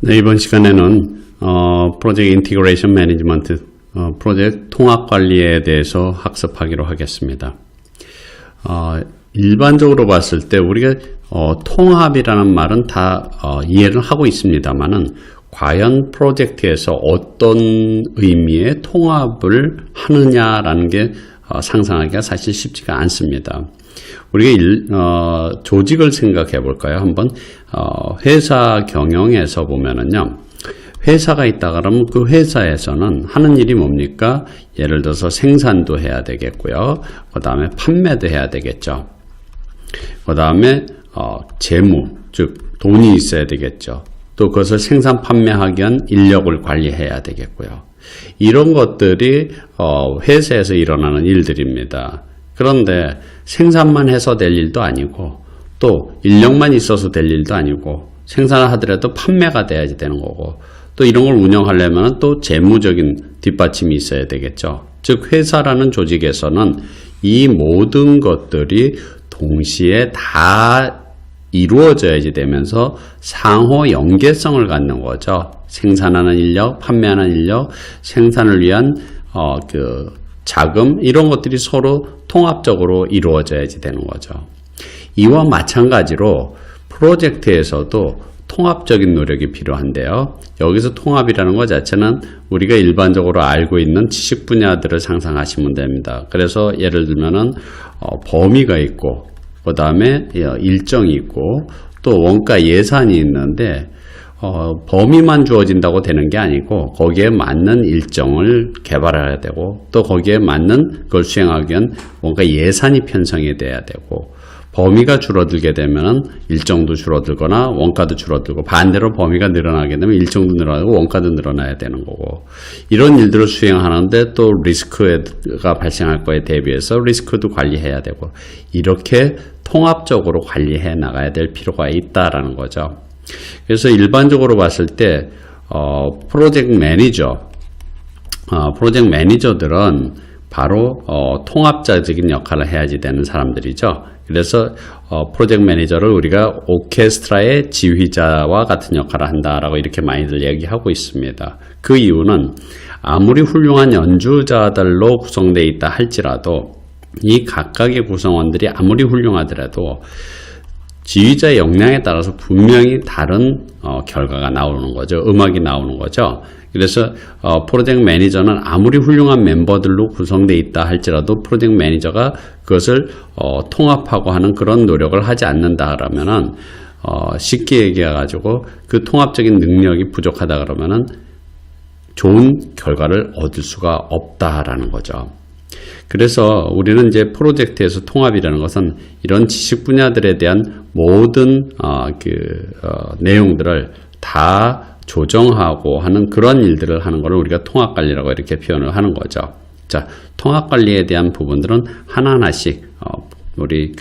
네, 이번 시간에는 프로젝트 인티그레이션 매니지먼트, 프로젝트 통합 관리에 대해서 학습하기로 하겠습니다. 일반적으로 봤을 때 우리가 통합이라는 말은 다 이해를 하고 있습니다만은 과연 프로젝트에서 어떤 의미의 통합을 하느냐라는 게 상상하기가 사실 쉽지가 않습니다. 우리가 조직을 생각해 볼까요? 한번 회사 경영에서 보면은요, 회사가 있다 그러면 그 회사에서는 하는 일이 뭡니까? 예를 들어서 생산도 해야 되겠고요, 그 다음에 판매도 해야 되겠죠. 그 다음에 재무, 즉 돈이 있어야 되겠죠. 또 그것을 생산 판매하기 위한 인력을 관리해야 되겠고요. 이런 것들이 회사에서 일어나는 일들입니다. 그런데 생산만 해서 될 일도 아니고, 또 인력만 있어서 될 일도 아니고, 생산을 하더라도 판매가 돼야지 되는 거고, 또 이런 걸 운영하려면 또 재무적인 뒷받침이 있어야 되겠죠. 즉 회사라는 조직에서는 이 모든 것들이 동시에 다 이루어져야지 되면서 상호 연계성을 갖는 거죠. 생산하는 인력, 판매하는 인력, 생산을 위한 자금, 이런 것들이 서로 통합적으로 이루어져야지 되는 거죠. 이와 마찬가지로 프로젝트에서도 통합적인 노력이 필요한데요. 여기서 통합이라는 것 자체는 우리가 일반적으로 알고 있는 지식 분야들을 상상하시면 됩니다. 그래서 예를 들면은 범위가 있고, 그 다음에 일정이 있고, 또 원가 예산이 있는데 범위만 주어진다고 되는 게 아니고 거기에 맞는 일정을 개발해야 되고, 또 거기에 맞는 그걸 수행하기 위한 뭔가 예산이 편성이 돼야 되고, 범위가 줄어들게 되면 일정도 줄어들거나 원가도 줄어들고, 반대로 범위가 늘어나게 되면 일정도 늘어나고 원가도 늘어나야 되는 거고, 이런 일들을 수행하는데 또 리스크가 발생할 거에 대비해서 리스크도 관리해야 되고, 이렇게 통합적으로 관리해 나가야 될 필요가 있다라는 거죠. 그래서 일반적으로 봤을 때 프로젝트 매니저들은 바로 통합자적인 역할을 해야지 되는 사람들이죠. 그래서 프로젝트 매니저를 우리가 오케스트라의 지휘자와 같은 역할을 한다라고 이렇게 많이들 얘기하고 있습니다. 그 이유는 아무리 훌륭한 연주자들로 구성되어 있다 할지라도 이 각각의 구성원들이 아무리 훌륭하더라도 지휘자의 역량에 따라서 분명히 다른 결과가 나오는 거죠. 음악이 나오는 거죠. 그래서 프로젝트 매니저는 아무리 훌륭한 멤버들로 구성되어 있다 할지라도 프로젝트 매니저가 그것을 통합하고 하는 그런 노력을 하지 않는다 그러면은 쉽게 얘기해 가지고 그 통합적인 능력이 부족하다 그러면은 좋은 결과를 얻을 수가 없다라는 거죠. 그래서 우리는 이제 프로젝트에서 통합이라는 것은 이런 지식 분야들에 대한 모든 내용들을 다 조정하고 하는 그런 일들을 하는 것을 우리가 통합관리라고 이렇게 표현을 하는 거죠. 자, 통합관리에 대한 부분들은 하나하나씩 우리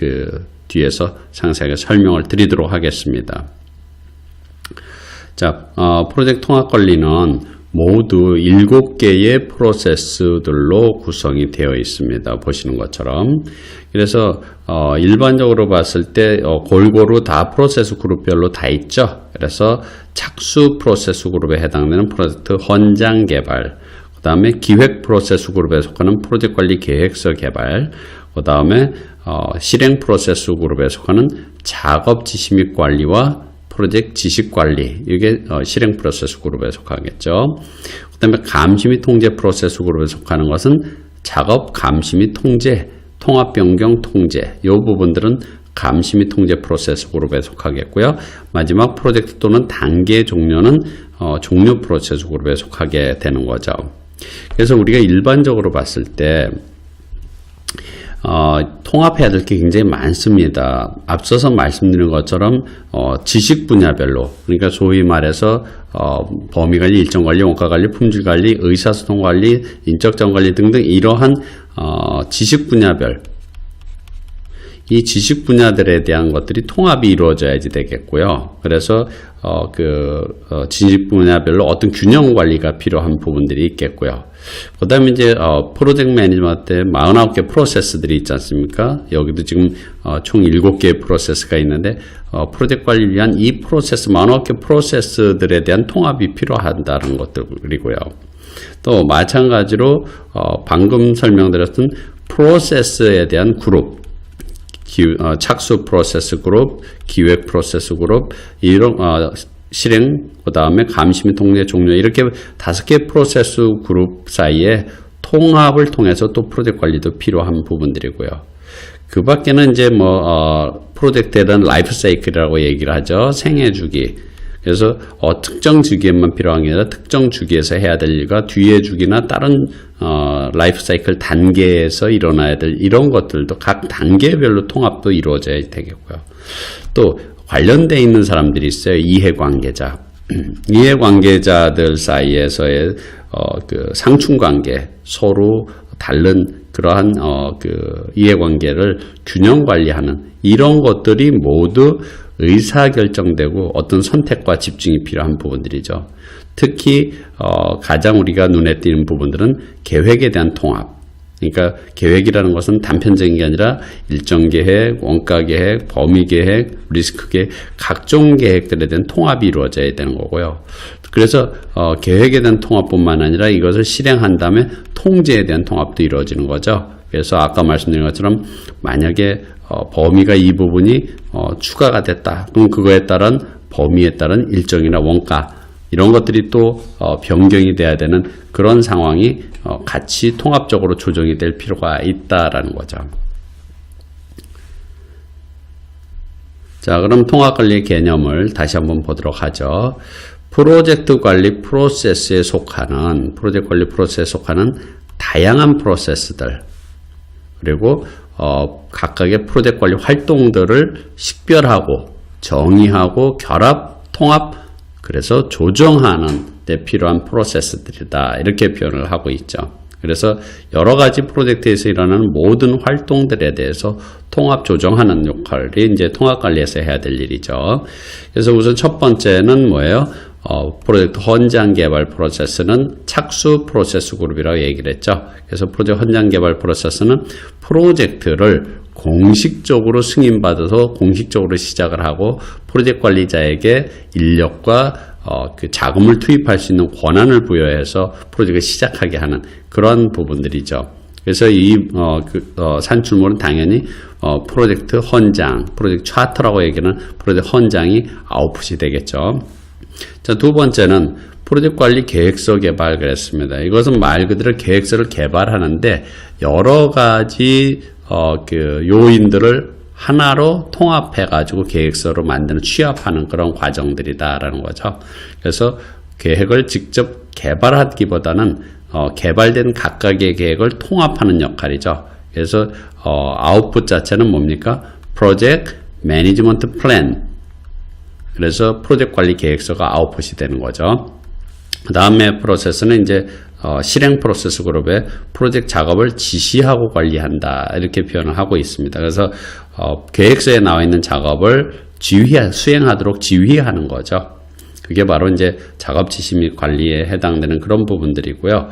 뒤에서 상세하게 설명을 드리도록 하겠습니다. 자, 프로젝트 통합관리는 모두 7개의 프로세스들로 구성이 되어 있습니다. 보시는 것처럼. 그래서 일반적으로 봤을 때 골고루 다 프로세스 그룹별로 다 있죠. 그래서 착수 프로세스 그룹에 해당되는 프로젝트 헌장 개발, 그 다음에 기획 프로세스 그룹에 속하는 프로젝트 관리 계획서 개발, 그 다음에 실행 프로세스 그룹에 속하는 작업 지시 및 관리와 프로젝트 지식 관리, 이게 실행 프로세스 그룹에 속하겠죠. 그 다음에 감시 및 통제 프로세스 그룹에 속하는 것은 작업 감시 및 통제, 통합 변경 통제, 이 부분들은 감시 및 통제 프로세스 그룹에 속하겠고요. 마지막 프로젝트 또는 단계 종료는 종료 프로세스 그룹에 속하게 되는 거죠. 그래서 우리가 일반적으로 봤을 때 통합해야 될 게 굉장히 많습니다. 앞서서 말씀드린 것처럼 지식 분야별로, 그러니까 소위 말해서 범위관리, 일정관리, 원가관리, 품질관리, 의사소통관리, 인적자원관리 등등 이러한 지식 분야별, 이 지식 분야들에 대한 것들이 통합이 이루어져야지 되겠고요. 그래서 지식 분야별로 어떤 균형 관리가 필요한 부분들이 있겠고요. 그 다음에 이제 프로젝트 매니지먼트에 49개 프로세스들이 있지 않습니까? 여기도 지금 총 7개의 프로세스가 있는데 프로젝트 관리를 위한 이 프로세스, 49개 프로세스들에 대한 통합이 필요하다는 것들이고요. 또 마찬가지로 방금 설명드렸던 프로세스에 대한 그룹, 착수 프로세스 그룹, 기획 프로세스 그룹, 이런 실행, 그 다음에 감시 및 통제 종료, 이렇게 5개 프로세스 그룹 사이에 통합을 통해서 또 프로젝트 관리도 필요한 부분들이고요. 그 밖에는 이제 프로젝트에 대한 라이프 사이클이라고 얘기를 하죠. 생애 주기. 그래서 특정 주기에만 필요한 게 아니라 특정 주기에서 해야 될 일과 뒤의 주기나 다른 라이프 사이클 단계에서 일어나야 될 이런 것들도 각 단계별로 통합도 이루어져야 되겠고요. 또 관련되어 있는 사람들이 있어요. 이해관계자. 이해관계자들 사이에서의 상충관계, 서로 다른 그러한 이해관계를 균형 관리하는 이런 것들이 모두 의사결정되고 어떤 선택과 집중이 필요한 부분들이죠. 특히 가장 우리가 눈에 띄는 부분들은 계획에 대한 통합. 그러니까 계획이라는 것은 단편적인 게 아니라 일정 계획, 원가 계획, 범위 계획, 리스크 계획, 각종 계획들에 대한 통합이 이루어져야 되는 거고요. 그래서 계획에 대한 통합뿐만 아니라 이것을 실행한 다음에 통제에 대한 통합도 이루어지는 거죠. 그래서 아까 말씀드린 것처럼 만약에 범위가 이 부분이 추가가 됐다. 그럼 그거에 따른 범위에 따른 일정이나 원가 이런 것들이 또 변경이 돼야 되는 그런 상황이 같이 통합적으로 조정이 될 필요가 있다라는 거죠. 자, 그럼 통합관리의 개념을 다시 한번 보도록 하죠. 프로젝트 관리 프로세스에 속하는 다양한 프로세스들, 그리고 각각의 프로젝트 관리 활동들을 식별하고 정의하고 결합, 통합, 그래서 조정하는 데 필요한 프로세스들이다. 이렇게 표현을 하고 있죠. 그래서 여러 가지 프로젝트에서 일어나는 모든 활동들에 대해서 통합 조정하는 역할이 이제 통합관리에서 해야 될 일이죠. 그래서 우선 첫 번째는 뭐예요? 프로젝트 헌장 개발 프로세스는 착수 프로세스 그룹이라고 얘기를 했죠. 그래서 프로젝트 헌장 개발 프로세스는 프로젝트를 공식적으로 승인받아서 공식적으로 시작을 하고 프로젝트 관리자에게 인력과 자금을 투입할 수 있는 권한을 부여해서 프로젝트를 시작하게 하는 그런 부분들이죠. 그래서 이 산출물은 당연히 프로젝트 헌장, 프로젝트 차트라고 얘기하는 프로젝트 헌장이 아웃풋이 되겠죠. 자, 두 번째는 프로젝트 관리 계획서 개발 그랬습니다. 이것은 말 그대로 계획서를 개발하는데 여러 가지 요인들을 하나로 통합해 가지고 계획서로 만드는 취합하는 그런 과정들이다라는 거죠. 그래서 계획을 직접 개발하기보다는 개발된 각각의 계획을 통합하는 역할이죠. 그래서 아웃풋 자체는 뭡니까? 프로젝트 매니지먼트 플랜. 그래서 프로젝트 관리 계획서가 아웃풋이 되는 거죠. 그 다음에 프로세스는 이제 실행 프로세스 그룹에 프로젝트 작업을 지시하고 관리한다. 이렇게 표현을 하고 있습니다. 그래서 계획서에 나와 있는 작업을 수행하도록 지휘하는 거죠. 그게 바로 이제 작업 지시 및 관리에 해당되는 그런 부분들이고요.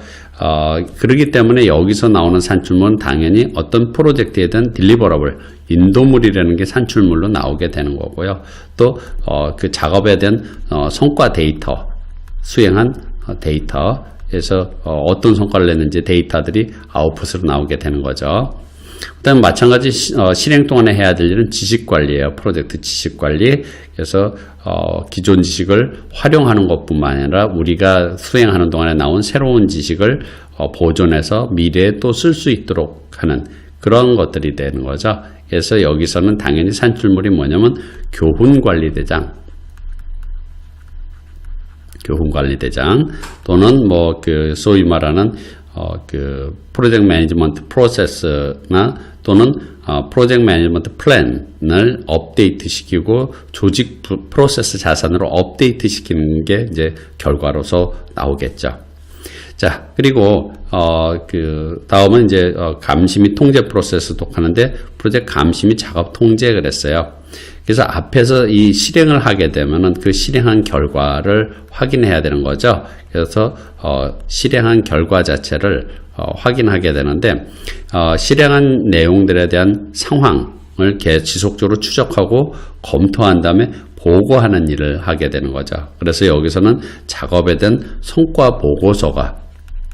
그렇기 때문에 여기서 나오는 산출물은 당연히 어떤 프로젝트에 대한 딜리버러블, 인도물이라는 게 산출물로 나오게 되는 거고요. 또 그 작업에 대한 성과 데이터, 수행한 데이터에서 어떤 성과를 냈는지 데이터들이 아웃풋으로 나오게 되는 거죠. 그 다음에 마찬가지 실행 동안에 해야 될 일은 지식관리예요. 프로젝트 지식관리. 그래서 기존 지식을 활용하는 것뿐만 아니라 우리가 수행하는 동안에 나온 새로운 지식을 보존해서 미래에 또 쓸 수 있도록 하는 그런 것들이 되는 거죠. 그래서 여기서는 당연히 산출물이 뭐냐면 교훈관리대장 또는 소위 말하는 프로젝트 매니지먼트 프로세스나 또는 프로젝트 매니지먼트 플랜을 업데이트 시키고 조직 프로세스 자산으로 업데이트 시키는 게 이제 결과로서 나오겠죠. 자, 그리고 그 다음은 이제 감시 및 통제 프로세스 독하는데 프로젝트 감시 및 작업 통제 그랬어요. 그래서 앞에서 이 실행을 하게 되면은 그 실행한 결과를 확인해야 되는 거죠. 그래서 실행한 결과 자체를 확인하게 되는데 실행한 내용들에 대한 상황을 지속적으로 추적하고 검토한 다음에 보고하는 일을 하게 되는 거죠. 그래서 여기서는 작업에 대한 성과 보고서가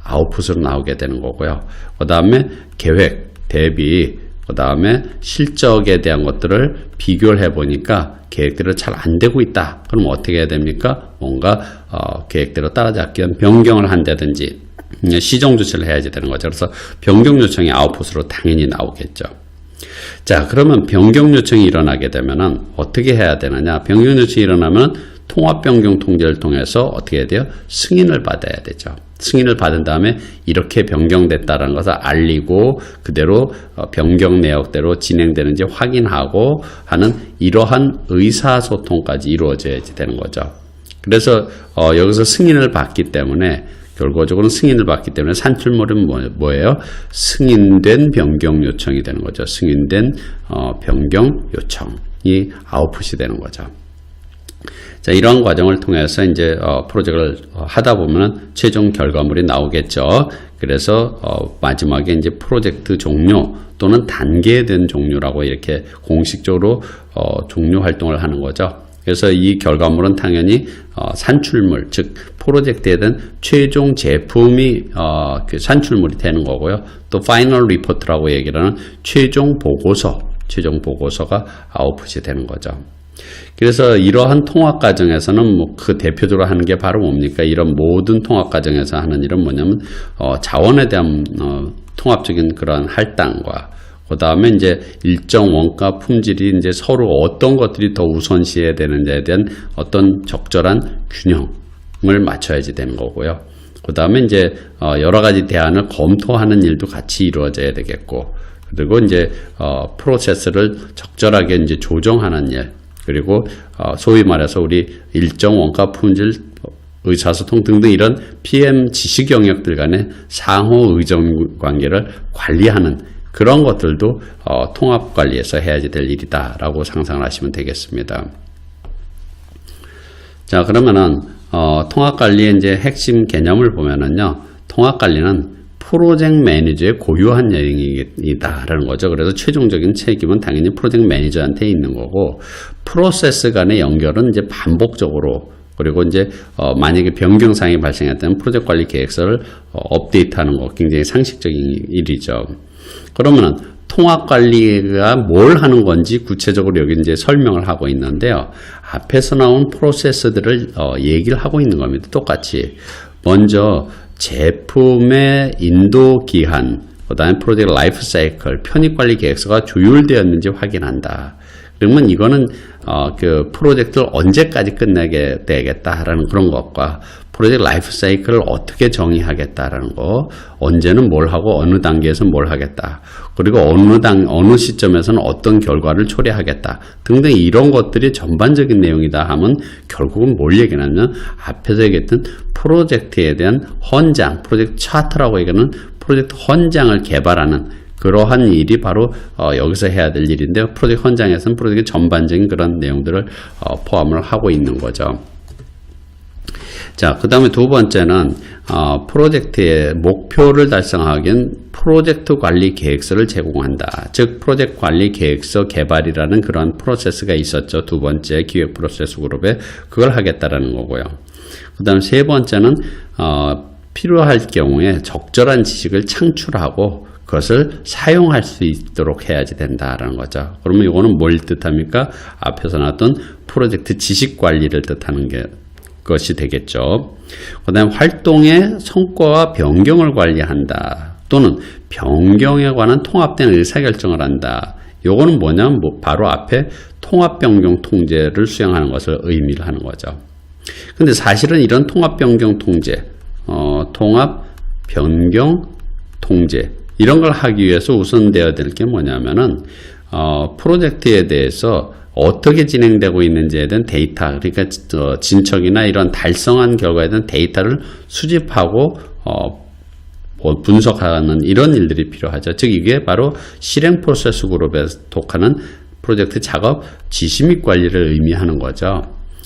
아웃풋으로 나오게 되는 거고요. 그 다음에 계획, 대비, 그 다음에 실적에 대한 것들을 비교를 해보니까 계획대로 잘 안 되고 있다. 그럼 어떻게 해야 됩니까? 뭔가 계획대로 따라잡기 위한 변경을 한다든지 시정 조치를 해야지 되는 거죠. 그래서 변경 요청이 아웃풋으로 당연히 나오겠죠. 자, 그러면 변경 요청이 일어나게 되면은 어떻게 해야 되느냐? 변경 요청이 일어나면 통합 변경 통제를 통해서 어떻게 해야 돼요? 승인을 받아야 되죠. 승인을 받은 다음에 이렇게 변경됐다는 것을 알리고 그대로 변경 내역대로 진행되는지 확인하고 하는 이러한 의사소통까지 이루어져야 되는 거죠. 그래서 여기서 승인을 받기 때문에 결과적으로는 승인을 받기 때문에 산출물은 뭐예요? 승인된 변경 요청이 되는 거죠. 승인된 변경 요청이 아웃풋이 되는 거죠. 자, 이러한 과정을 통해서 이제 프로젝트를 하다 보면은 최종 결과물이 나오겠죠. 그래서 마지막에 이제 프로젝트 종료 또는 단계된 종료라고 이렇게 공식적으로 종료 활동을 하는 거죠. 그래서 이 결과물은 당연히 산출물, 즉 프로젝트에 대한 최종 제품이 그 산출물이 되는 거고요. 또 파이널 리포트라고 얘기를 하는 최종 보고서가 아웃풋이 되는 거죠. 그래서 이러한 통합 과정에서는 뭐 그 대표적으로 하는 게 바로 뭡니까? 이런 모든 통합 과정에서 하는 일은 뭐냐면 자원에 대한 통합적인 그런 할당과 그 다음에 이제 일정 원가 품질이 이제 서로 어떤 것들이 더 우선시해야 되는지에 대한 어떤 적절한 균형을 맞춰야지 되는 거고요. 그 다음에 이제 여러 가지 대안을 검토하는 일도 같이 이루어져야 되겠고, 그리고 이제 프로세스를 적절하게 이제 조정하는 일, 그리고 소위 말해서 우리 일정 원가 품질 의사소통 등등 이런 PM 지시 영역들 간의 상호 의존 관계를 관리하는 그런 것들도 통합 관리에서 해야지 될 일이다라고 상상을 하시면 되겠습니다. 자, 그러면은 통합 관리의 이제 핵심 개념을 보면은요, 통합 관리는 프로젝트 매니저의 고유한 영역이다라는 거죠. 그래서 최종적인 책임은 당연히 프로젝트 매니저한테 있는 거고, 프로세스 간의 연결은 이제 반복적으로, 그리고 이제 만약에 변경사항이 발생했다면 프로젝트 관리 계획서를 업데이트하는 거 굉장히 상식적인 일이죠. 그러면은 통합 관리가 뭘 하는 건지 구체적으로 여기 이제 설명을 하고 있는데요. 앞에서 나온 프로세스들을 얘기를 하고 있는 겁니다. 똑같이 먼저 제품의 인도 기한, 그 다음에 프로젝트 라이프 사이클, 편입 관리 계획서가 조율되었는지 확인한다. 그러면 이거는 그 프로젝트를 언제까지 끝내게 되겠다라는 그런 것과 프로젝트 라이프 사이클을 어떻게 정의하겠다라는 거, 언제는 뭘 하고 어느 단계에서 뭘 하겠다, 그리고 어느 시점에서는 어떤 결과를 초래하겠다 등등 이런 것들이 전반적인 내용이다 하면 결국은 뭘 얘기하냐면 앞에서 얘기했던 프로젝트에 대한 헌장, 프로젝트 차트라고 얘기하는 프로젝트 헌장을 개발하는 그러한 일이 바로 여기서 해야 될 일인데요. 프로젝트 헌장에서는 프로젝트 전반적인 그런 내용들을 포함을 하고 있는 거죠. 자, 그 다음에 두 번째는 프로젝트의 목표를 달성하기 위한 프로젝트 관리 계획서를 제공한다. 즉 프로젝트 관리 계획서 개발이라는 그런 프로세스가 있었죠. 두 번째 기획 프로세스 그룹에 그걸 하겠다라는 거고요. 그 다음 세 번째는 필요할 경우에 적절한 지식을 창출하고 그것을 사용할 수 있도록 해야지 된다라는 거죠. 그러면 이거는 뭘 뜻합니까? 앞에서 나왔던 프로젝트 지식 관리를 뜻하는 것이 되겠죠. 그 다음 활동의 성과와 변경을 관리한다. 또는 변경에 관한 통합된 의사결정을 한다. 요거는 뭐냐면 바로 앞에 통합 변경 통제를 수행하는 것을 의미를 하는 거죠. 근데 사실은 이런 통합 변경 통제, 통합 변경 통제 이런 걸 하기 위해서 우선되어야 될 게 뭐냐면은 프로젝트에 대해서 어떻게 진행되고 있는지에 대한 데이터, 그러니까 진척이나 이런 달성한 결과에 대한 데이터를 수집하고 분석하는 이런 일들이 필요하죠. 즉 이게 바로 실행 프로세스 그룹에 속하는 프로젝트 작업 지시 및 관리를 의미하는 거죠.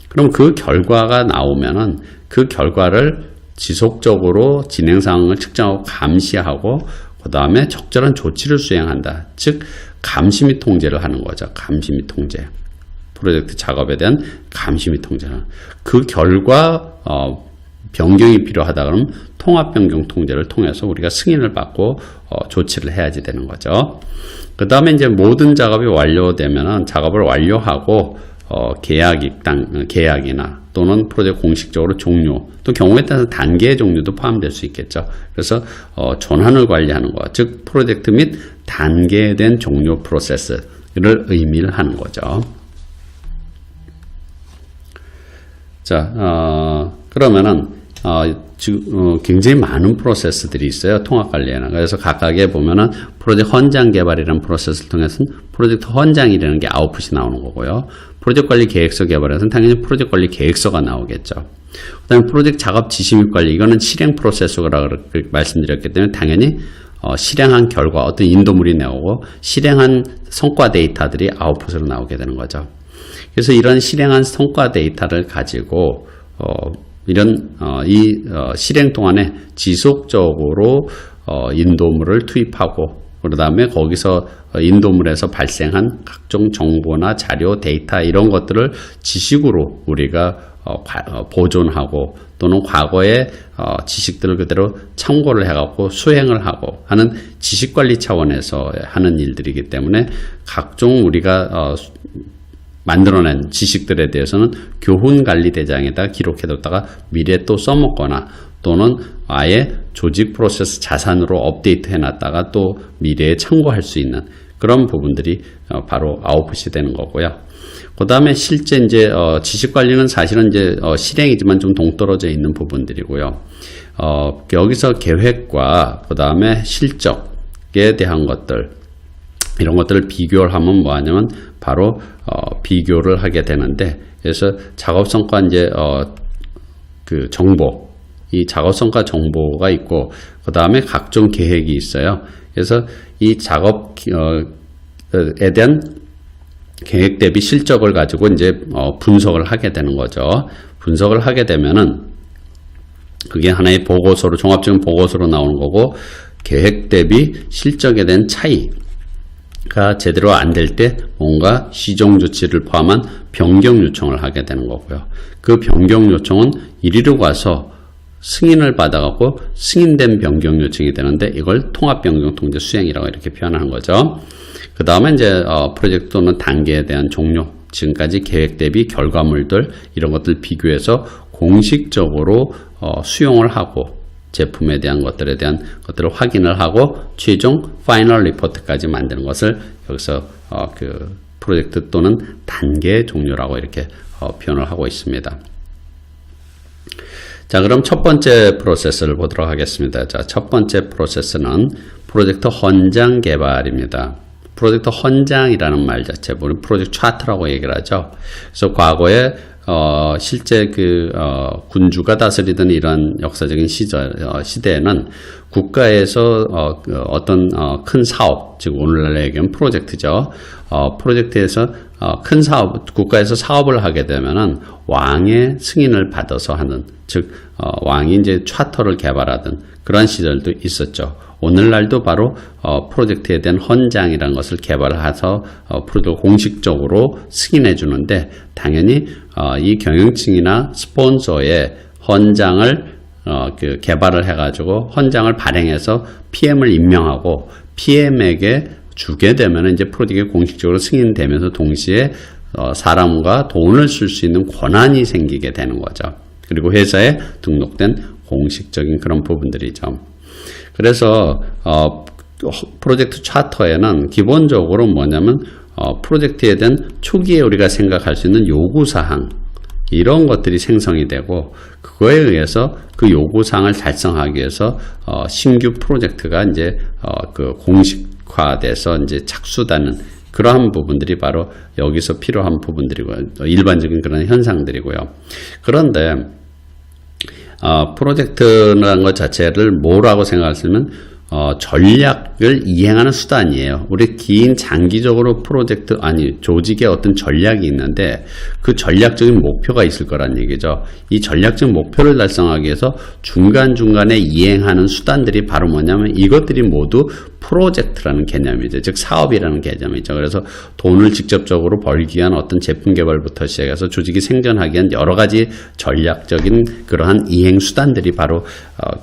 그럼 그 결과가 나오면은 그 결과를 지속적으로 진행 상황을 측정하고 감시하고 그 다음에 적절한 조치를 수행한다. 즉 감시 및 통제를 하는 거죠. 감시 및 통제. 프로젝트 작업에 대한 감시 및 통제는 그 결과 변경이 필요하다 그러면 통합 변경 통제를 통해서 우리가 승인을 받고 조치를 해야지 되는 거죠. 그 다음에 이제 모든 작업이 완료되면은 작업을 완료하고 계약이나 또는 프로젝트 공식적으로 종료, 또 경우에 따라서 단계의 종료도 포함될 수 있겠죠. 그래서 전환을 관리하는 것, 즉 프로젝트 및 단계된 종료 프로세스를 의미를 하는 거죠. 자, 그러면은 굉장히 많은 프로세스들이 있어요. 통합관리에는. 그래서 각각에 보면은 프로젝트 헌장 개발이라는 프로세스를 통해서는 프로젝트 헌장이라는 게 아웃풋이 나오는 거고요. 프로젝트 관리 계획서 개발에서는 당연히 프로젝트 관리 계획서가 나오겠죠. 그 다음에 프로젝트 작업 지시 및 관리, 이거는 실행 프로세스라고 말씀드렸기 때문에 당연히 실행한 결과 어떤 인도물이 나오고 실행한 성과 데이터들이 아웃풋으로 나오게 되는 거죠. 그래서 이런 실행한 성과 데이터를 가지고 실행 동안에 지속적으로 인도물을 투입하고 그 다음에 거기서 인도물에서 발생한 각종 정보나 자료, 데이터 이런 것들을 지식으로 우리가 보존하고 또는 과거의 지식들을 그대로 참고를 해갖고 수행을 하고 하는 지식관리 차원에서 하는 일들이기 때문에 각종 우리가 만들어낸 지식들에 대해서는 교훈관리대장에다 기록해뒀다가 미래에 또 써먹거나 또는 아예 조직 프로세스 자산으로 업데이트 해놨다가 또 미래에 참고할 수 있는 그런 부분들이 바로 아웃풋이 되는 거고요. 그 다음에 실제 이제 지식관리는 사실은 이제 실행이지만 좀 동떨어져 있는 부분들이고요. 여기서 계획과 그 다음에 실적에 대한 것들 이런 것들을 비교를 하면 뭐 하냐면 바로 비교를 하게 되는데, 그래서 작업 성과 이제 그 정보, 이 작업 성과 정보가 있고 그 다음에 각종 계획이 있어요. 그래서 이 작업에 대한 계획 대비 실적을 가지고 이제 분석을 하게 되는 거죠. 분석을 하게 되면은 그게 하나의 보고서로, 종합적인 보고서로 나오는 거고, 계획 대비 실적에 대한 차이가 제대로 안 될 때 뭔가 시정 조치를 포함한 변경 요청을 하게 되는 거고요. 그 변경 요청은 이리로 가서 승인을 받아갖고 승인된 변경 요청이 되는데 이걸 통합 변경 통제 수행이라고 이렇게 표현하는 거죠. 그 다음에 이제 프로젝트 또는 단계에 대한 종료, 지금까지 계획 대비 결과물들 이런 것들 비교해서 공식적으로 수용을 하고 제품에 대한 것들에 대한 것들을 확인을 하고 최종 파이널 리포트까지 만드는 것을 여기서 그 프로젝트 또는 단계 종료라고 이렇게 표현을 하고 있습니다. 자, 그럼 첫 번째 프로세스를 보도록 하겠습니다. 자, 첫 번째 프로세스는 프로젝트 헌장 개발입니다. 프로젝트 헌장이라는 말 자체, 우리 프로젝트 차트라고 얘기를 하죠. 그래서 과거에 실제 그 군주가 다스리던 이런 역사적인 시대에는 국가에서 어떤 큰 사업, 즉 오늘날 얘기하면 프로젝트죠. 프로젝트에서 큰 사업, 국가에서 사업을 하게 되면은 왕의 승인을 받아서 하는, 즉 왕이 이제 차터를 개발하던 그런 시절도 있었죠. 오늘날도 바로 프로젝트에 대한 헌장이라는 것을 개발해서 프로젝트 공식적으로 승인해 주는데, 당연히 이 경영층이나 스폰서의 헌장을 개발을 해가지고 헌장을 발행해서 PM을 임명하고 PM에게 주게 되면 이제 프로젝트가 공식적으로 승인되면서 동시에 사람과 돈을 쓸 수 있는 권한이 생기게 되는 거죠. 그리고 회사에 등록된 공식적인 그런 부분들이죠. 그래서 프로젝트 차터에는 기본적으로 뭐냐면 프로젝트에 대한 초기에 우리가 생각할 수 있는 요구사항 이런 것들이 생성이 되고, 그거에 의해서 그 요구사항을 달성하기 위해서 신규 프로젝트가 이제 그 공식화돼서 이제 착수되는 그러한 부분들이 바로 여기서 필요한 부분들이고 일반적인 그런 현상들이고요. 그런데 프로젝트라는 것 자체를 뭐라고 생각하시면 전략을 이행하는 수단이에요. 우리 긴 장기적으로 조직의 어떤 전략이 있는데 그 전략적인 목표가 있을 거란 얘기죠. 이 전략적 목표를 달성하기 위해서 중간중간에 이행하는 수단들이 바로 뭐냐면 이것들이 모두 프로젝트라는 개념이죠. 즉 사업이라는 개념이죠. 그래서 돈을 직접적으로 벌기 위한 어떤 제품 개발부터 시작해서 조직이 생존하기 위한 여러 가지 전략적인 그러한 이행 수단들이 바로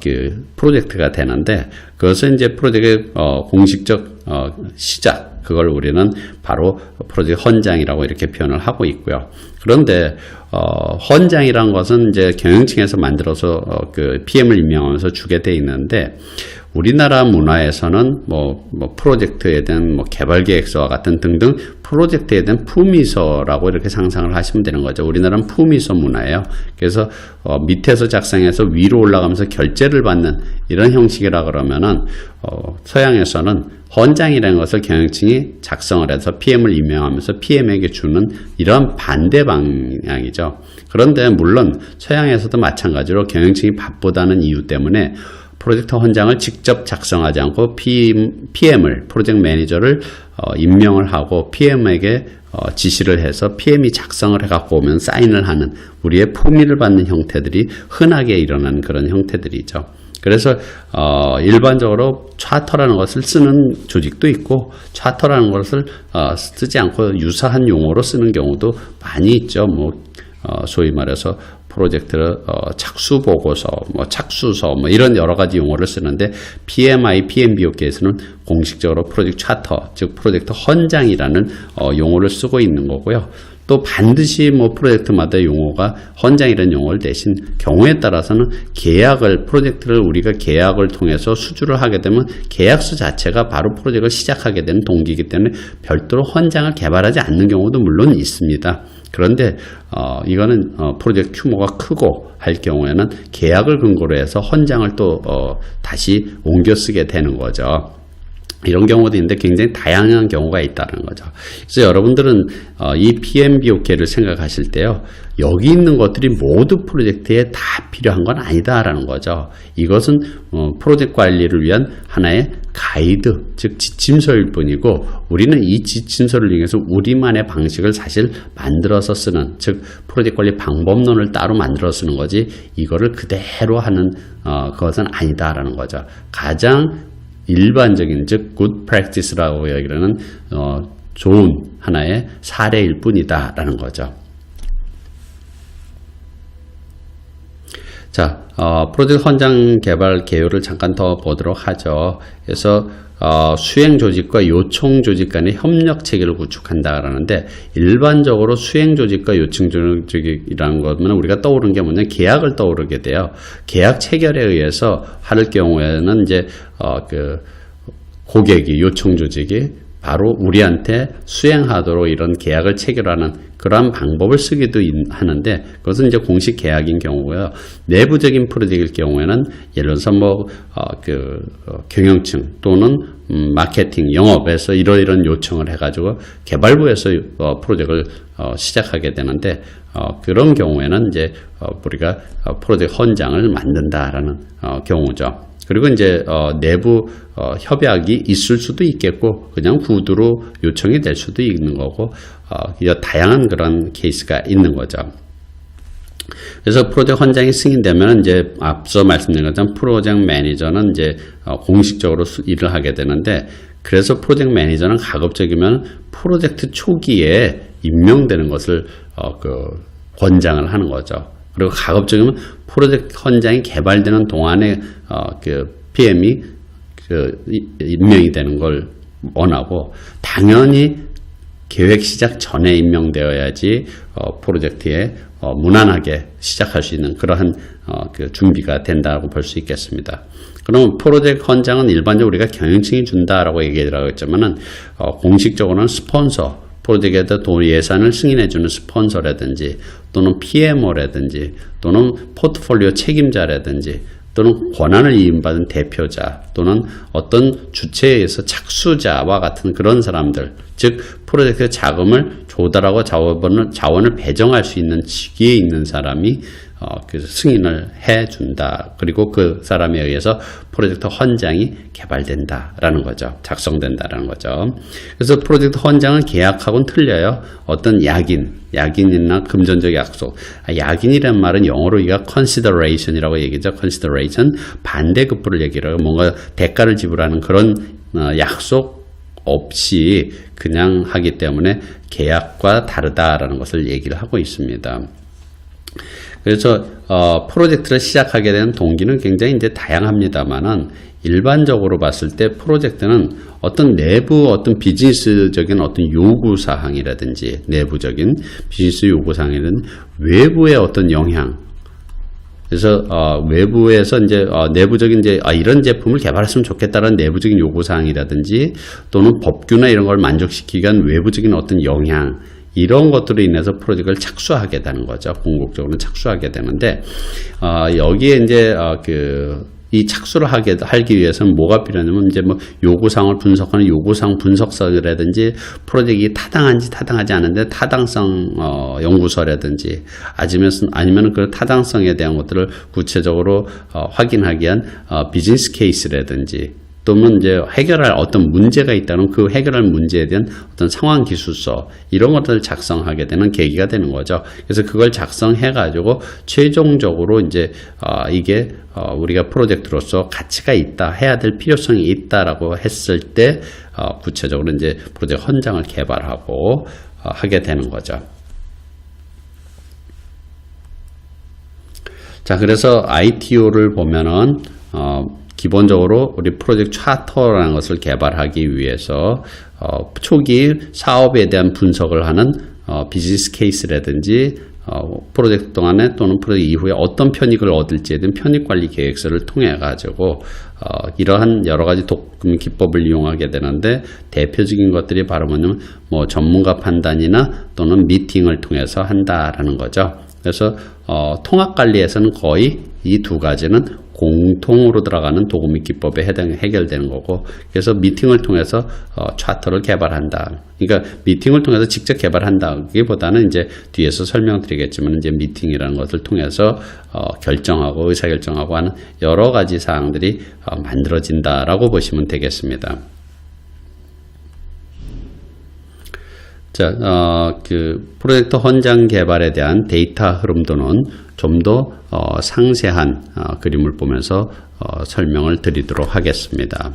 그 프로젝트가 되는데 그것은 이제 프로젝트의 공식적 시작, 그걸 우리는 바로 프로젝트 헌장이라고 이렇게 표현을 하고 있고요. 그런데 헌장이라는 것은 이제 경영층에서 만들어서 그 PM을 임명하면서 주게 돼 있는데 우리나라 문화에서는 프로젝트에 대한 개발 계획서와 같은 등등 프로젝트에 대한 품위서라고 이렇게 상상을 하시면 되는 거죠. 우리나라는 품위서 문화예요. 그래서 밑에서 작성해서 위로 올라가면서 결제를 받는 이런 형식이라 그러면은 서양에서는 헌장이라는 것을 경영층이 작성을 해서 PM을 임명하면서 PM에게 주는 이런 반대 방향이죠. 그런데 물론 서양에서도 마찬가지로 경영층이 바쁘다는 이유 때문에 프로젝트 헌장을 직접 작성하지 않고 PM을, 프로젝트 매니저를 임명을 하고 PM에게 지시를 해서 PM이 작성을 해갖고 오면 사인을 하는 우리의 품위를 받는 형태들이 흔하게 일어나는 그런 형태들이죠. 그래서 일반적으로 차터라는 것을 쓰는 조직도 있고 차터라는 것을 쓰지 않고 유사한 용어로 쓰는 경우도 많이 있죠. 소위 말해서 프로젝트 착수보고서, 착수서, 이런 여러 가지 용어를 쓰는데 PMI, PMBOK에서는 공식적으로 프로젝트 차터, 즉 프로젝트 헌장이라는 용어를 쓰고 있는 거고요. 또 반드시 프로젝트마다 용어가 헌장이라는 용어를 대신 경우에 따라서는 프로젝트를 우리가 계약을 통해서 수주를 하게 되면 계약서 자체가 바로 프로젝트를 시작하게 되는 동기이기 때문에 별도로 헌장을 개발하지 않는 경우도 물론 있습니다. 그런데 이거는 프로젝트 규모가 크고 할 경우에는 계약을 근거로 해서 헌장을 또 다시 옮겨 쓰게 되는 거죠. 이런 경우도 있는데 굉장히 다양한 경우가 있다는 거죠. 그래서 여러분들은 이 PMBOK를 생각하실 때요. 여기 있는 것들이 모두 프로젝트에 다 필요한 건 아니다라는 거죠. 이것은 프로젝트 관리를 위한 하나의 가이드, 즉 지침서일 뿐이고 우리는 이 지침서를 이용해서 우리만의 방식을 사실 만들어서 쓰는, 즉 프로젝트 관리 방법론을 따로 만들어 쓰는 거지 이거를 그대로 하는 그것은 아니다라는 거죠. 가장 일반적인, 즉 good practice라고 얘기하는 좋은 하나의 사례일 뿐이다라는 거죠. 자, 프로젝트 헌장 개발 개요를 잠깐 더 보도록 하죠. 그래서 수행 조직과 요청 조직 간의 협력 체계를 구축한다 그러는데 일반적으로 수행 조직과 요청 조직이라는 것은 우리가 떠오르는 게 뭐냐, 계약을 떠오르게 돼요. 계약 체결에 의해서 할 경우에는 이제 고객이, 요청 조직이 바로 우리한테 수행하도록 이런 계약을 체결하는 그러한 방법을 쓰기도 하는데 그것은 이제 공식 계약인 경우고요. 내부적인 프로젝트일 경우에는 예를 들어서 경영층 또는 마케팅, 영업에서 이런 요청을 해가지고 개발부에서 프로젝트를 시작하게 되는데 그런 경우에는 이제 우리가 프로젝트 헌장을 만든다라는 경우죠. 그리고 이제 내부 협약이 있을 수도 있겠고 그냥 구두로 요청이 될 수도 있는 거고 다양한 그런 케이스가 있는 거죠. 그래서 프로젝트 헌장이 승인되면 이제 앞서 말씀드린 것처럼 프로젝트 매니저는 이제 공식적으로 일을 하게 되는데 그래서 프로젝트 매니저는 가급적이면 프로젝트 초기에 임명되는 것을 권장을 하는 거죠. 그리고 가급적이면 프로젝트 헌장이 개발되는 동안에 PM이 임명이 되는 걸 원하고 당연히 계획 시작 전에 임명되어야지 프로젝트에 무난하게 시작할 수 있는 그러한 준비가 된다고 볼 수 있겠습니다. 그럼 프로젝트 헌장은 일반적으로 우리가 경영층이 준다라고 얘기하고 있지만은 공식적으로는 스폰서, 프로젝트에 돈 예산을 승인해주는 스폰서라든지 또는 PMO라든지 또는 포트폴리오 책임자라든지 또는 권한을 이임받은 대표자 또는 어떤 주체에 의해서 착수자와 같은 그런 사람들, 즉 프로젝트 자금을 조달하고 자원을 배정할 수 있는 직위에 있는 사람이 그래서 승인을 해준다. 그리고 그 사람에 의해서 프로젝트 헌장이 개발된다라는 거죠. 작성된다라는 거죠. 그래서 프로젝트 헌장은 계약하고는 틀려요. 어떤 약인이나 금전적 약속. 약인이란 말은 영어로 우리가 consideration이라고 얘기죠. consideration 반대급부를 얘기를 해요. 뭔가 대가를 지불하는 그런 약속 없이 그냥 하기 때문에 계약과 다르다라는 것을 얘기를 하고 있습니다. 그래서 프로젝트를 시작하게 된 동기는 굉장히 이제 다양합니다만은 일반적으로 봤을 때 프로젝트는 어떤 어떤 비즈니스적인 어떤 요구사항이라든지 내부적인 비즈니스 요구사항이라든지 외부의 어떤 영향, 그래서 외부에서 이제 내부적인 이제 이런 제품을 개발했으면 좋겠다라는 내부적인 요구사항이라든지 또는 법규나 이런 걸 만족시키기 위한 외부적인 어떤 영향, 이런 것들로 인해서 프로젝트를 착수하게 되는 거죠. 궁극적으로 착수하게 되는데 여기에 이제 이 착수를 하기 위해서는 뭐가 필요하냐면 이제 뭐 요구사항을 분석하는 요구사항 분석서라든지 프로젝트가 타당한지 타당하지 않은데 타당성 연구서라든지 아니면 그 타당성에 대한 것들을 구체적으로 확인하기 위한 비즈니스 케이스라든지 또는 이제 해결할 어떤 문제가 있다면 그 해결할 문제에 대한 어떤 상황 기술서 이런 것들을 작성하게 되는 계기가 되는 거죠. 그래서 그걸 작성해 가지고 최종적으로 이제 이게 우리가 프로젝트로서 가치가 있다, 해야 될 필요성이 있다라고 했을 때 구체적으로 이제 프로젝트 헌장을 개발하고 하게 되는 거죠. 자, 그래서 ITO를 보면은 기본적으로 우리 프로젝트 차터라는 것을 개발하기 위해서 초기 사업에 대한 분석을 하는 비즈니스 케이스라든지 프로젝트 동안에 또는 프로젝트 이후에 어떤 편익을 얻을지에 대한 편익관리 계획서를 통해 가지고 이러한 여러 가지 도금 기법을 이용하게 되는데 대표적인 것들이 바로 뭐냐면 뭐 전문가 판단이나 또는 미팅을 통해서 한다라는 거죠. 그래서 통합관리에서는 거의 이 두 가지는 공통으로 들어가는 도구 및 기법에 해결되는 거고, 그래서 미팅을 통해서 차트를 개발한다. 그러니까 미팅을 통해서 직접 개발한다기보다는 이제 뒤에서 설명드리겠지만 이제 미팅이라는 것을 통해서 결정하고 의사결정하고 하는 여러 가지 사항들이 만들어진다라고 보시면 되겠습니다. 자, 프로젝트 헌장 개발에 대한 데이터 흐름도는 좀 더 상세한 그림을 보면서 설명을 드리도록 하겠습니다.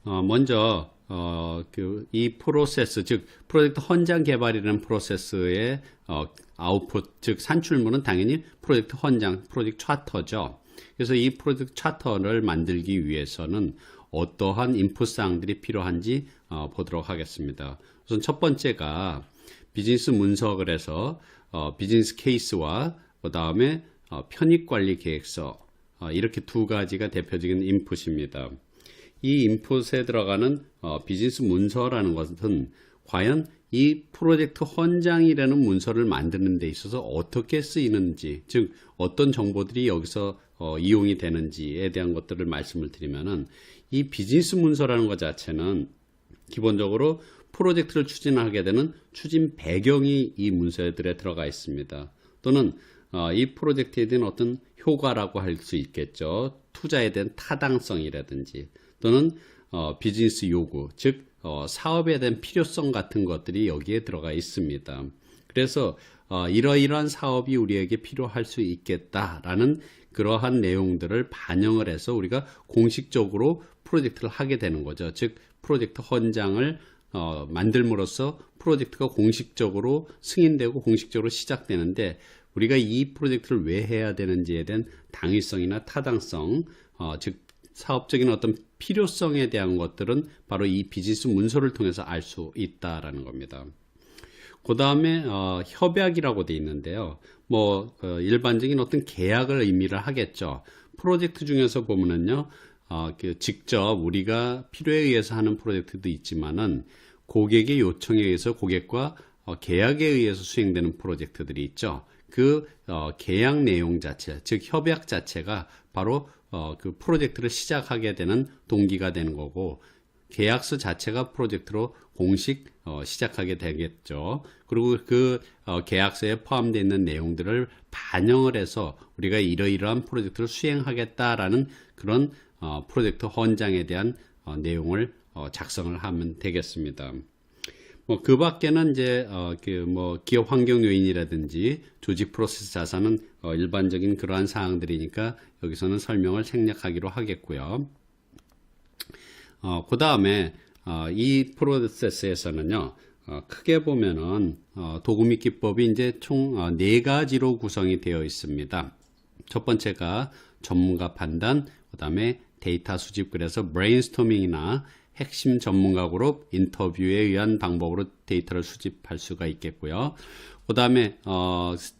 먼저 이 프로세스, 즉 프로젝트 헌장 개발이라는 프로세스의 아웃풋, 즉 산출물은 당연히 프로젝트 헌장, 프로젝트 차터죠. 그래서 이 프로젝트 차터를 만들기 위해서는 어떠한 인풋 사항들이 필요한지 보도록 하겠습니다. 우선 첫 번째가 비즈니스 문서를 해서 비즈니스 케이스와 그 다음에 편익관리 계획서, 이렇게 두 가지가 대표적인 인풋입니다. 이 인풋에 들어가는 비즈니스 문서라는 것은 과연 이 프로젝트 헌장이라는 문서를 만드는 데 있어서 어떻게 쓰이는지, 즉 어떤 정보들이 여기서 이용이 되는지에 대한 것들을 말씀을 드리면은, 이 비즈니스 문서라는 것 자체는 기본적으로 프로젝트를 추진하게 되는 추진 배경이 이 문서들에 들어가 있습니다. 또는 이 프로젝트에 대한 어떤 효과라고 할 수 있겠죠. 투자에 대한 타당성이라든지 또는 비즈니스 요구, 즉 사업에 대한 필요성 같은 것들이 여기에 들어가 있습니다. 그래서 이러이러한 사업이 우리에게 필요할 수 있겠다라는 그러한 내용들을 반영을 해서 우리가 공식적으로 프로젝트를 하게 되는 거죠. 즉 프로젝트 헌장을 만들므로써 프로젝트가 공식적으로 승인되고 공식적으로 시작되는데, 우리가 이 프로젝트를 왜 해야 되는지에 대한 당위성이나 타당성, 즉 사업적인 어떤 필요성에 대한 것들은 바로 이 비즈니스 문서를 통해서 알 수 있다라는 겁니다. 그 다음에 협약이라고 되어 있는데요. 일반적인 어떤 계약을 의미를 하겠죠. 프로젝트 중에서 보면은요, 직접 우리가 필요에 의해서 하는 프로젝트도 있지만은 고객의 요청에 의해서 고객과 계약에 의해서 수행되는 프로젝트들이 있죠. 그 계약 내용 자체, 즉 협약 자체가 바로 그 프로젝트를 시작하게 되는 동기가 되는 거고, 계약서 자체가 프로젝트로 공식 시작하게 되겠죠. 그리고 그 계약서에 포함되어 있는 내용들을 반영을 해서 우리가 이러이러한 프로젝트를 수행하겠다라는 그런 프로젝트 헌장에 대한 내용을 작성을 하면 되겠습니다. 그 밖에는 이제 기업 환경 요인이라든지 조직 프로세스 자산은 일반적인 그러한 사항들이니까 여기서는 설명을 생략하기로 하겠고요. 그 다음에 이 프로세스에서는요, 크게 보면은 도구 및 기법이 이제 총 4가지로 구성이 되어 있습니다. 첫 번째가 전문가 판단, 그 다음에 데이터 수집, 그래서 브레인스토밍이나 핵심 전문가 그룹 인터뷰에 의한 방법으로 데이터를 수집할 수가 있겠고요. 그 다음에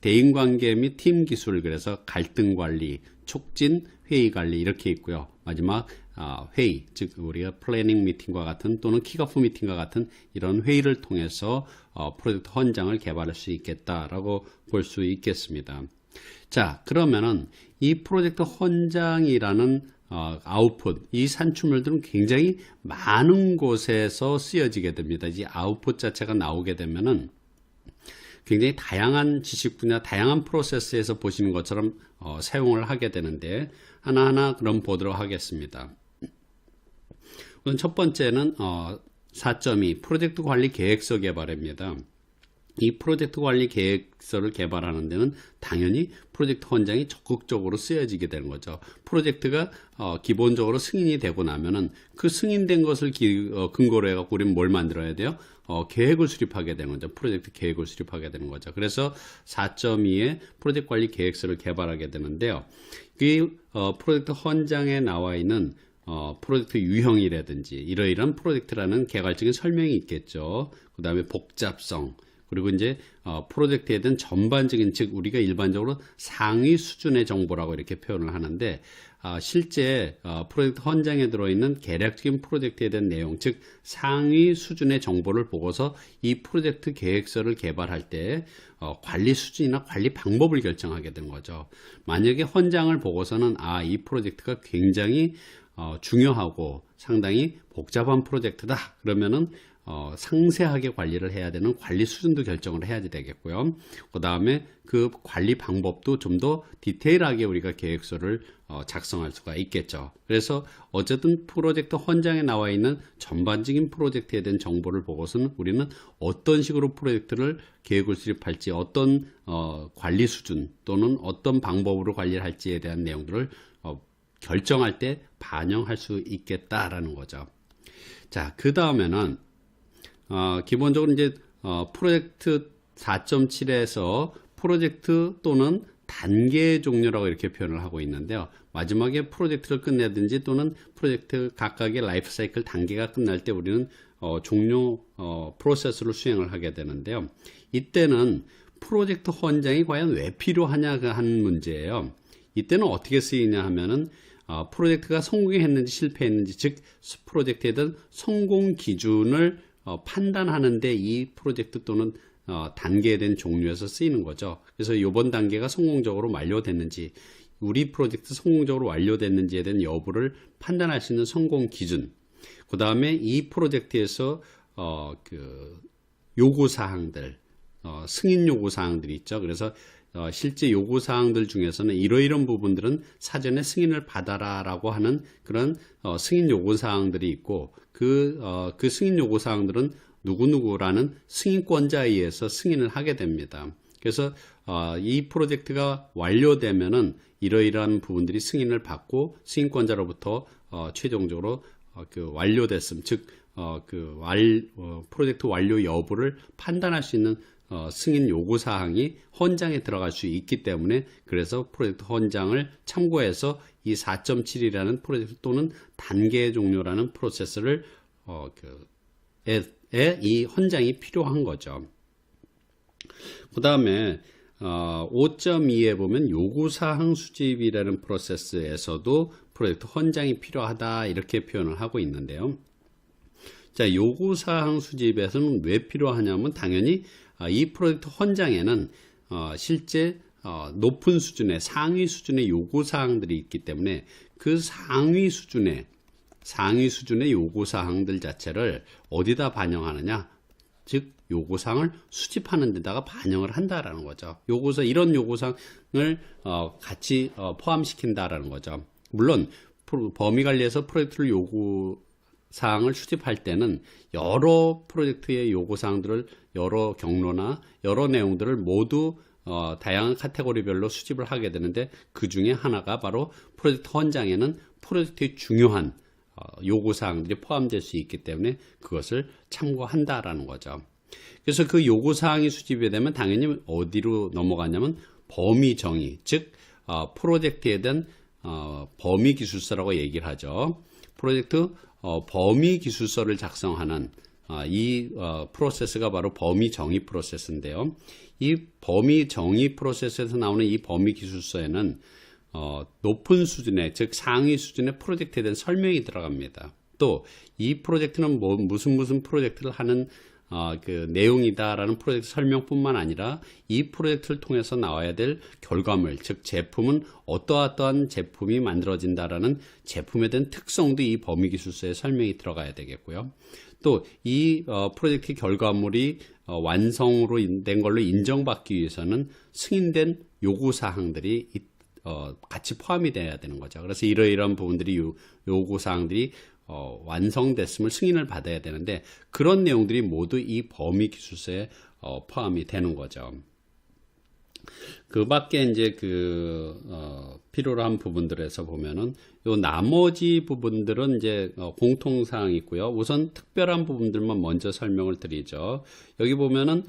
대인관계 및 팀 기술, 그래서 갈등 관리, 촉진, 회의 관리 이렇게 있고요. 마지막 회의, 즉 우리가 플래닝 미팅과 같은 또는 킥오프 미팅과 같은 이런 회의를 통해서 프로젝트 헌장을 개발할 수 있겠다라고 볼 수 있겠습니다. 자, 그러면은 이 프로젝트 헌장이라는 아웃풋, 이 산출물들은 굉장히 많은 곳에서 쓰여지게 됩니다. 이 아웃풋 자체가 나오게 되면은 굉장히 다양한 지식 분야, 다양한 프로세스에서 보시는 것처럼 사용을 하게 되는데 하나하나 그럼 보도록 하겠습니다. 우선 첫 번째는 4.2 프로젝트 관리 계획서 개발입니다. 이 프로젝트 관리 계획서를 개발하는 데는 당연히 프로젝트 헌장이 적극적으로 쓰여지게 되는 거죠. 프로젝트가 기본적으로 승인이 되고 나면은 그 승인된 것을 근거로 해갖고 우리는 뭘 만들어야 돼요? 계획을 수립하게 되는 거죠. 프로젝트 계획을 수립하게 되는 거죠. 그래서 4.2의 프로젝트 관리 계획서를 개발하게 되는데요. 이 프로젝트 헌장에 나와 있는 프로젝트 유형이라든지 이러이러한 프로젝트라는 개괄적인 설명이 있겠죠. 그 다음에 복잡성, 그리고 이제 프로젝트에 대한 전반적인, 즉 우리가 일반적으로 상위 수준의 정보라고 이렇게 표현을 하는데 실제 프로젝트 헌장에 들어있는 개략적인 프로젝트에 대한 내용, 즉 상위 수준의 정보를 보고서 이 프로젝트 계획서를 개발할 때 관리 수준이나 관리 방법을 결정하게 되는 거죠. 만약에 헌장을 보고서는 이 프로젝트가 굉장히 중요하고 상당히 복잡한 프로젝트다 그러면은 상세하게 관리를 해야 되는 관리 수준도 결정을 해야지 되겠고요. 그 다음에 그 관리 방법도 좀 더 디테일하게 우리가 계획서를 작성할 수가 있겠죠. 그래서 어쨌든 프로젝트 헌장에 나와 있는 전반적인 프로젝트에 대한 정보를 보고서는 우리는 어떤 식으로 프로젝트를 계획을 수립할지, 어떤 관리 수준 또는 어떤 방법으로 관리를 할지에 대한 내용들을 결정할 때 반영할 수 있겠다라는 거죠. 자, 그 다음에는 기본적으로 이제 프로젝트 4.7에서 프로젝트 또는 단계 종료라고 이렇게 표현을 하고 있는데요. 마지막에 프로젝트를 끝내든지 또는 프로젝트 각각의 라이프 사이클 단계가 끝날 때 우리는 종료 프로세스를 수행을 하게 되는데요. 이때는 프로젝트 헌장이 과연 왜 필요하냐가 하는 문제예요. 이때는 어떻게 쓰이냐 하면은 프로젝트가 성공했는지 실패했는지, 즉 프로젝트에 대한 성공 기준을 판단하는데 이 프로젝트 또는 단계에 대한 종류에서 쓰이는 거죠. 그래서 이번 단계가 성공적으로 완료됐는지, 우리 프로젝트 성공적으로 완료됐는지에 대한 여부를 판단할 수 있는 성공 기준. 그 다음에 이 프로젝트에서 요구사항들, 승인 요구사항들이 있죠. 그래서 실제 요구사항들 중에서는 이러이런 부분들은 사전에 승인을 받아라 라고 하는 그런 승인 요구사항들이 있고 그 승인 요구사항들은 누구누구라는 승인권자에 의해서 승인을 하게 됩니다. 그래서 이 프로젝트가 완료되면은 이러이러한 부분들이 승인을 받고 승인권자로부터 최종적으로 완료됐음, 즉 프로젝트 완료 여부를 판단할 수 있는 승인 요구사항이 헌장에 들어갈 수 있기 때문에, 그래서 프로젝트 헌장을 참고해서 이 4.7이라는 프로젝트 또는 단계 종료라는 프로세스를 이 헌장이 필요한 거죠. 그 다음에 5.2에 보면 요구사항 수집이라는 프로세스에서도 프로젝트 헌장이 필요하다 이렇게 표현을 하고 있는데요. 자, 요구사항 수집에서는 왜 필요하냐면 당연히 이 프로젝트 헌장에는 실제 높은 수준의 상위 수준의 요구사항들이 있기 때문에 그 상위 수준의 상위 수준의 요구사항들 자체를 어디다 반영하느냐? 즉 요구사항을 수집하는 데다가 반영을 한다라는 거죠. 이런 요구사항을 같이 포함시킨다라는 거죠. 물론 범위관리에서 프로젝트를 요구사항을 수집할 때는 여러 프로젝트의 요구사항들을 여러 경로나 여러 내용들을 모두 다양한 카테고리별로 수집을 하게 되는데, 그 중에 하나가 바로 프로젝트 헌장에는 프로젝트의 중요한 요구사항들이 포함될 수 있기 때문에 그것을 참고한다라는 거죠. 그래서 그 요구사항이 수집이 되면 당연히 어디로 넘어가냐면 범위 정의, 즉 프로젝트에 대한 범위 기술서라고 얘기를 하죠. 프로젝트 범위 기술서를 작성하는 이 프로세스가 바로 범위 정의 프로세스인데요. 이 범위 정의 프로세스에서 나오는 이 범위 기술서에는 높은 수준의, 즉 상위 수준의 프로젝트에 대한 설명이 들어갑니다. 또 이 프로젝트는 무슨 프로젝트를 하는 그 내용이다라는 프로젝트 설명뿐만 아니라 이 프로젝트를 통해서 나와야 될 결과물, 즉 제품은 어떠한 제품이 만들어진다라는 제품에 대한 특성도 이 범위 기술서에 설명이 들어가야 되겠고요. 또 이 프로젝트 결과물이 완성으로 된 걸로 인정받기 위해서는 승인된 요구사항들이 같이 포함이 돼야 되는 거죠. 그래서 이러이러한 부분들이 요구사항들이 완성됐음을 승인을 받아야 되는데, 그런 내용들이 모두 이 범위 기술서에 포함이 되는 거죠. 그 밖에 이제 필요로 한 부분들에서 보면은 요 나머지 부분들은 이제 공통사항이 있고요. 우선 특별한 부분들만 먼저 설명을 드리죠. 여기 보면은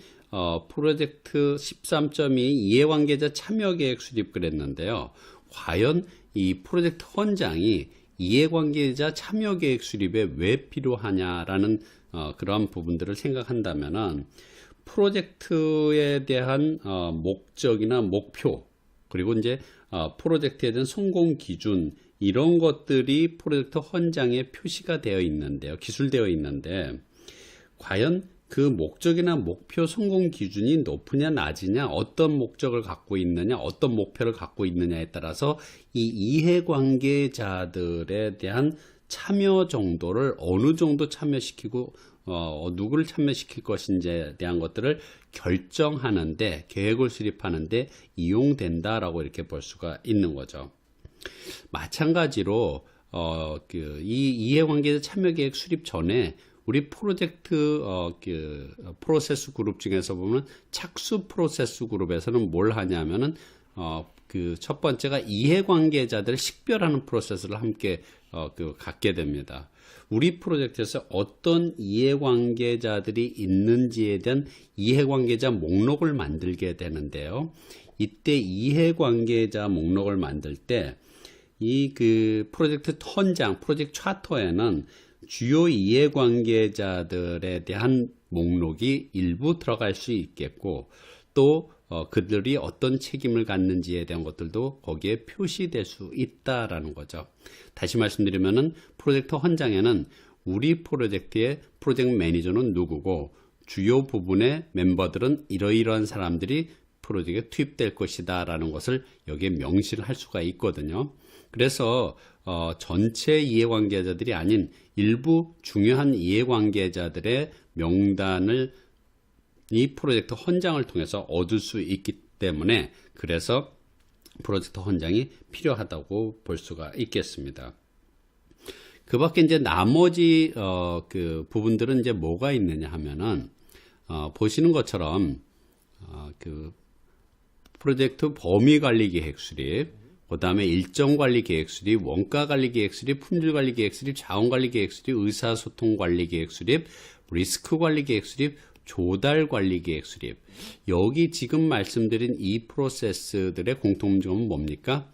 프로젝트 13.2 이해관계자 참여계획 수립 그랬는데요. 과연 이 프로젝트 헌장이 이해관계자 참여계획 수립에 왜 필요하냐라는 그러한 부분들을 생각한다면은, 프로젝트에 대한 목적이나 목표, 그리고 이제 프로젝트에 대한 성공 기준, 이런 것들이 프로젝트 헌장에 표시가 되어 있는데요. 기술되어 있는데, 과연 그 목적이나 목표 성공 기준이 높으냐 낮으냐, 어떤 목적을 갖고 있느냐, 어떤 목표를 갖고 있느냐에 따라서 이 이해관계자들에 대한 참여 정도를 어느 정도 참여시키고 누구를 참여시킬 것인지에 대한 것들을 결정하는데, 계획을 수립하는데 이용된다라고 이렇게 볼 수가 있는 거죠. 마찬가지로 이 이해관계자 참여계획 수립 전에 우리 프로젝트 프로세스 그룹 중에서 보면 착수 프로세스 그룹에서는 뭘 하냐면은 첫 번째가 이해관계자들을 식별하는 프로세스를 함께 갖게 됩니다. 우리 프로젝트에서 어떤 이해관계자들이 있는지에 대한 이해관계자 목록을 만들게 되는데요. 이때 이해관계자 목록을 만들 때 이 프로젝트 헌장, 프로젝트 차터에는 주요 이해관계자들에 대한 목록이 일부 들어갈 수 있겠고, 또 그들이 어떤 책임을 갖는지에 대한 것들도 거기에 표시될 수 있다라는 거죠. 다시 말씀드리면은 프로젝트 헌장에는 우리 프로젝트의 프로젝트 매니저는 누구고, 주요 부분의 멤버들은 이러이러한 사람들이 프로젝트에 투입될 것이다 라는 것을 여기에 명시를 할 수가 있거든요. 그래서 전체 이해관계자들이 아닌 일부 중요한 이해관계자들의 명단을 이 프로젝트 헌장을 통해서 얻을 수 있기 때문에, 그래서 프로젝트 헌장이 필요하다고 볼 수가 있겠습니다. 그 밖에 이제 나머지 부분들은 이제 뭐가 있느냐 하면은 보시는 것처럼 프로젝트 범위관리 계획 수립, 그 다음에 일정관리 계획 수립, 원가관리 계획 수립, 품질관리 계획 수립, 자원관리 계획 수립, 의사소통관리 계획 수립, 리스크관리 계획 수립, 조달관리 계획 수립. 여기 지금 말씀드린 이 프로세스들의 공통점은 뭡니까?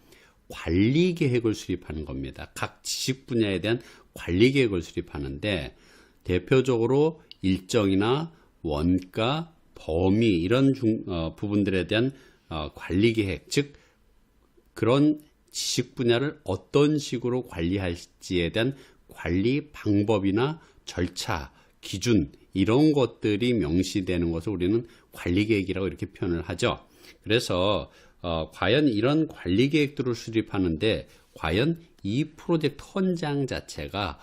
관리 계획을 수립하는 겁니다. 각 지식 분야에 대한 관리 계획을 수립하는데, 대표적으로 일정이나 원가, 범위 이런 부분들에 대한 관리 계획, 즉 그런 지식 분야를 어떤 식으로 관리할지에 대한 관리 방법이나 절차, 기준 이런 것들이 명시되는 것을 우리는 관리 계획이라고 이렇게 표현을 하죠. 그래서 과연 이런 관리 계획들을 수립하는데 과연 이 프로젝트 헌장 자체가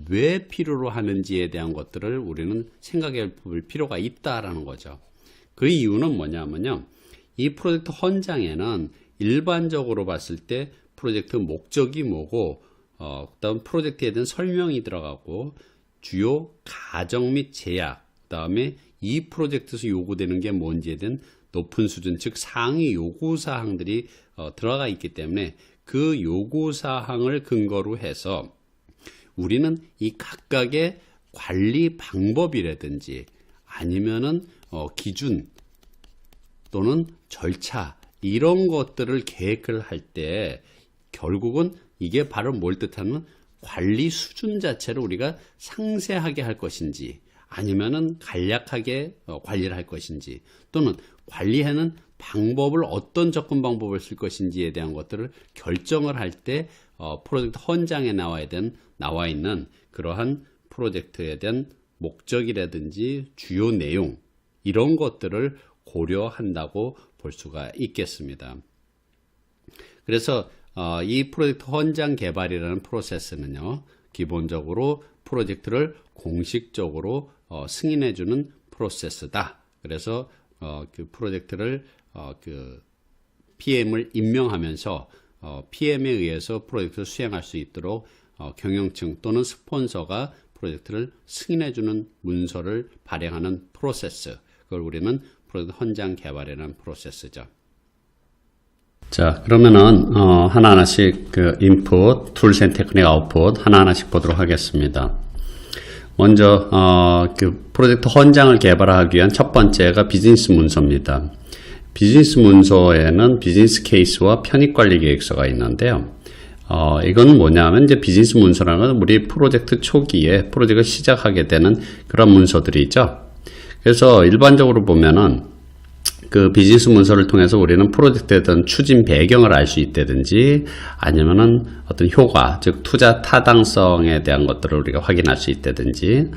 왜 필요로 하는지에 대한 것들을 우리는 생각해 볼 필요가 있다라는 거죠. 그 이유는 뭐냐면요. 이 프로젝트 헌장에는 일반적으로 봤을 때 프로젝트 목적이 뭐고 그다음 프로젝트에 대한 설명이 들어가고 주요 가정 및 제약, 그다음에 이 프로젝트에서 요구되는 게 뭔지에 대한 높은 수준, 즉 상위 요구사항들이 들어가 있기 때문에 그 요구사항을 근거로 해서 우리는 이 각각의 관리 방법이라든지 아니면은 기준 또는 절차 이런 것들을 계획을 할 때 결국은 이게 바로 뭘 뜻하면 관리 수준 자체를 우리가 상세하게 할 것인지 아니면은 간략하게 관리를 할 것인지 또는 관리하는 방법을 어떤 접근 방법을 쓸 것인지에 대한 것들을 결정을 할 때 프로젝트 헌장에 나와 있는 그러한 프로젝트에 대한 목적이라든지 주요 내용 이런 것들을 고려한다고 볼 수가 있겠습니다. 그래서 이 프로젝트 헌장 개발이라는 프로세스는요, 기본적으로 프로젝트를 공식적으로 승인해주는 프로세스다. 그래서 그 프로젝트를 그 PM을 임명하면서 PM에 의해서 프로젝트를 수행할 수 있도록 경영층 또는 스폰서가 프로젝트를 승인해주는 문서를 발행하는 프로세스. 그걸 우리는 프로젝트 헌장 개발이라는 프로세스죠. 자, 그러면은 하나하나씩 그 인풋, 툴스 앤 테크닉 아웃풋 하나하나씩 보도록 하겠습니다. 먼저 그 프로젝트 헌장을 개발하기 위한 첫 번째가 비즈니스 문서입니다. 비즈니스 문서에는 비즈니스 케이스와 편입관리 계획서가 있는데요. 이건 뭐냐면 이제 비즈니스 문서라는 건 우리 프로젝트 초기에 프로젝트를 시작하게 되는 그런 문서들이죠. 그래서 일반적으로 보면은 그 비즈니스 문서를 통해서 우리는 프로젝트에 대한 추진 배경을 알 수 있다든지 아니면은 어떤 효과, 즉 투자 타당성에 대한 것들을 우리가 확인할 수 있다든지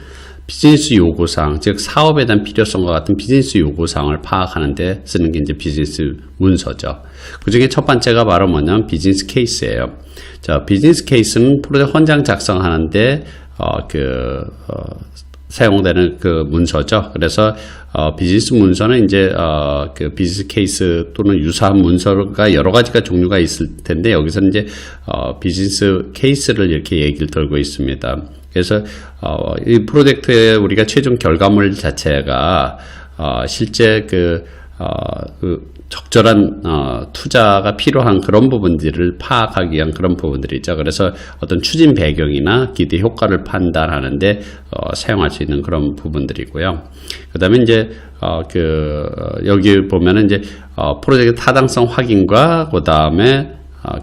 비즈니스 요구사항, 즉 사업에 대한 필요성과 같은 비즈니스 요구사항을 파악하는 데 쓰는 게 이제 비즈니스 문서죠. 그 중에 첫 번째가 바로 뭐냐면 비즈니스 케이스예요. 자, 비즈니스 케이스는 프로젝트 헌장 작성하는데 사용되는 그 문서죠. 그래서 비즈니스 문서는 이제 그 비즈니스 케이스 또는 유사한 문서가 여러 가지가 종류가 있을 텐데 여기서는 이제 비즈니스 케이스를 이렇게 얘기를 들고 있습니다. 그래서 이 프로젝트의 우리가 최종 결과물 자체가 실제 그 적절한 투자가 필요한 그런 부분들을 파악하기 위한 그런 부분들이죠. 그래서 어떤 추진 배경이나 기대 효과를 판단하는데 사용할 수 있는 그런 부분들이고요. 그다음에 이제 여기 보면은 이제 프로젝트 타당성 확인과 그다음에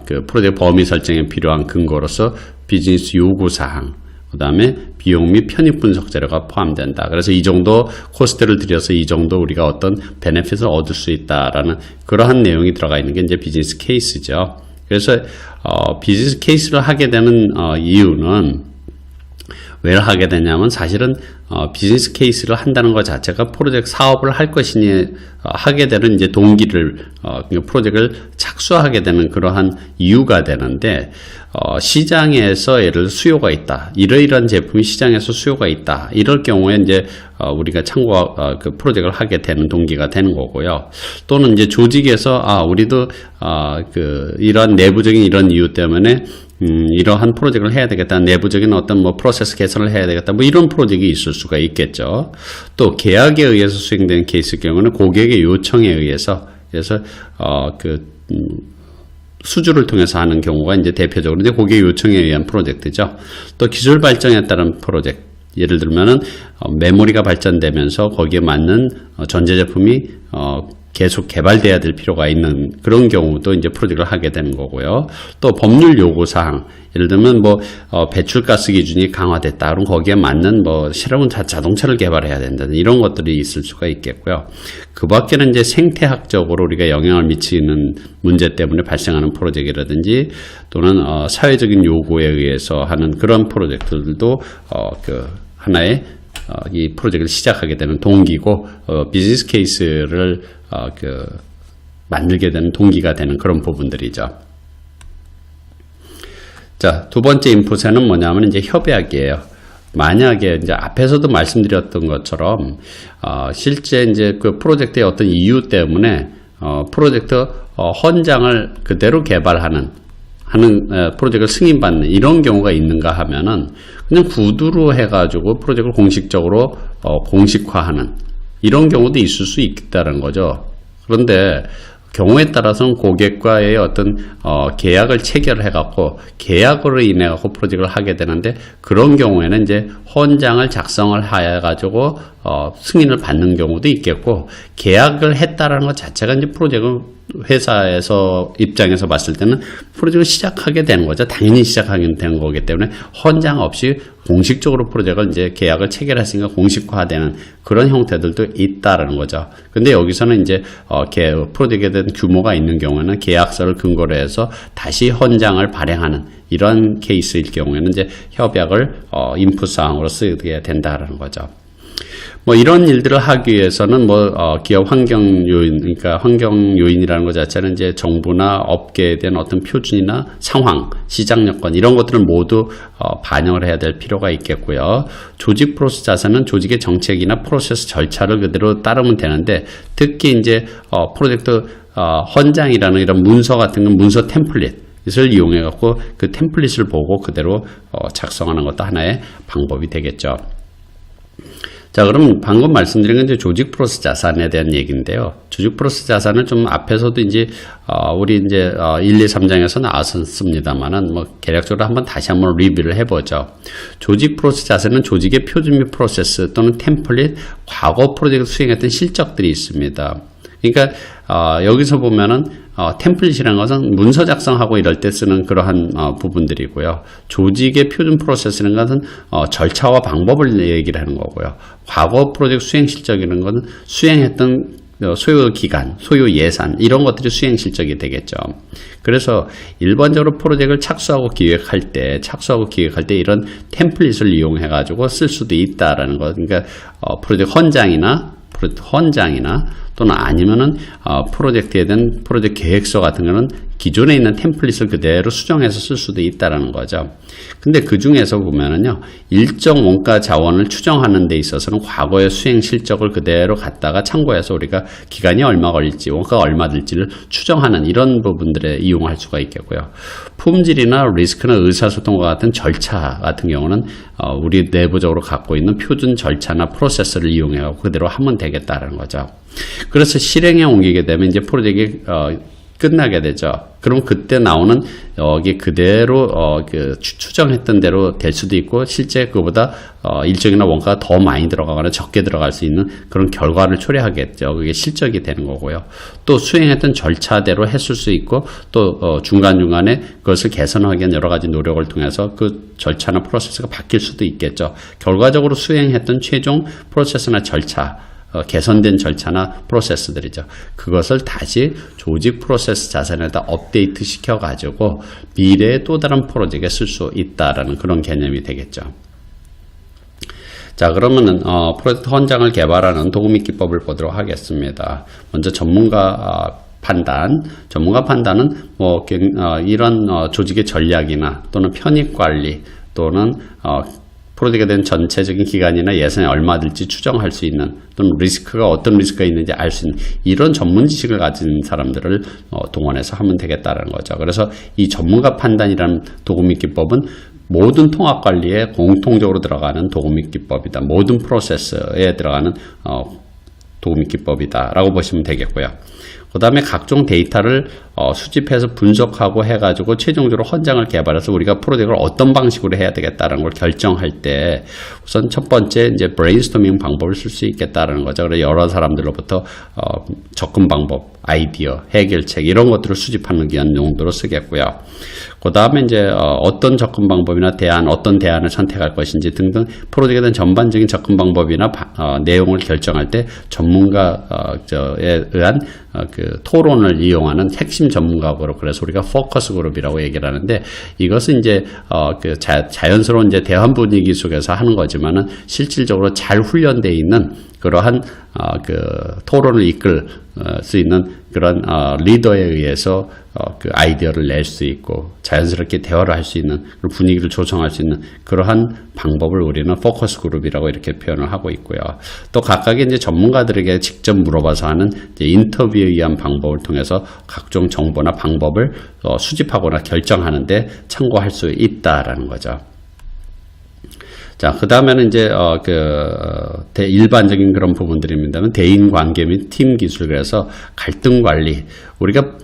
그 프로젝트 범위 설정에 필요한 근거로서 비즈니스 요구 사항, 그 다음에 비용 및 편입 분석 자료가 포함된다. 그래서 이 정도 코스트를 들여서 이 정도 우리가 어떤 베네핏을 얻을 수 있다라는 그러한 내용이 들어가 있는 게 이제 비즈니스 케이스죠. 그래서 비즈니스 케이스를 하게 되는 이유는 왜 하게 되냐면 사실은 비즈니스 케이스를 한다는 것 자체가 프로젝트 사업을 할 것이니 하게 되는 이제 동기를 프로젝트를 착수하게 되는 그러한 이유가 되는데 시장에서 예를 들어 수요가 있다. 이러이러한 제품이 시장에서 수요가 있다. 이럴 경우에 이제 우리가 그 프로젝트를 하게 되는 동기가 되는 거고요. 또는 이제 조직에서 우리도 이러한 내부적인 이런 이유 때문에 이러한 프로젝트를 해야 되겠다. 내부적인 어떤 프로세스 개선을 해야 되겠다. 이런 프로젝트가 있을 수가 있겠죠. 또 계약에 의해서 수행되는 케이스의 경우는 고객의 요청에 의해서 그래서 수주를 통해서 하는 경우가 이제 대표적으로 이제 고객 요청에 의한 프로젝트죠. 또 기술 발전에 따른 프로젝트. 예를 들면은 메모리가 발전되면서 거기에 맞는 전자제품이 계속 개발돼야 될 필요가 있는 그런 경우도 이제 프로젝트를 하게 되는 거고요. 또 법률 요구 사항, 예를 들면 배출가스 기준이 강화됐다. 그럼 거기에 맞는 새로운 자동차를 개발해야 된다는 이런 것들이 있을 수가 있겠고요. 그 밖에는 이제 생태학적으로 우리가 영향을 미치는 문제 때문에 발생하는 프로젝트라든지 또는 사회적인 요구에 의해서 하는 그런 프로젝트들도 하나의 이 프로젝트를 시작하게 되는 동기고 비즈니스 케이스를 만들게 되는 동기가 되는 그런 부분들이죠. 자, 두 번째 인풋에는 뭐냐면 이제 협약이에요. 만약에 이제 앞에서도 말씀드렸던 것처럼 실제 이제 그 프로젝트의 어떤 이유 때문에 프로젝트 헌장을 그대로 개발하는 프로젝트를 승인받는 이런 경우가 있는가 하면은 그냥 구두로 해가지고 프로젝트를 공식적으로 공식화하는 이런 경우도 있을 수 있다는 거죠. 그런데 경우에 따라서는 고객과의 어떤 계약을 체결해 갖고 계약으로 인해 갖고 프로젝트를 하게 되는데, 그런 경우에는 이제 헌장을 작성을 해 가지고 승인을 받는 경우도 있겠고, 계약을 했다라는 것 자체가 이제 프로젝트 회사에서 입장에서 봤을 때는 프로젝트를 시작하게 되는 거죠. 당연히 시작하게 되는 거기 때문에 헌장 없이 공식적으로 프로젝트를 이제 계약을 체결했으니까 공식화되는 그런 형태들도 있다라는 거죠. 근데 여기서는 이제 프로젝트에 대한 규모가 있는 경우에는 계약서를 근거로 해서 다시 헌장을 발행하는 이런 케이스일 경우에는 이제 협약을 인풋 사항으로 쓰게 된다라는 거죠. 뭐 이런 일들을 하기 위해서는 기업 환경 요인, 그러니까 환경 요인이라는 것 자체는 이제 정부나 업계에 대한 어떤 표준이나 상황, 시장 여건 이런 것들을 모두 반영을 해야 될 필요가 있겠고요. 조직 프로세스 자산은 조직의 정책이나 프로세스 절차를 그대로 따르면 되는데, 특히 이제 프로젝트 헌장이라는 이런 문서 같은 건 문서 템플릿을 이용해 갖고 그 템플릿을 보고 그대로 작성하는 것도 하나의 방법이 되겠죠. 자, 그럼 방금 말씀드린 건 이제 조직 프로세스 자산에 대한 얘기인데요. 조직 프로세스 자산을 좀 앞에서도 이제 우리 이제 1, 2, 3장에서 나왔습니다만은 개략적으로 다시 한번 리뷰를 해보죠. 조직 프로세스 자산은 조직의 표준 및 프로세스 또는 템플릿, 과거 프로젝트 수행했던 실적들이 있습니다. 그러니까 여기서 보면은 템플릿이라는 것은 문서 작성하고 이럴 때 쓰는 그러한 부분들이고요. 조직의 표준 프로세스라는 것은 절차와 방법을 얘기를 하는 거고요. 과거 프로젝트 수행 실적이라는 것은 수행했던 소요 기간, 소요 예산 이런 것들이 수행 실적이 되겠죠. 그래서 일반적으로 프로젝트를 착수하고 기획할 때 이런 템플릿을 이용해 가지고 쓸 수도 있다라는 것. 그러니까 프로젝트 헌장이나 또는 아니면은 프로젝트에 대한 프로젝트 계획서 같은 거는 기존에 있는 템플릿을 그대로 수정해서 쓸 수도 있다라는 거죠. 근데 그 중에서 보면은요, 일정 원가 자원을 추정하는 데 있어서는 과거의 수행 실적을 그대로 갖다가 참고해서 우리가 기간이 얼마 걸릴지, 원가가 얼마 들지를 추정하는 이런 부분들에 이용할 수가 있겠고요. 품질이나 리스크나 의사소통과 같은 절차 같은 경우는 우리 내부적으로 갖고 있는 표준 절차나 프로세스를 이용해 그대로 하면 되겠다라는 거죠. 그래서 실행에 옮기게 되면 이제 프로젝트가 끝나게 되죠. 그럼 그때 나오는 여기 그대로 추정했던 대로 될 수도 있고, 실제 그보다 일정이나 원가가 더 많이 들어가거나 적게 들어갈 수 있는 그런 결과를 초래하겠죠. 그게 실적이 되는 거고요. 또 수행했던 절차대로 했을 수 있고, 또 중간중간에 그것을 개선하기 위한 여러 가지 노력을 통해서 그 절차나 프로세스가 바뀔 수도 있겠죠. 결과적으로 수행했던 최종 프로세스나 절차, 개선된 절차나 프로세스들이죠. 그것을 다시 조직 프로세스 자산에다 업데이트 시켜가지고 미래의 또 다른 프로젝트에 쓸 수 있다라는 그런 개념이 되겠죠. 자, 그러면은 프로젝트 헌장을 개발하는 도구및 기법을 보도록 하겠습니다. 먼저 전문가 판단은 이런 조직의 전략이나 또는 편입 관리 또는 프로젝트에 대한 전체적인 기간이나 예산이 얼마 들지 추정할 수 있는, 또는 리스크가 어떤 리스크가 있는지 알 수 있는 이런 전문 지식을 가진 사람들을 동원해서 하면 되겠다는 거죠. 그래서 이 전문가 판단이라는 도구 및 기법은 모든 통합 관리에 공통적으로 들어가는 도구 및 기법이다. 모든 프로세스에 들어가는 도구 및 기법이다 라고 보시면 되겠고요. 그 다음에 각종 데이터를 수집해서 분석하고 해가지고 최종적으로 헌장을 개발해서 우리가 프로젝트를 어떤 방식으로 해야 되겠다는 걸 결정할 때 우선 첫 번째 이제 브레인스토밍 방법을 쓸 수 있겠다는 거죠. 그래서 여러 사람들로부터 접근 방법, 아이디어, 해결책 이런 것들을 수집하는 위한 용도로 쓰겠고요. 그 다음에 이제 어떤 접근 방법이나 어떤 대안을 선택할 것인지 등등 프로젝트에 대한 전반적인 접근 방법이나 내용을 결정할 때 전문가에 의한 그 토론을 이용하는 핵심 전문가 그룹, 그래서 우리가 포커스 그룹이라고 얘기를 하는데, 이것은 이제 자연스러운 이제 대화 분위기 속에서 하는 거지만은 실질적으로 잘 훈련되어 있는 그러한 그 토론을 이끌 수 있는 그런 리더에 의해서 그 아이디어를 낼 수 있고 자연스럽게 대화를 할 수 있는 그런 분위기를 조성할 수 있는 그러한 방법을 우리는 포커스 그룹이라고 이렇게 표현을 하고 있고요. 또 각각의 이제 전문가들에게 직접 물어봐서 하는 이제 인터뷰에 의한 방법을 통해서 각종 정보나 방법을 수집하거나 결정하는데 참고할 수 있다라는 거죠. 자, 그 다음에는 이제, 일반적인 그런 부분들입니다만, 대인 관계 및 팀 기술, 그래서 갈등 관리. 우리가,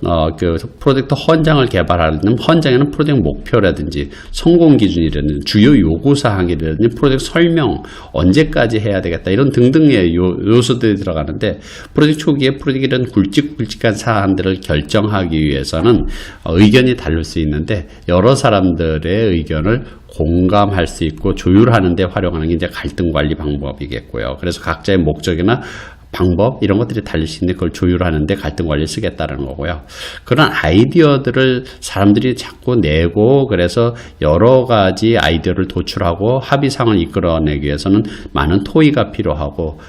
프로젝트 헌장을 개발하는 헌장에는 프로젝트 목표라든지, 성공 기준이라든지, 주요 요구사항이라든지, 프로젝트 설명, 언제까지 해야 되겠다, 이런 등등의 요소들이 들어가는데, 프로젝트 초기에 프로젝트 이런 굵직굵직한 사안들을 결정하기 위해서는 의견이 다를 수 있는데, 여러 사람들의 의견을 공감할 수 있고 조율하는 데 활용하는 게 이제 갈등 관리 방법이겠고요. 그래서 각자의 목적이나 방법 이런 것들이 달릴 수 있는데 그걸 조율하는 데 갈등 관리를 쓰겠다는 거고요. 그런 아이디어들을 사람들이 자꾸 내고 그래서 여러 가지 아이디어를 도출하고 합의상을 이끌어내기 위해서는 많은 토의가 필요하고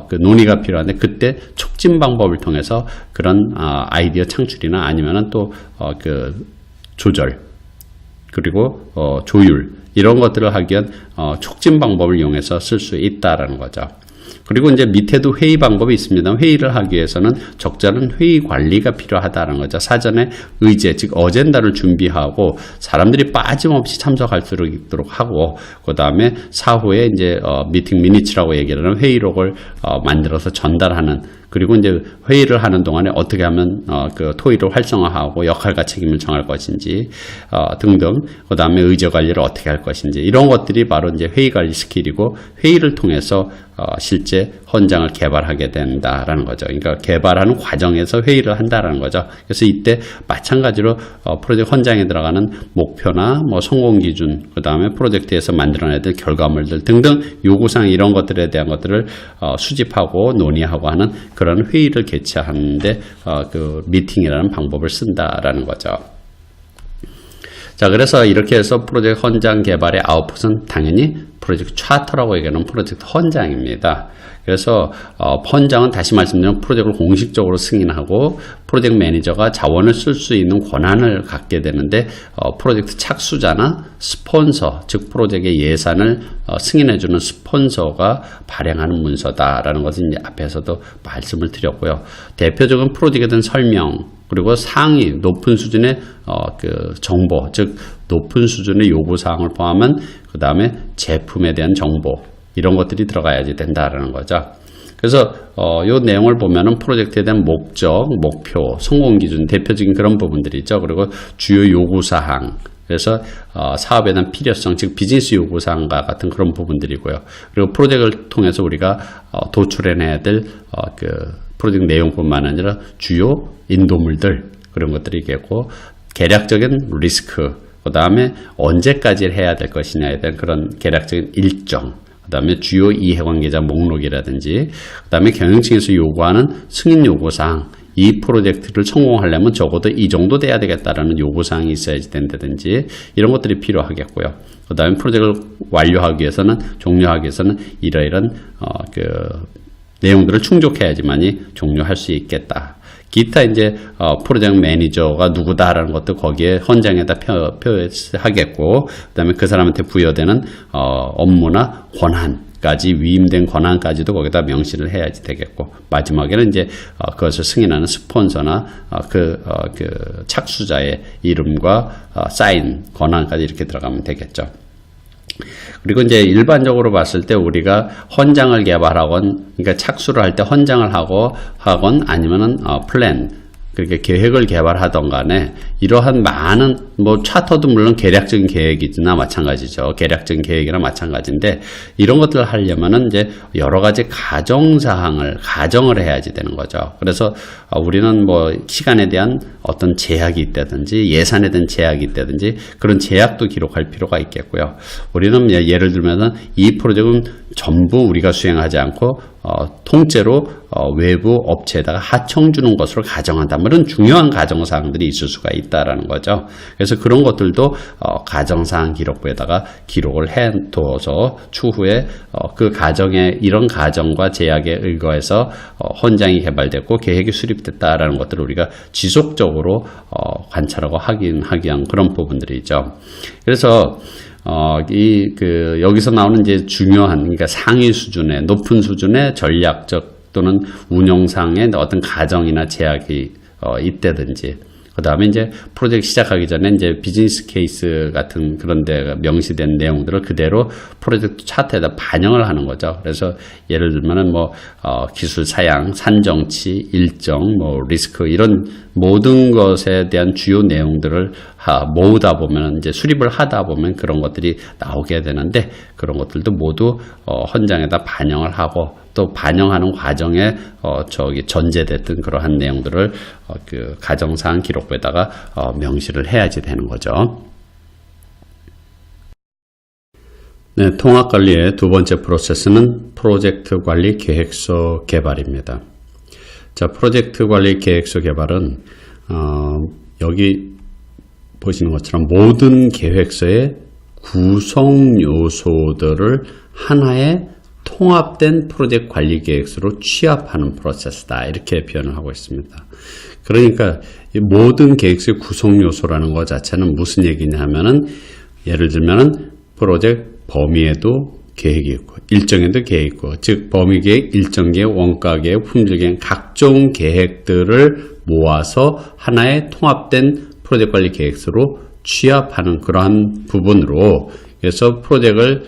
그 논의가 필요한데 그때 촉진 방법을 통해서 그런 아이디어 창출이나 아니면은 또 그 조절 그리고 조율 이런 것들을 하기 위한 촉진 방법을 이용해서 쓸 수 있다라는 거죠. 그리고 이제 밑에도 회의 방법이 있습니다. 회의를 하기 위해서는 적절한 회의 관리가 필요하다는 거죠. 사전에 의제, 즉 어젠다를 준비하고 사람들이 빠짐없이 참석할 수 있도록 하고 그 다음에 사후에 이제 미팅 미니츠라고 얘기하는 회의록을 만들어서 전달하는 그리고 이제 회의를 하는 동안에 어떻게 하면 그 토의를 활성화하고 역할과 책임을 정할 것인지 등등 그 다음에 의제 관리를 어떻게 할 것인지 이런 것들이 바로 이제 회의 관리 스킬이고 회의를 통해서 실제 헌장을 개발하게 된다라는 거죠. 그러니까 개발하는 과정에서 회의를 한다라는 거죠. 그래서 이때 마찬가지로 프로젝트 헌장에 들어가는 목표나 뭐 성공 기준, 그 다음에 프로젝트에서 만들어내야 될 결과물들 등등 요구사항 이런 것들에 대한 것들을 수집하고 논의하고 하는 그런 회의를 개최하는데 그 미팅이라는 방법을 쓴다라는 거죠. 자, 그래서 이렇게 해서 프로젝트 헌장 개발의 아웃풋은 당연히 프로젝트 차터라고 얘기하는 프로젝트 헌장입니다. 그래서 헌장은 다시 말씀드리면 프로젝트를 공식적으로 승인하고 프로젝트 매니저가 자원을 쓸 수 있는 권한을 갖게 되는데 프로젝트 착수자나 스폰서, 즉 프로젝트의 예산을 승인해주는 스폰서가 발행하는 문서다라는 것은 이제 앞에서도 말씀을 드렸고요. 대표적인 프로젝트에 대한 설명 그리고 상위 높은 수준의 그 정보, 즉 높은 수준의 요구사항을 포함한 그 다음에 제품에 대한 정보 이런 것들이 들어가야지 된다라는 거죠. 그래서 이 내용을 보면은 프로젝트에 대한 목적, 목표, 성공 기준 대표적인 그런 부분들이 있죠. 그리고 주요 요구사항 그래서 사업에 대한 필요성, 즉 비즈니스 요구사항과 같은 그런 부분들이고요. 그리고 프로젝트를 통해서 우리가 도출해내야 될 그 프로젝트 내용뿐만 아니라 주요 인도물들 그런 것들이 있겠고 계략적인 리스크, 그 다음에 언제까지 해야 될 것이냐에 대한 그런 계략적인 일정, 그 다음에 주요 이해관계자 목록이라든지 그 다음에 경영층에서 요구하는 승인 요구사항, 이 프로젝트를 성공하려면 적어도 이 정도 돼야 되겠다라는 요구사항이 있어야지 된다든지 이런 것들이 필요하겠고요. 그 다음에 프로젝트를 완료하기 위해서는 종료하기 위해서는 이러이런 그 내용들을 충족해야지만이 종료할 수 있겠다. 기타 이제 프로젝트 매니저가 누구다라는 것도 거기에 헌장에다 표하겠고 그다음에 그 사람한테 부여되는 업무나 권한까지 위임된 권한까지도 거기다 명시를 해야지 되겠고 마지막에는 이제 그것을 승인하는 스폰서나 그 착수자의 이름과 사인 권한까지 이렇게 들어가면 되겠죠. 그리고 이제 일반적으로 봤을 때 우리가 헌장을 개발하건, 그러니까 착수를 할 때 헌장을 하건 아니면은 플랜, 그렇게 계획을 개발하던 간에 이러한 많은 뭐 차터도 물론 계략적인 계획이나 마찬가지죠. 계략적인 계획이나 마찬가지인데 이런 것들을 하려면은 이제 여러 가지 가정을 해야지 되는 거죠. 그래서 우리는 뭐 시간에 대한 어떤 제약이 있다든지 예산에 대한 제약이 있다든지 그런 제약도 기록할 필요가 있겠고요. 우리는 예를 들면 이 프로젝트는 전부 우리가 수행하지 않고 통째로 외부 업체에다가 하청 주는 것으로 가정한다. 이런 중요한 가정사항들이 있을 수가 있다라는 거죠. 그래서 그런 것들도 가정사항 기록부에다가 기록을 해둬서 추후에 그 가정에 이런 가정과 제약에 의거해서 헌장이 개발됐고 계획이 수립됐다라는 것들을 우리가 지속적으로 관찰하고 확인하기 위한 그런 부분들이죠. 그래서 여기서 나오는 이제 중요한, 그러니까 상위 수준의, 높은 수준의 전략적 또는 운영상의 어떤 가정이나 제약이 있다든지, 그 다음에 이제 프로젝트 시작하기 전에 이제 비즈니스 케이스 같은 그런 데 명시된 내용들을 그대로 프로젝트 차트에다 반영을 하는 거죠. 그래서 예를 들면은 기술 사양, 산정치, 일정, 리스크 이런 모든 것에 대한 주요 내용들을 모으다 보면 이제 수립을 하다 보면 그런 것들이 나오게 되는데 그런 것들도 모두 헌장에다 반영을 하고 또 반영하는 과정에 전제됐던 그러한 내용들을 그 가정사항 기록부에다가 명시를 해야지 되는 거죠. 네, 통합관리의 두 번째 프로세스는 프로젝트 관리 계획서 개발입니다. 자, 프로젝트 관리 계획서 개발은 여기 보시는 것처럼 모든 계획서의 구성 요소들을 하나의 통합된 프로젝트 관리 계획서로 취합하는 프로세스다. 이렇게 표현을 하고 있습니다. 그러니까 이 모든 계획서의 구성 요소라는 것 자체는 무슨 얘기냐 하면은 예를 들면은 프로젝트 범위에도 계획이 있고 일정에도 계획이 있고 즉 범위 계획, 일정 계획, 원가 계획, 품질 계획 각종 계획들을 모아서 하나의 통합된 프로젝트 관리 계획서로 취합하는 그러한 부분으로 그래서 프로젝트를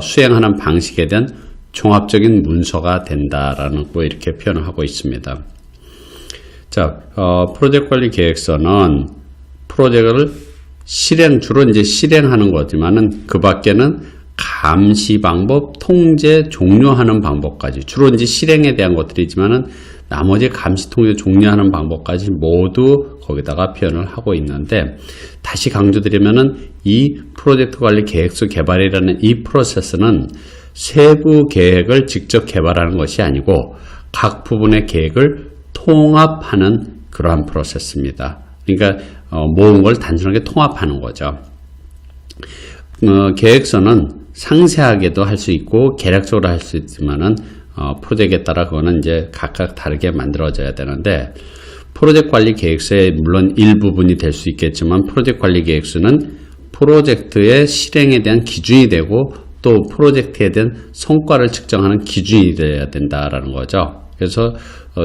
수행하는 방식에 대한 종합적인 문서가 된다라는 거 이렇게 표현을 하고 있습니다. 자, 프로젝트 관리 계획서는 프로젝트를 주로 이제 실행하는 거지만은 그 밖에는 감시 방법, 통제, 종료하는 방법까지 주로 이제 실행에 대한 것들이지만은 나머지 감시, 통제, 종료하는 방법까지 모두 거기다가 표현을 하고 있는데 다시 강조드리면은 이 프로젝트 관리 계획서 개발이라는 이 프로세스는 세부 계획을 직접 개발하는 것이 아니고 각 부분의 계획을 통합하는 그러한 프로세스입니다. 그러니까 모은 걸 단순하게 통합하는 거죠. 계획서는 상세하게도 할 수 있고 개략적으로 할 수 있지만은 프로젝트에 따라 그거는 이제 각각 다르게 만들어져야 되는데 프로젝트 관리 계획서의 물론 일부분이 될 수 있겠지만 프로젝트 관리 계획서는 프로젝트의 실행에 대한 기준이 되고 또 프로젝트에 대한 성과를 측정하는 기준이 되어야 된다라는 거죠. 그래서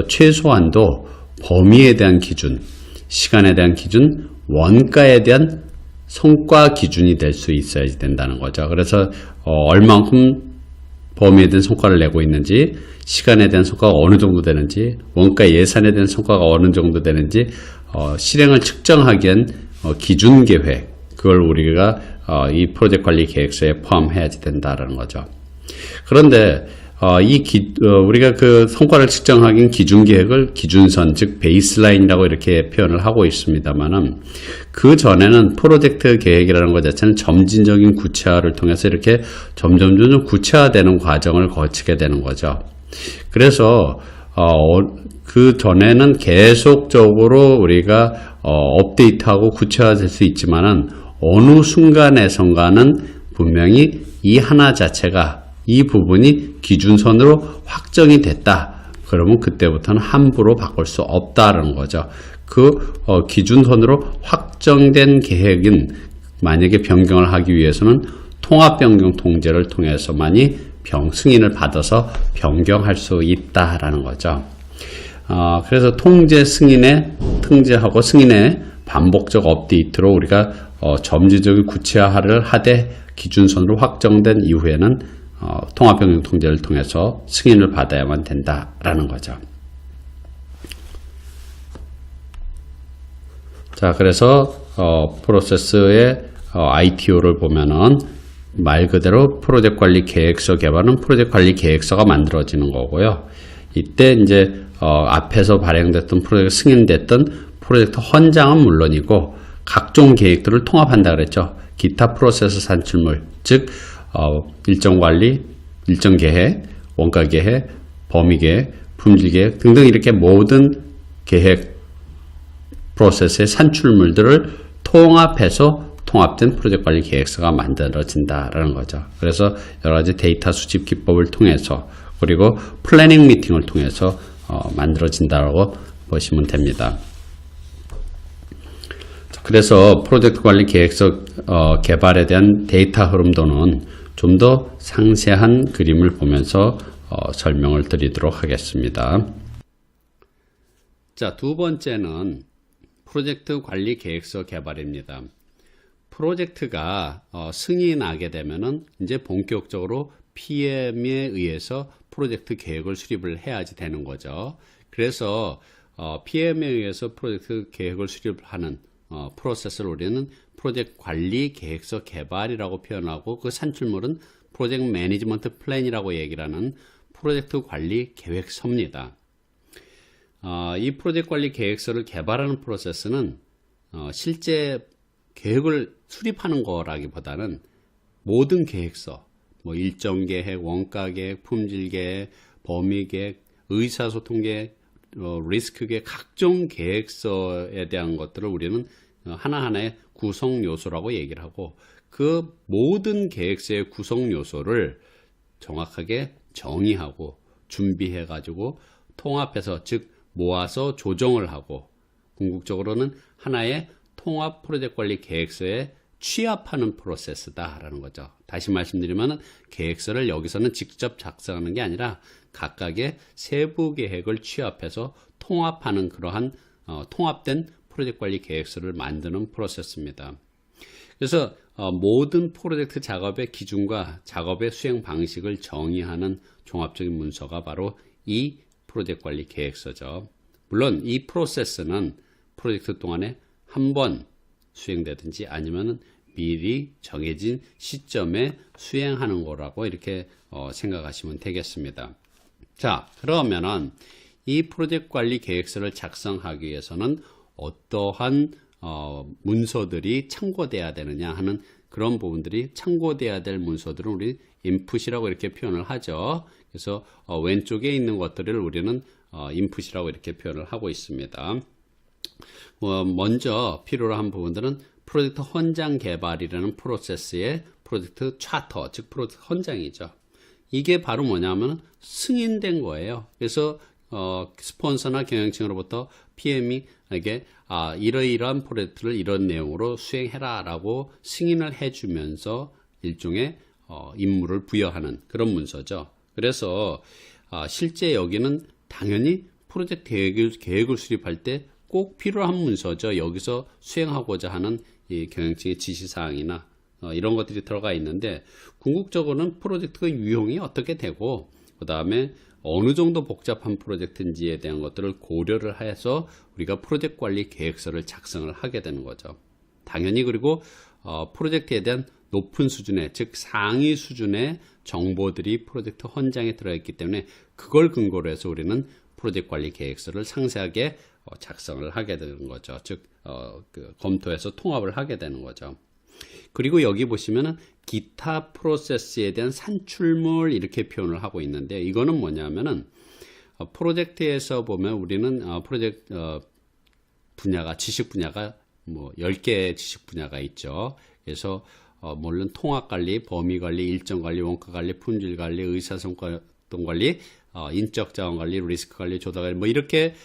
최소한도 범위에 대한 기준, 시간에 대한 기준, 원가에 대한 성과 기준이 될 수 있어야 된다는 거죠. 그래서 얼만큼 범위에 대한 성과를 내고 있는지, 시간에 대한 성과가 어느 정도 되는지, 원가 예산에 대한 성과가 어느 정도 되는지 실행을 측정하기 위한 기준 계획, 그걸 우리가 이 프로젝트 관리 계획서에 포함해야지 된다라는 거죠. 그런데 우리가 그 성과를 측정하기엔 기준 계획을 기준선, 즉 베이스라인이라고 이렇게 표현을 하고 있습니다만은 그 전에는 프로젝트 계획이라는 것 자체는 점진적인 구체화를 통해서 이렇게 점점 구체화되는 과정을 거치게 되는 거죠. 그래서 그 전에는 계속적으로 우리가 업데이트하고 구체화될 수 있지만은 어느 순간에선가는 분명히 이 하나 자체가 이 부분이 기준선으로 확정이 됐다. 그러면 그때부터는 함부로 바꿀 수 없다는 거죠. 그 기준선으로 확정된 계획은 만약에 변경을 하기 위해서는 통합변경 통제를 통해서만이 승인을 받아서 변경할 수 있다라는 거죠. 그래서 통제하고 승인의 반복적 업데이트로 우리가 점진적인 구체화를 하되 기준선으로 확정된 이후에는 통합변경 통제를 통해서 승인을 받아야만 된다라는 거죠. 자, 그래서 프로세스의 ITO를 보면은 말 그대로 프로젝트 관리 계획서 개발은 프로젝트 관리 계획서가 만들어지는 거고요. 이때 이제 앞에서 발행됐던 프로젝트 승인됐던 프로젝트 헌장은 물론이고 각종 계획들을 통합한다 그랬죠. 기타 프로세스 산출물, 즉 일정 관리, 일정 계획, 원가 계획, 범위 계획, 품질 계획 등등 이렇게 모든 계획 프로세스의 산출물들을 통합해서 통합된 프로젝트 관리 계획서가 만들어진다라는 거죠. 그래서 여러 가지 데이터 수집 기법을 통해서 그리고 플래닝 미팅을 통해서 만들어진다고 보시면 됩니다. 그래서 프로젝트 관리 계획서 개발에 대한 데이터 흐름도는 좀 더 상세한 그림을 보면서 설명을 드리도록 하겠습니다. 자, 두 번째는 프로젝트 관리 계획서 개발입니다. 프로젝트가 승인하게 되면은 이제 본격적으로 PM에 의해서 프로젝트 계획을 수립을 해야지 되는 거죠. 그래서 PM에 의해서 프로젝트 계획을 수립하는 프로세스를 우리는 프로젝트 관리 계획서 개발이라고 표현하고 그 산출물은 프로젝트 매니지먼트 플랜이라고 얘기를 하는 프로젝트 관리 계획서입니다. 이 프로젝트 관리 계획서를 개발하는 프로세스는 실제 계획을 수립하는 거라기보다는 모든 계획서, 뭐 일정 계획, 원가 계획, 품질 계획, 범위 계획, 의사소통 계획, 리스크 계획, 각종 계획서에 대한 것들을 우리는 하나하나의 구성 요소라고 얘기를 하고 그 모든 계획서의 구성 요소를 정확하게 정의하고 준비해 가지고 통합해서 즉 모아서 조정을 하고 궁극적으로는 하나의 통합 프로젝트 관리 계획서에 취합하는 프로세스다라는 거죠. 다시 말씀드리면 계획서를 여기서는 직접 작성하는 게 아니라 각각의 세부 계획을 취합해서 통합하는 그러한 통합된 프로젝트 관리 계획서를 만드는 프로세스입니다. 그래서 모든 프로젝트 작업의 기준과 작업의 수행 방식을 정의하는 종합적인 문서가 바로 이 프로젝트 관리 계획서죠. 물론 이 프로세스는 프로젝트 동안에 한 번 수행되든지 아니면 미리 정해진 시점에 수행하는 거라고 이렇게 생각하시면 되겠습니다. 자, 그러면은 이 프로젝트 관리 계획서를 작성하기 위해서는 어떠한 문서들이 참고돼야 되느냐 하는 그런 부분들이 참고돼야 될 문서들은 우리 인풋이라고 이렇게 표현을 하죠. 그래서 왼쪽에 있는 것들을 우리는 인풋이라고 이렇게 표현을 하고 있습니다. 먼저 필요로 한 부분들은 프로젝트 헌장 개발이라는 프로세스의 프로젝트 차터, 즉 프로젝트 헌장이죠. 이게 바로 뭐냐면 승인된 거예요. 그래서 스폰서나 경영층으로부터 PM이 에게 이러이러한 프로젝트를 이런 내용으로 수행해라 라고 승인을 해주면서 일종의 임무를 부여하는 그런 문서죠. 그래서 실제 여기는 당연히 프로젝트 계획을 수립할 때 꼭 필요한 문서죠. 여기서 수행하고자 하는 이 경영층의 지시사항이나 이런 것들이 들어가 있는데 궁극적으로는 프로젝트 유형이 어떻게 되고 그 다음에 어느 정도 복잡한 프로젝트인지에 대한 것들을 고려를 해서 우리가 프로젝트 관리 계획서를 작성을 하게 되는 거죠. 당연히 그리고 프로젝트에 대한 높은 수준의 즉 상위 수준의 정보들이 프로젝트 헌장에 들어있기 때문에 그걸 근거로 해서 우리는 프로젝트 관리 계획서를 상세하게 작성을 하게 되는 거죠. 즉 검토해서 통합을 하게 되는 거죠. 그리고 여기 보시면은 기타 프로세스에 대한 산출물 이렇게 표현을 하고 있는데 이거는 뭐냐면은 프로젝트에서 보면 우리는 프로젝트 분야가 지식 분야가 뭐 10개의 지식 분야가 있죠. 그래서 물론 통합 관리, 범위 관리, 일정 관리, 원가 관리, 품질 관리, 의사소통 관리, 인적 자원 관리, 리스크 관리, 조달 관리 뭐 이렇게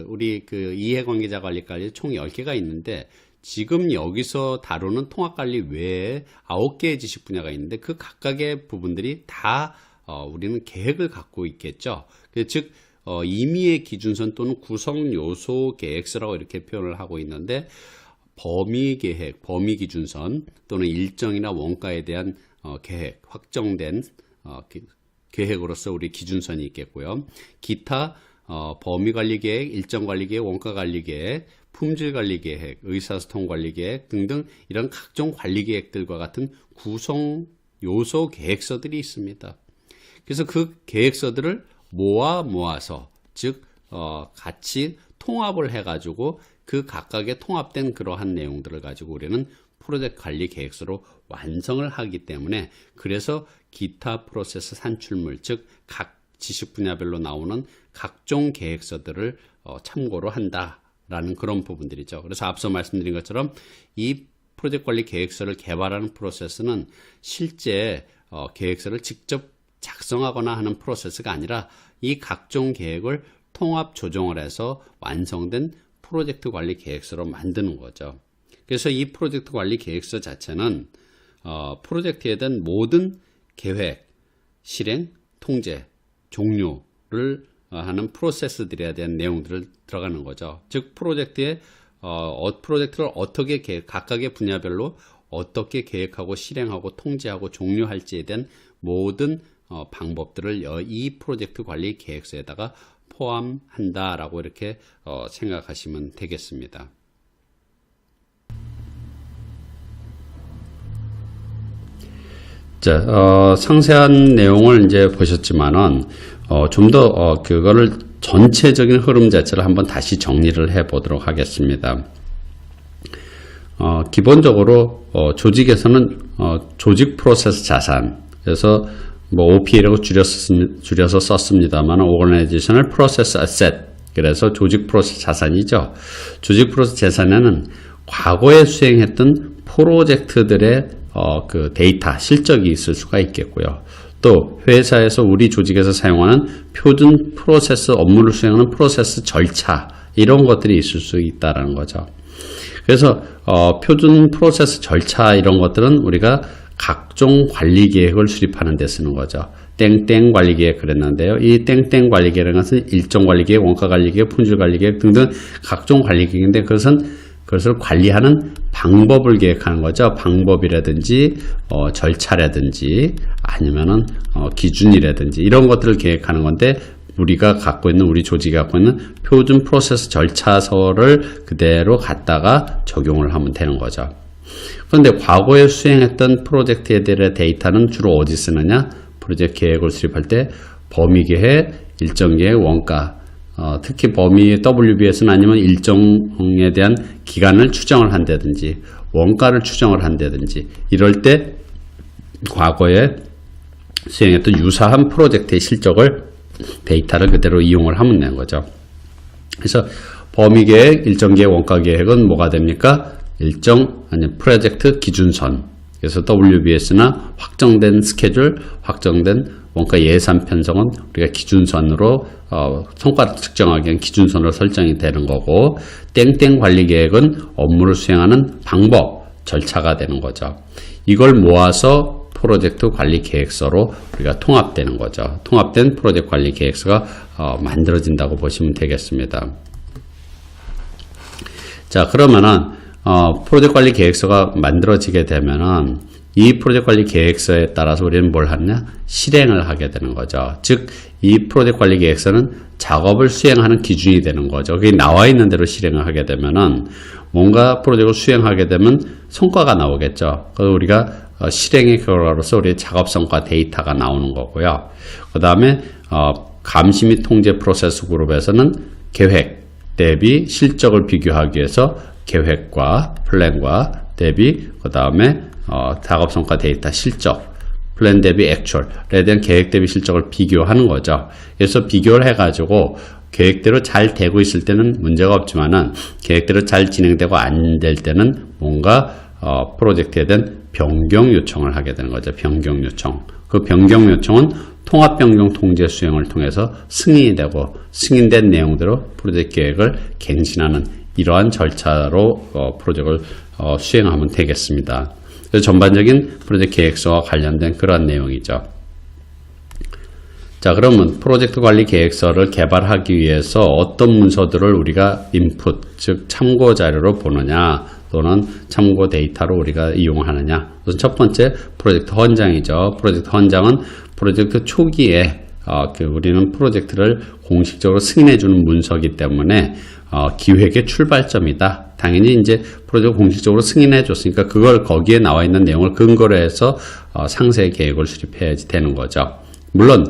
우리 이해관계자 관리까지 총 10개가 있는데 지금 여기서 다루는 통합관리 외에 9개의 지식 분야가 있는데 그 각각의 부분들이 다 우리는 계획을 갖고 있겠죠. 즉 임의의 기준선 또는 구성 요소 계획서라고 이렇게 표현을 하고 있는데 범위 계획, 범위 기준선 또는 일정이나 원가에 대한 계획, 확정된 계획으로서 우리 기준선이 있겠고요. 기타 범위 관리 계획, 일정 관리 계획, 원가 관리 계획, 품질 관리 계획, 의사소통 관리 계획 등등 이런 각종 관리 계획들과 같은 구성 요소 계획서들이 있습니다. 그래서 그 계획서들을 모아서 즉 같이 통합을 해가지고 그 각각의 통합된 그러한 내용들을 가지고 우리는 프로젝트 관리 계획서로 완성을 하기 때문에, 그래서 기타 프로세스 산출물, 즉 각 지식 분야별로 나오는 각종 계획서들을 참고로 한다라는 그런 부분들이죠. 그래서 앞서 말씀드린 것처럼 이 프로젝트 관리 계획서를 개발하는 프로세스는 실제 계획서를 직접 작성하거나 하는 프로세스가 아니라 이 각종 계획을 통합 조정을 해서 완성된 프로젝트 관리 계획서로 만드는 거죠. 그래서 이 프로젝트 관리 계획서 자체는 프로젝트에 대한 모든 계획, 실행, 통제, 종료를 하는 프로세스들에 대한 내용들을 들어가는 거죠. 즉 프로젝트를 어떻게 각각의 분야별로 어떻게 계획하고 실행하고 통제하고 종료할지에 대한 모든 방법들을 이 프로젝트 관리 계획서에다가 포함한다라고 이렇게 생각하시면 되겠습니다. 자, 상세한 내용을 이제 보셨지만은 좀 더 그거를 전체적인 흐름 자체를 한번 다시 정리를 해 보도록 하겠습니다. 기본적으로 조직에서는 조직 프로세스 자산, 그래서 뭐 OPA라고 줄여서 썼습니다만 Organizational Process Asset, 그래서 조직 프로세스 자산이죠. 조직 프로세스 자산에는 과거에 수행했던 프로젝트들의 그 데이터, 실적이 있을 수가 있겠고요. 또 회사에서 우리 조직에서 사용하는 표준 프로세스, 업무를 수행하는 프로세스 절차, 이런 것들이 있을 수 있다는 거죠. 그래서 표준 프로세스 절차 이런 것들은 우리가 각종 관리 계획을 수립하는 데 쓰는 거죠. 땡땡 관리 계획 그랬는데요. 이 땡땡 관리 계획은 것은 일정 관리 계획, 원가 관리 계획, 품질 관리 계획 등등 각종 관리 계획인데, 그것을 관리하는 방법을 계획하는 거죠. 방법이라든지 절차라든지 아니면은 기준이라든지 이런 것들을 계획하는 건데, 우리가 갖고 있는, 우리 조직이 갖고 있는 표준 프로세스 절차서를 그대로 갖다가 적용을 하면 되는 거죠. 그런데 과거에 수행했던 프로젝트에 대한 데이터는 주로 어디 쓰느냐? 프로젝트 계획을 수립할 때 범위 계획, 일정 계획, 원가, 특히 범위 WBS는 아니면 일정에 대한 기간을 추정을 한다든지 원가를 추정을 한다든지 이럴 때 과거에 수행했던 유사한 프로젝트의 실적을 데이터를 그대로 이용을 하면 되는 거죠. 그래서 범위 계획, 일정 계획, 원가 계획은 뭐가 됩니까? 일정 아니면 프로젝트 기준선. 그래서 WBS나 확정된 스케줄, 확정된 원가 예산 편성은 우리가 기준선으로 성과를 측정하기 위한 기준선으로 설정이 되는 거고, 땡땡 관리 계획은 업무를 수행하는 방법, 절차가 되는 거죠. 이걸 모아서 프로젝트 관리 계획서로 우리가 통합되는 거죠. 통합된 프로젝트 관리 계획서가 만들어진다고 보시면 되겠습니다. 자, 그러면은 프로젝트 관리 계획서가 만들어지게 되면은 이 프로젝트 관리 계획서에 따라서 우리는 뭘 하느냐? 실행을 하게 되는 거죠. 즉, 이 프로젝트 관리 계획서는 작업을 수행하는 기준이 되는 거죠. 그게 나와 있는 대로 실행을 하게 되면은 뭔가 프로젝트를 수행하게 되면 성과가 나오겠죠. 그래서 우리가 실행의 결과로서 우리의 작업 성과 데이터가 나오는 거고요. 그 다음에 감시 및 통제 프로세스 그룹에서는 계획 대비 실적을 비교하기 위해서 계획과 플랜과 대비, 그 다음에 작업 성과 데이터 실적, 플랜 대비 액츄얼에 대한 계획 대비 실적을 비교하는 거죠. 그래서 비교를 해가지고 계획대로 잘 되고 있을 때는 문제가 없지만은 계획대로 잘 진행되고 안 될 때는 뭔가 프로젝트에 대한 변경 요청을 하게 되는 거죠. 변경 요청. 그 변경 요청은 통합 변경 통제 수행을 통해서 승인이 되고, 승인된 내용대로 프로젝트 계획을 갱신하는 이러한 절차로 프로젝트를 수행하면 되겠습니다. 그래서 전반적인 프로젝트 계획서와 관련된 그런 내용이죠. 자, 그러면 프로젝트 관리 계획서를 개발하기 위해서 어떤 문서들을 우리가 인풋, 즉 참고 자료로 보느냐, 또는 참고 데이터로 우리가 이용하느냐. 우선 첫 번째 프로젝트 헌장이죠. 프로젝트 헌장은 프로젝트 초기에 우리는 프로젝트를 공식적으로 승인해주는 문서이기 때문에 기획의 출발점이다. 당연히 이제 프로젝트 공식적으로 승인해줬으니까 그걸 거기에 나와 있는 내용을 근거로 해서 상세 계획을 수립해야지 되는 거죠. 물론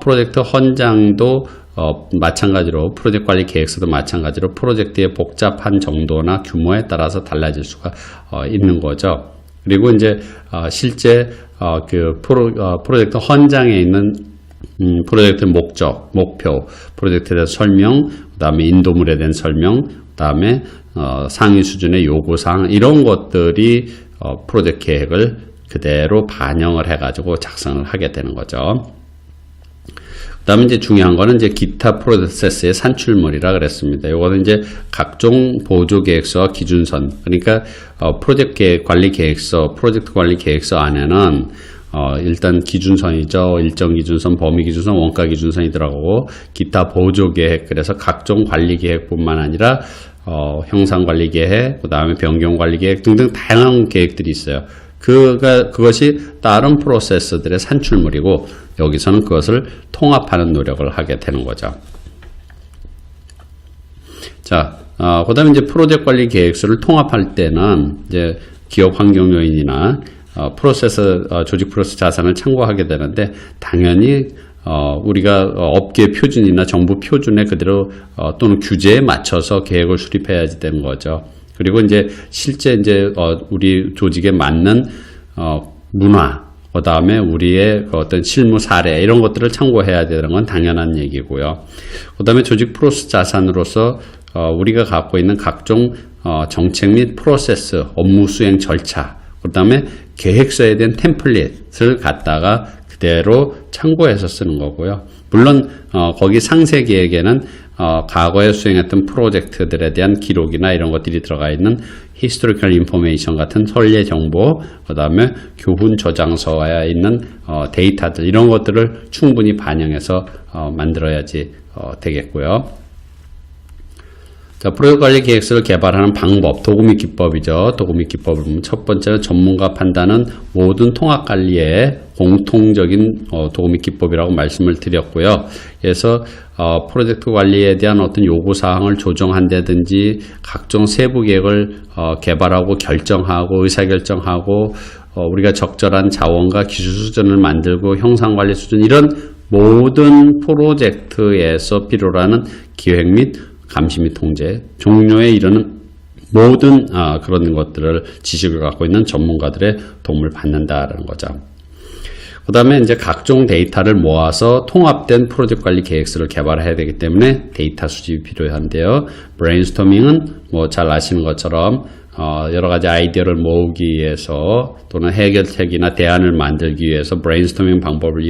프로젝트 헌장도 마찬가지로 프로젝트 관리 계획서도 마찬가지로 프로젝트의 복잡한 정도나 규모에 따라서 달라질 수가 있는 거죠. 그리고 이제 실제 그 프로젝트 헌장에 있는 프로젝트의 목적, 목표, 프로젝트에 대한 설명, 그 다음에 인도물에 대한 설명, 그 다음에 상위 수준의 요구사항 이런 것들이 프로젝트 계획을 그대로 반영을 해가지고 작성을 하게 되는 거죠. 그 다음에 이제 중요한 거는 이제 기타 프로세스의 산출물이라 그랬습니다. 요거는 이제 각종 보조 계획서와 기준선, 그러니까 프로젝트 관리 계획서, 프로젝트 관리 계획서 안에는 일단 기준선이죠. 일정 기준선, 범위 기준선, 원가 기준선이 들어가고 기타 보조 계획, 그래서 각종 관리 계획뿐만 아니라 형상 관리 계획, 그 다음에 변경 관리 계획 등등 다양한 계획들이 있어요. 그것이 다른 프로세스들의 산출물이고 여기서는 그것을 통합하는 노력을 하게 되는 거죠. 자, 그 다음에 이제 프로젝트 관리 계획서를 통합할 때는 이제 기업 환경 요인이나 프로세스, 조직 프로세스 자산을 참고하게 되는데 당연히 우리가 업계 표준이나 정부 표준에 그대로 또는 규제에 맞춰서 계획을 수립해야지 되는 거죠. 그리고 이제 실제 이제 우리 조직에 맞는 문화, 그 다음에 우리의 어떤 실무 사례 이런 것들을 참고해야 되는 건 당연한 얘기고요. 그 다음에 조직 프로세스 자산으로서 우리가 갖고 있는 각종 정책 및 프로세스, 업무 수행 절차, 그 다음에 계획서에 대한 템플릿을 갖다가 그대로 참고해서 쓰는 거고요. 물론 거기 상세 계획에는 과거에 수행했던 프로젝트들에 대한 기록이나 이런 것들이 들어가 있는 히스토리컬 인포메이션 같은 선례 정보, 그 다음에 교훈 저장서에 있는 데이터들 이런 것들을 충분히 반영해서 만들어야지 되겠고요. 자, 프로젝트 관리 계획서를 개발하는 방법, 도구 및 기법이죠. 도구 및 기법을 보면 첫 번째는 전문가 판단은 모든 통합 관리의 공통적인 도구 및 기법이라고 말씀을 드렸고요. 그래서 프로젝트 관리에 대한 어떤 요구사항을 조정한다든지 각종 세부 계획을 개발하고 결정하고 의사결정하고 우리가 적절한 자원과 기술 수준을 만들고 형상관리 수준 이런 모든 프로젝트에서 필요로 하는 기획 및 감시 및 통제, 종료에 이르는 모든 그런 것들을 지식을 갖고 있는 전문가들의 도움을 받는다라는 거죠. 그 다음에 이제 각종 데이터를 모아서 통합된 프로젝트 관리 계획서를 개발해야 되기 때문에 데이터 수집이 필요한데요. 브레인스토밍은 뭐 잘 아시는 것처럼 여러 가지 아이디어를 모으기 위해서 또는 해결책이나 대안을 만들기 위해서 브레인스토밍 방법을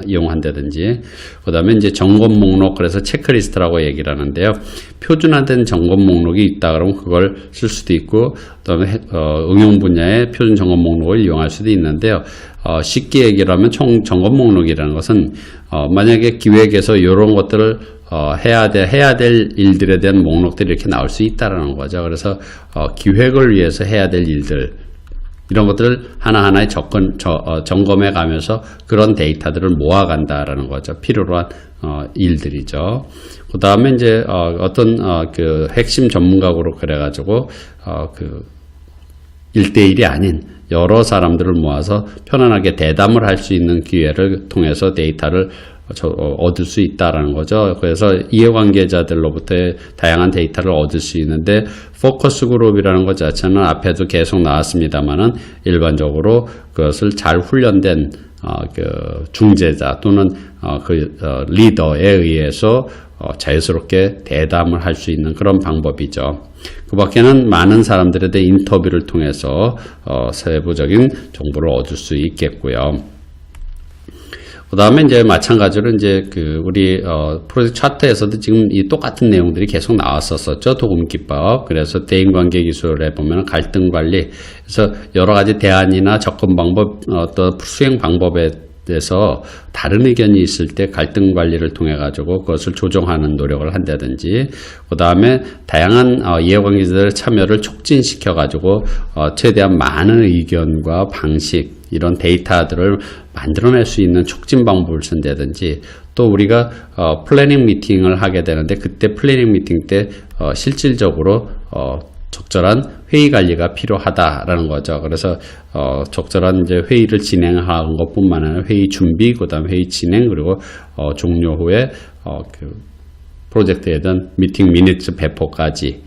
이용한다든지, 그 다음에 이제 점검 목록, 그래서 체크리스트라고 얘기를 하는데요. 표준화된 점검 목록이 있다 그러면 그걸 쓸 수도 있고, 그 다음에 응용 분야의 표준 점검 목록을 이용할 수도 있는데요. 쉽게 얘기를 하면 총 점검 목록이라는 것은 만약에 기획에서 이런 것들을 해야 될 일들에 대한 목록들이 이렇게 나올 수 있다라는 거죠. 그래서 기획을 위해서 해야 될 일들 이런 것들을 하나하나에 점검해 가면서 그런 데이터들을 모아간다라는 거죠. 필요로 한 일들이죠. 그 다음에 이제 어떤 그 핵심 전문가로 그래가지고 그 1대1이 아닌 여러 사람들을 모아서 편안하게 대담을 할 수 있는 기회를 통해서 데이터를 얻을 수 있다라는 거죠. 그래서 이해관계자들로부터 다양한 데이터를 얻을 수 있는데, 포커스 그룹이라는 것 자체는 앞에도 계속 나왔습니다만은 일반적으로 그것을 잘 훈련된 그 중재자 또는 리더에 의해서 자유스럽게 대담을 할 수 있는 그런 방법이죠. 그 밖에는 많은 사람들에 대해 인터뷰를 통해서 세부적인 정보를 얻을 수 있겠고요. 그 다음에 이제 마찬가지로 이제 우리 프로젝트 차트에서도 지금 이 똑같은 내용들이 계속 나왔었죠. 도구 기법. 그래서 대인관계 기술에 보면 갈등 관리. 그래서 여러 가지 대안이나 접근 방법, 또 수행 방법에 대해서 다른 의견이 있을 때 갈등 관리를 통해 가지고 그것을 조정하는 노력을 한다든지, 그 다음에 다양한 이해관계자들의 참여를 촉진시켜 가지고 최대한 많은 의견과 방식 이런 데이터들을 만들어낼 수 있는 촉진 방법을 쓴다든지, 또 우리가 플래닝 미팅을 하게 되는데 그때 플래닝 미팅 때 실질적으로 적절한 회의 관리가 필요하다라는 거죠. 그래서 적절한 이제 회의를 진행하는 것뿐만 아니라 회의 준비, 그다음 회의 진행, 그리고 종료 후에 그 프로젝트에 대한 미팅 미니트 배포까지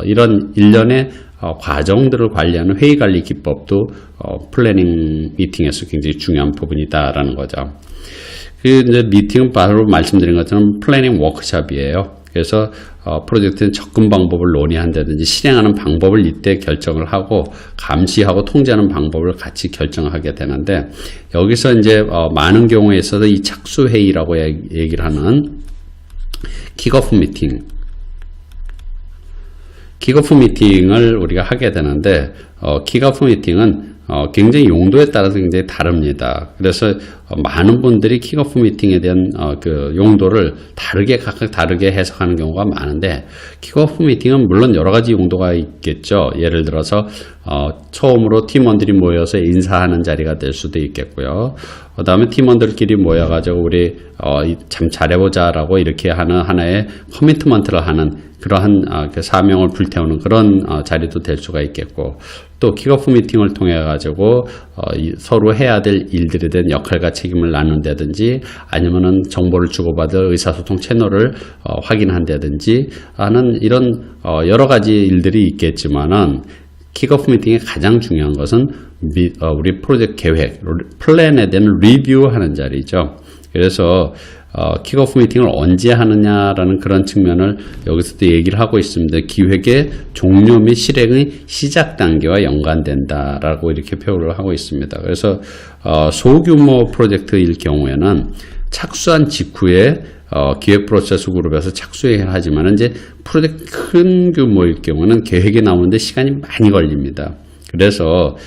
이런 일련의 과정들을 관리하는 회의 관리 기법도 플래닝 미팅에서 굉장히 중요한 부분이다라는 거죠. 그 이제 미팅은 바로 말씀드린 것처럼 플래닝 워크숍이에요. 그래서 프로젝트는 접근 방법을 논의한다든지 실행하는 방법을 이때 결정을 하고 감시하고 통제하는 방법을 같이 결정하게 되는데, 여기서 이제 많은 경우에 있어서 이 착수 회의라고 얘기를 하는 킥오프 미팅을 우리가 하게 되는데, 킥오프 미팅은 굉장히 용도에 따라서 굉장히 다릅니다. 그래서 많은 분들이 킥오프 미팅에 대한 그 용도를 각각 다르게 해석하는 경우가 많은데, 킥오프 미팅은 물론 여러 가지 용도가 있겠죠. 예를 들어서 처음으로 팀원들이 모여서 인사하는 자리가 될 수도 있겠고요. 그 다음에 팀원들끼리 모여가지고 우리 참 잘해보자라고 이렇게 하는 하나의 커미트먼트를 하는 그러한 그 사명을 불태우는 그런 자리도 될 수가 있겠고, 또 킥오프 미팅을 통해 가지고 서로 해야 될 일들에 대한 역할과 책임을 나눈다든지, 아니면은 정보를 주고받을 의사소통 채널을 확인한다든지 하는 이런 여러 가지 일들이 있겠지만은, 킥오프 미팅의 가장 중요한 것은 우리 프로젝트 계획, 플랜에 대한 리뷰하는 자리죠. 그래서 킥오프 미팅을 언제 하느냐라는 그런 측면을 여기서도 얘기를 하고 있습니다. 기획의 종료 및 실행의 시작 단계와 연관된다라고 이렇게 표현을 하고 있습니다. 그래서 소규모 프로젝트일 경우에는 착수한 직후에 기획 프로세스 그룹에서 착수를 하지만, 이제 프로젝트 큰 규모일 경우는 계획이 나오는데 시간이 많이 걸립니다. 그래서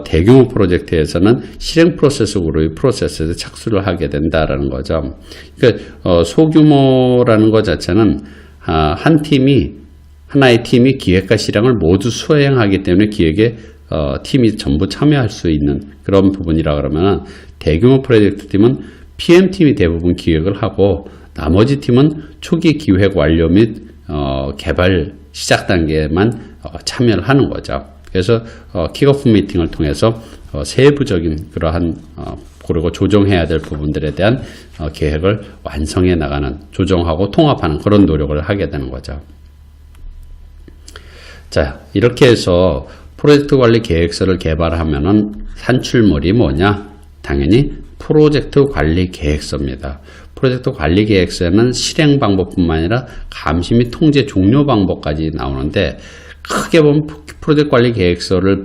대규모 프로젝트에서는 실행 프로세스 그룹의 프로세스에서 착수를 하게 된다라는 거죠. 그러니까 소규모라는 것 자체는 하나의 팀이 기획과 실행을 모두 수행하기 때문에 기획에 팀이 전부 참여할 수 있는 그런 부분이라 그러면, 대규모 프로젝트 팀은 PM팀이 대부분 기획을 하고 나머지 팀은 초기 기획 완료 및 개발 시작 단계에만 참여를 하는 거죠. 그래서 킥오프 미팅을 통해서 세부적인 그러한 그리고 조정해야 될 부분들에 대한 계획을 완성해 나가는, 조정하고 통합하는 그런 노력을 하게 되는 거죠. 자, 이렇게 해서 프로젝트 관리 계획서를 개발하면은 산출물이 뭐냐? 당연히 프로젝트 관리 계획서입니다. 프로젝트 관리 계획서에는 실행 방법뿐만 아니라 감시 및 통제 종료 방법까지 나오는데, 크게 보면 프로젝트 관리 계획서를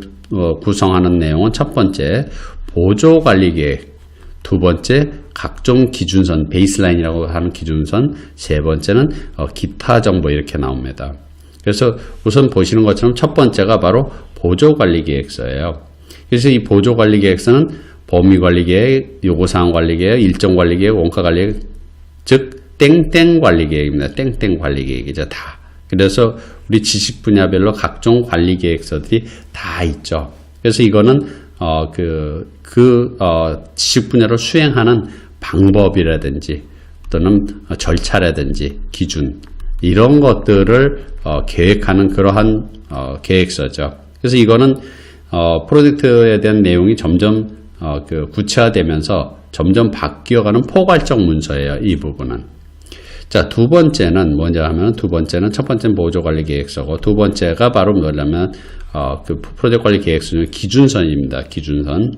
구성하는 내용은 첫 번째 보조 관리 계획, 두 번째 각종 기준선, 베이스라인이라고 하는 기준선, 세 번째는 기타 정보 이렇게 나옵니다. 그래서 우선 보시는 것처럼 첫 번째가 바로 보조 관리 계획서예요. 그래서 이 보조 관리 계획서는 범위 관리 계획, 요구사항 관리 계획, 일정 관리 계획, 원가 관리 계획, 즉 땡땡 관리 계획입니다. 땡땡 관리 계획이죠, 다. 그래서 우리 지식 분야별로 각종 관리 계획서들이 다 있죠. 그래서 이거는 지식 분야를 수행하는 방법이라든지 또는 절차라든지 기준, 이런 것들을 계획하는 그러한 계획서죠. 그래서 이거는 프로젝트에 대한 내용이 점점 구체화되면서 점점 바뀌어가는 포괄적 문서예요, 이 부분은. 자, 두 번째는 뭐냐 하면, 첫 번째는 보조 관리 계획서고, 두 번째가 바로 뭐냐면 그 프로젝트 관리 계획서는 기준선입니다. 기준선.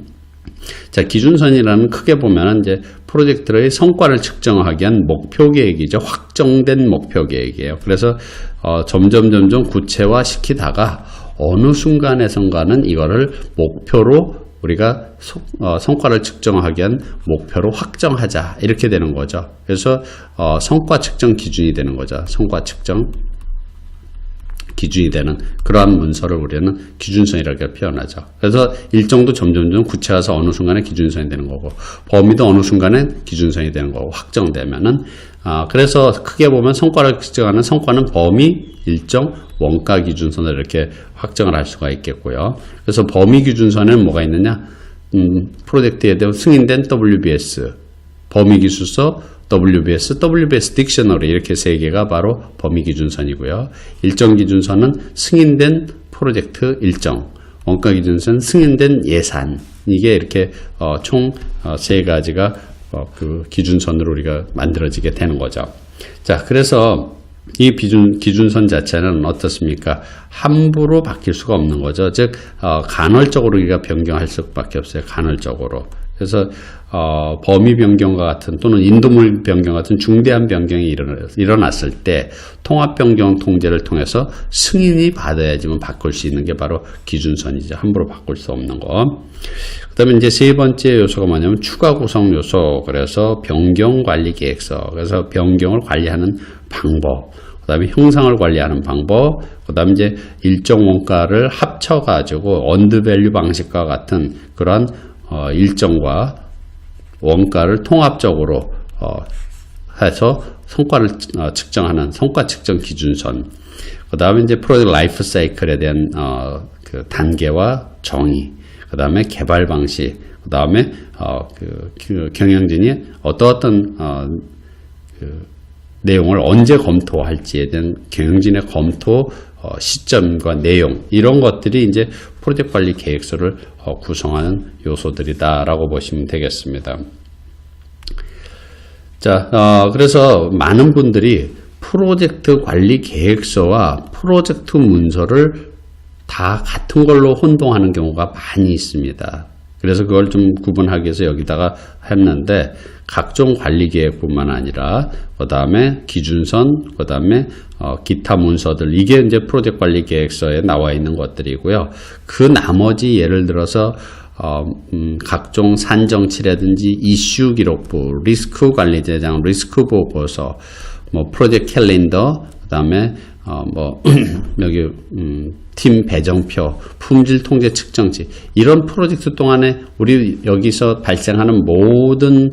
자, 기준선이라는 크게 보면은 이제 프로젝트의 성과를 측정하기 위한 목표 계획이죠. 확정된 목표 계획이에요. 그래서 점점 구체화 시키다가 어느 순간에선가는 이거를 목표로 우리가 성과를 측정하기 위한 목표로 확정하자, 이렇게 되는 거죠. 그래서 성과 측정 기준이 되는 거죠. 성과 측정 기준이 되는 그러한 문서를 우리는 기준선이라고 표현하죠. 그래서 일정도 점점 구체화해서 어느 순간에 기준선이 되는 거고, 범위도 어느 순간에 기준선이 되는 거고, 확정되면은 그래서 크게 보면 성과를 측정하는 성과는 범위, 일정, 원가 기준선을 이렇게 확정을 할 수가 있겠고요. 그래서 범위 기준선에는 뭐가 있느냐? 프로젝트에 대한 승인된 WBS, 범위 기술서, WBS 딕셔너리, 이렇게 세 개가 바로 범위 기준선이고요. 일정 기준선은 승인된 프로젝트 일정, 원가 기준선 승인된 예산, 이게 이렇게 총 세 가지가 그 기준선으로 우리가 만들어지게 되는 거죠. 자, 그래서 이 기준선 자체는 어떻습니까? 함부로 바뀔 수가 없는 거죠. 즉 간헐적으로 우리가 변경할 수밖에 없어요. 간헐적으로. 그래서 범위 변경과 같은 또는 인도물 변경 같은 중대한 변경이 일어났을 때 통합 변경 통제를 통해서 승인이 받아야지만 바꿀 수 있는 게 바로 기준선이죠. 함부로 바꿀 수 없는 거. 그 다음에 이제 세 번째 요소가 뭐냐면 추가 구성 요소. 그래서 변경 관리 계획서. 그래서 변경을 관리하는 방법. 그 다음에 형상을 관리하는 방법. 그 다음에 이제 일정 원가를 합쳐가지고 언드밸류 방식과 같은 그러한 일정과 원가를 통합적으로 해서 성과를 측정하는 성과 측정 기준선. 그 다음에 이제 프로젝트 라이프 사이클에 대한 그 단계와 정의. 그 다음에 개발 방식. 그 다음에 그 경영진이 어떤 내용을 언제 검토할지에 대한 경영진의 검토 시점과 내용, 이런 것들이 이제 프로젝트 관리 계획서를 구성하는 요소들이다라고 보시면 되겠습니다. 자, 그래서 많은 분들이 프로젝트 관리 계획서와 프로젝트 문서를 다 같은 걸로 혼동하는 경우가 많이 있습니다. 그래서 그걸 좀 구분하기 위해서 여기다가 했는데, 각종 관리 계획뿐만 아니라 그 다음에 기준선, 그 다음에 기타 문서들, 이게 이제 프로젝트 관리 계획서에 나와 있는 것들이고요. 그 나머지 예를 들어서 각종 산정치라든지 이슈 기록부, 리스크 관리 대장, 리스크 보고서, 뭐 프로젝트 캘린더, 그 다음에 여기 팀 배정표, 품질 통제 측정지, 이런 프로젝트 동안에 우리 여기서 발생하는 모든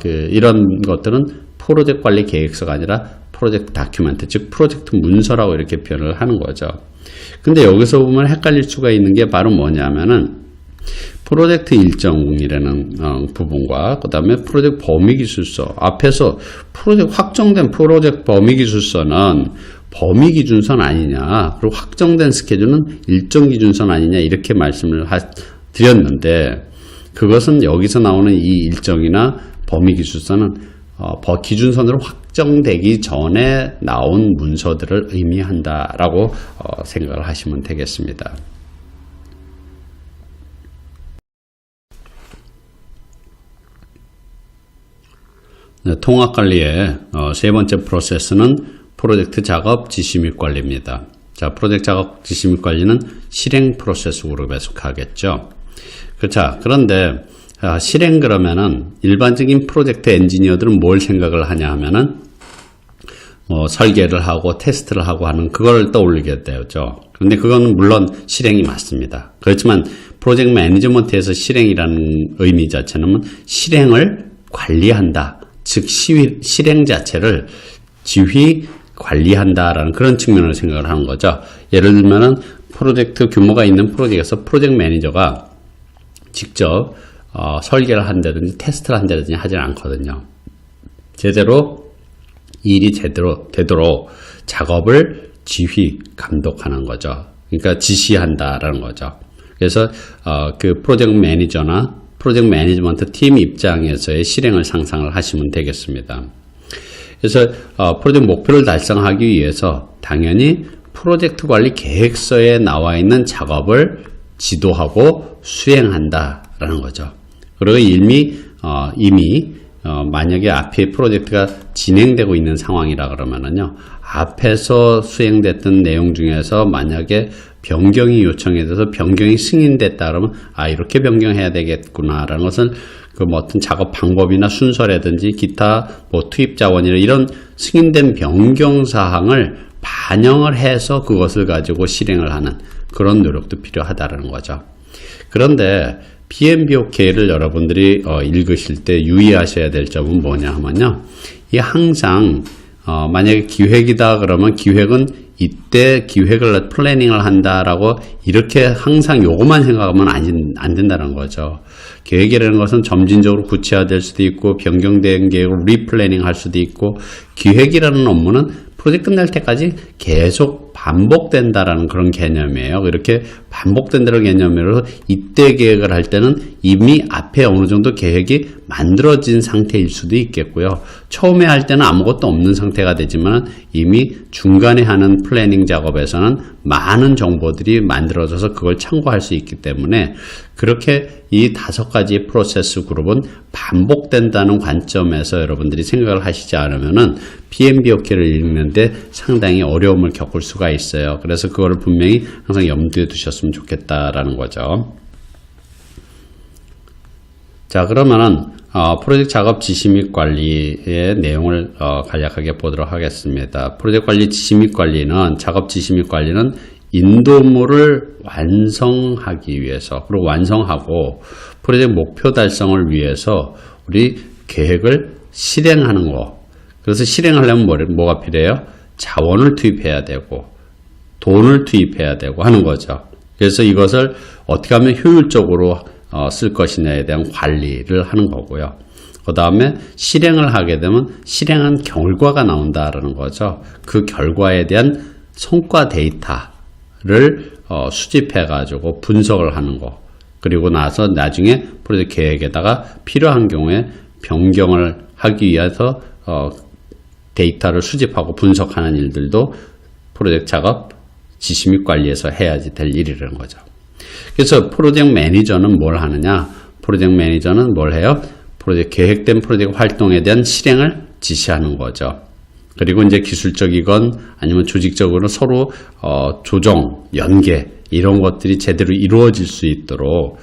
이런 것들은 프로젝트 관리 계획서가 아니라 프로젝트 다큐멘트, 즉 프로젝트 문서라고 이렇게 표현을 하는 거죠. 근데 여기서 보면 헷갈릴 수가 있는 게 바로 뭐냐면은 프로젝트 일정이라는 부분과 그 다음에 프로젝트 범위기술서, 앞에서 확정된 프로젝트 범위기술서는 범위기준선 아니냐, 그리고 확정된 스케줄은 일정기준선 아니냐, 이렇게 말씀을 드렸는데, 그것은 여기서 나오는 이 일정이나 범위기준선은 기준선으로 확정되기 전에 나온 문서들을 의미한다라고 생각을 하시면 되겠습니다. 네, 통합관리의 세 번째 프로세스는 프로젝트 작업 지시 및 관리입니다. 자, 프로젝트 작업 지시 및 관리는 실행 프로세스 그룹에 속하겠죠. 자, 그런데 실행 그러면은 일반적인 프로젝트 엔지니어들은 뭘 생각을 하냐 하면은 설계를 하고 테스트를 하고 하는 그걸 떠올리게 되죠. 그런데 그건 물론 실행이 맞습니다. 그렇지만 프로젝트 매니지먼트에서 실행이라는 의미 자체는 실행을 관리한다. 즉 실행 자체를 지휘 관리한다라는 그런 측면을 생각을 하는 거죠. 예를 들면은 프로젝트 규모가 있는 프로젝트에서 프로젝트 매니저가 직접 설계를 한다든지 테스트를 한다든지 하지 않거든요. 제대로 일이 제대로 되도록 작업을 지휘 감독하는 거죠. 그러니까 지시한다라는 거죠. 그래서 그 프로젝트 매니저나 프로젝트 매니지먼트 팀 입장에서의 실행을 상상을 하시면 되겠습니다. 그래서 프로젝트 목표를 달성하기 위해서 당연히 프로젝트 관리 계획서에 나와 있는 작업을 지도하고 수행한다라는 거죠. 그리고 이미 만약에 앞에 프로젝트가 진행되고 있는 상황이라 그러면은요, 앞에서 수행됐던 내용 중에서 만약에 변경이 요청돼서 변경이 승인됐다 그러면 이렇게 변경해야 되겠구나라는 것은 어떤 작업 방법이나 순서라든지 기타 투입 자원이나 이런 승인된 변경 사항을 반영을 해서 그것을 가지고 실행을 하는 그런 노력도 필요하다라는 거죠. 그런데 PMBOK를 여러분들이 읽으실 때 유의하셔야 될 점은 뭐냐 하면요, 이 항상 만약에 기획이다 그러면 기획은 이때 기획을 플래닝을 한다라고 이렇게 항상 요것만 생각하면 안 된다는 거죠. 계획이라는 것은 점진적으로 구체화될 수도 있고 변경된 계획을 리플래닝 할 수도 있고, 기획이라는 업무는 프로젝트 끝날 때까지 계속 반복된다라는 그런 개념이에요. 이렇게 반복된다는 개념으로 이때 계획을 할 때는 이미 앞에 어느 정도 계획이 만들어진 상태일 수도 있겠고요. 처음에 할 때는 아무것도 없는 상태가 되지만 이미 중간에 하는 플래닝 작업에서는 많은 정보들이 만들어져서 그걸 참고할 수 있기 때문에 그렇게 이 5가지 프로세스 그룹은 반복된다는 관점에서 여러분들이 생각을 하시지 않으면은 PMBOK를 읽는데 상당히 어려움을 겪을 수가 있어요. 그래서 그거를 분명히 항상 염두에 두셨으면 좋겠다라는 거죠. 자, 그러면은 프로젝트 작업 지시 및 관리의 내용을 간략하게 보도록 하겠습니다. 프로젝트 관리 지시 및 관리는 작업 지시 및 관리는 인도물을 완성하기 위해서 그리고 완성하고 프로젝트 목표 달성을 위해서 우리 계획을 실행하는 거. 그래서 실행하려면 뭐가 필요해요? 자원을 투입해야 되고 돈을 투입해야 되고 하는 거죠. 그래서 이것을 어떻게 하면 효율적으로 쓸 것이냐에 대한 관리를 하는 거고요. 그 다음에 실행을 하게 되면 실행한 결과가 나온다라는 거죠. 그 결과에 대한 성과 데이터를 수집해 가지고 분석을 하는 거. 그리고 나서 나중에 프로젝트 계획에다가 필요한 경우에 변경을 하기 위해서 데이터를 수집하고 분석하는 일들도 프로젝트 작업 지시 및 관리에서 해야지 될 일이라는 거죠. 그래서 프로젝트 매니저는 뭘 하느냐? 프로젝트 매니저는 뭘 해요? 계획된 프로젝트 활동에 대한 실행을 지시하는 거죠. 그리고 이제 기술적이건 아니면 조직적으로 서로 조정, 연계 이런 것들이 제대로 이루어질 수 있도록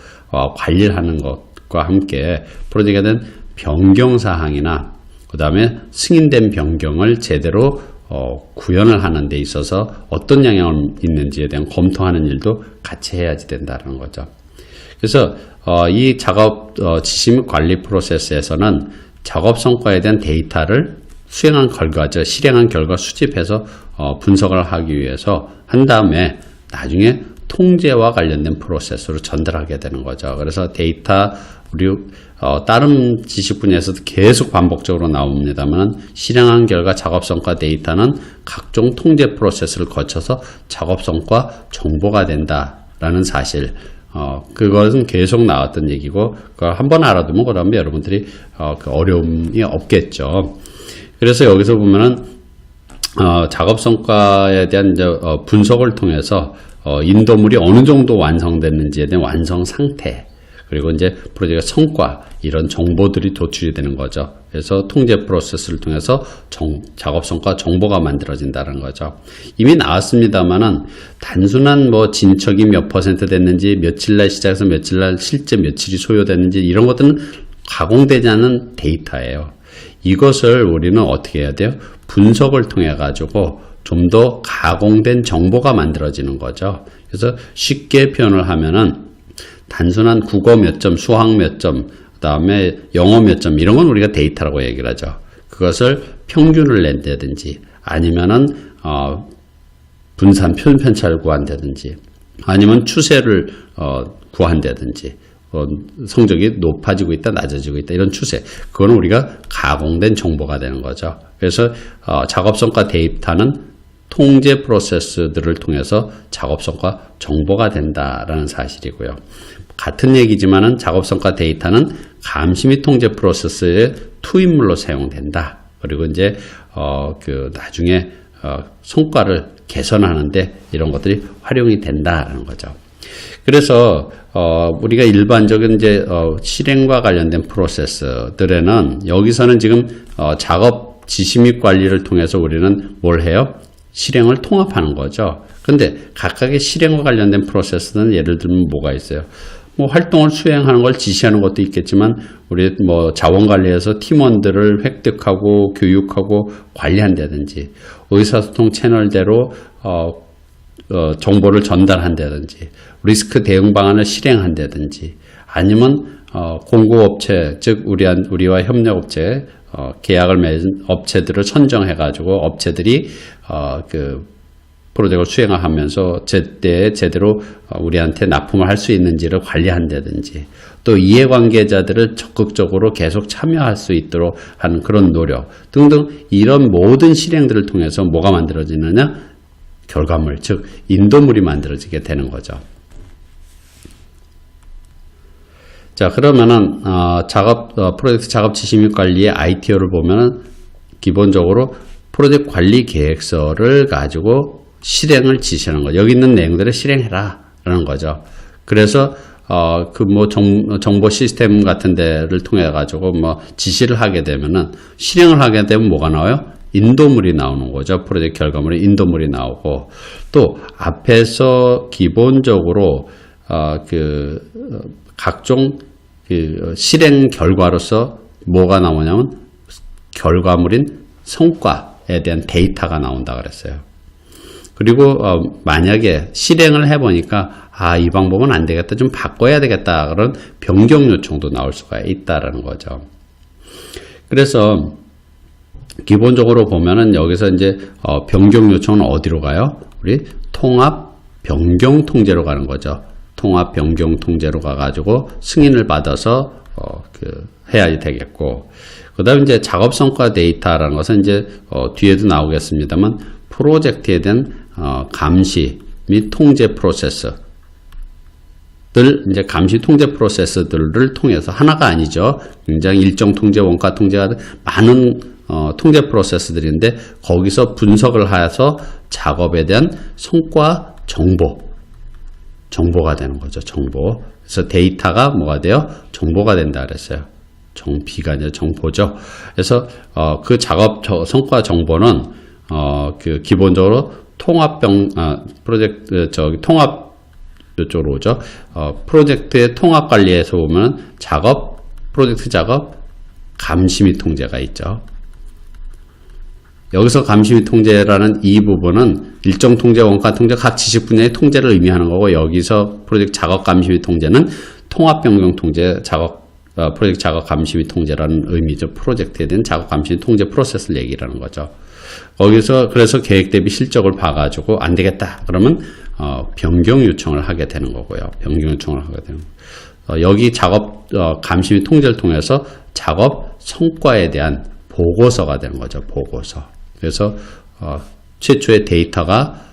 관리를 하는 것과 함께 프로젝트에 대한 변경 사항이나 그 다음에 승인된 변경을 제대로 구현을 하는 데 있어서 어떤 영향을 있는지에 대한 검토하는 일도 같이 해야지 된다는 거죠. 그래서 이 작업 지시 및 관리 프로세스에서는 작업 성과에 대한 데이터를 수행한 결과죠. 실행한 결과 수집해서 분석을 하기 위해서 한 다음에 나중에 통제와 관련된 프로세스로 전달하게 되는 거죠. 그래서 데이터 우리 다른 지식 분야에서도 계속 반복적으로 나옵니다만 실행한 결과 작업성과 데이터는 각종 통제 프로세스를 거쳐서 작업성과 정보가 된다라는 사실 그것은 계속 나왔던 얘기고 그걸 한번 알아두면 그 다음에 여러분들이 그 어려움이 없겠죠. 그래서 여기서 보면은 작업성과에 대한 이제 분석을 통해서 인도물이 어느 정도 완성됐는지에 대한 완성 상태 그리고 이제 프로젝트 성과 이런 정보들이 도출이 되는 거죠. 그래서 통제 프로세스를 통해서 작업성과 정보가 만들어진다는 거죠. 이미 나왔습니다만은 단순한 뭐 진척이 몇 % 됐는지 며칠날 시작해서 며칠날 실제 며칠이 소요됐는지 이런 것들은 가공되지 않은 데이터예요. 이것을 우리는 어떻게 해야 돼요? 분석을 통해 가지고 좀 더 가공된 정보가 만들어지는 거죠. 그래서 쉽게 표현을 하면은 단순한 국어 몇 점, 수학 몇 점, 그 다음에 영어 몇 점 이런 건 우리가 데이터라고 얘기를 하죠. 그것을 평균을 낸다든지 아니면은 분산 편차를 구한다든지 아니면 추세를 구한다든지 성적이 높아지고 있다 낮아지고 있다 이런 추세 그거는 우리가 가공된 정보가 되는 거죠. 그래서 작업성과 데이터는 통제 프로세스들을 통해서 작업성과 정보가 된다라는 사실이고요. 같은 얘기지만은 작업성과 데이터는 감시 및 통제 프로세스의 투입물로 사용된다. 그리고 이제 나중에 성과를 개선하는데 이런 것들이 활용이 된다라는 거죠. 그래서 우리가 일반적인 이제 실행과 관련된 프로세스들에는 여기서는 지금 작업 지시 및 관리를 통해서 우리는 뭘 해요? 실행을 통합하는 거죠. 근데 각각의 실행과 관련된 프로세스는 예를 들면 뭐가 있어요? 뭐 활동을 수행하는 걸 지시하는 것도 있겠지만 우리 뭐 자원관리에서 팀원들을 획득하고 교육하고 관리한다든지 의사소통 채널대로 정보를 전달한다든지 리스크 대응 방안을 실행한다든지 아니면 공급업체 즉 우리와 협력업체 계약을 맺은 업체들을 선정해 가지고 업체들이 그 프로젝트를 수행하면서 제때 제대로 우리한테 납품을 할 수 있는지를 관리한다든지 또 이해관계자들을 적극적으로 계속 참여할 수 있도록 하는 그런 노력 등등 이런 모든 실행들을 통해서 뭐가 만들어지느냐? 결과물, 즉 인도물이 만들어지게 되는 거죠. 자, 그러면은 프로젝트 작업 지시 및 관리의 ITO를 보면은 기본적으로 프로젝트 관리 계획서를 가지고 실행을 지시하는 거죠. 여기 있는 내용들을 실행해라 라는 거죠. 그래서 정보 시스템 같은 데를 통해 가지고 지시를 하게 되면은, 실행을 하게 되면 뭐가 나와요? 인도물이 나오는 거죠. 프로젝트 결과물에 인도물이 나오고, 또 앞에서 기본적으로 각종 실행 결과로서 뭐가 나오냐면 결과물인 성과에 대한 데이터가 나온다 그랬어요. 그리고 만약에 실행을 해보니까 이 방법은 안 되겠다, 좀 바꿔야 되겠다, 그런 변경 요청도 나올 수가 있다라는 거죠. 그래서 기본적으로 보면은 여기서 이제 변경 요청은 어디로 가요? 우리 통합 변경 통제로 가는 거죠. 통합 변경 통제로 가가지고 승인을 받아서 해야 되겠고, 그다음에 이제 작업 성과 데이터라는 것은 이제 뒤에도 나오겠습니다만 프로젝트에 대한 감시 및 통제 프로세스들, 이제 감시 통제 프로세스들을 통해서, 하나가 아니죠. 굉장히 일정 통제, 원가 통제가 많은 통제 프로세스들인데, 거기서 분석을 해서 작업에 대한 성과 정보가 되는 거죠. 정보. 그래서 데이터가 뭐가 돼요? 정보가 된다 그랬어요. 정비가 아니라 정보죠. 그래서 그 작업 성과 정보는 기본적으로 통합 이쪽으로 오죠. 프로젝트의 통합 관리에서 보면 프로젝트 작업 감시 및 통제가 있죠. 여기서 감시 및 통제라는 이 부분은 일정 통제, 원가 통제, 각 지식 분야의 통제를 의미하는 거고, 여기서 프로젝트 작업 감시 및 통제는 통합 변경 통제, 프로젝트 작업 감시 및 통제라는 의미죠. 프로젝트에 대한 작업 감시 및 통제 프로세스를 얘기하는 거죠. 거기서 그래서 계획 대비 실적을 봐가지고 안 되겠다 그러면 변경 요청을 하게 되는 거고요. 변경 요청을 하게 되는 거고요. 여기 작업 감시 및 통제를 통해서 작업 성과에 대한 보고서가 되는 거죠. 보고서. 그래서 최초의 데이터가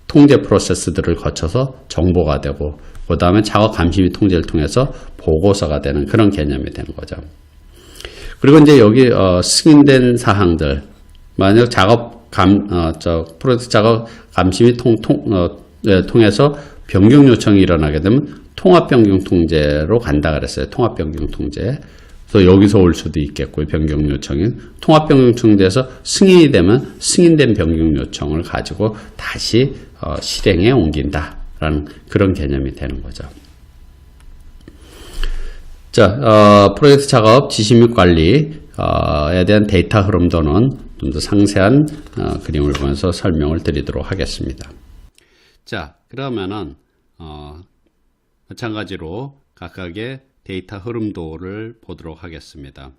통제 프로세스들을 거쳐서 정보가 되고, 그 다음에 작업 감시 및 통제를 통해서 보고서가 되는 그런 개념이 되는 거죠. 그리고 이제 여기 승인된 사항들, 만약 프로젝트 작업 감시 및 통해서 변경 요청이 일어나게 되면 통합 변경 통제로 간다 그랬어요. 통합 변경 통제. 그래서 여기서 올 수도 있겠고요. 변경 요청이 통합 변경 통제에서 승인이 되면 승인된 변경 요청을 가지고 다시 실행에 옮긴다라는 그런 개념이 되는 거죠. 자, 프로젝트 작업 지시 및 관리에 대한 데이터 흐름도는 좀 더 상세한 그림을 보면서 설명을 드리도록 하겠습니다. 자, 그러면은 마찬가지로 각각의 데이터 흐름도를 보도록 하겠습니다.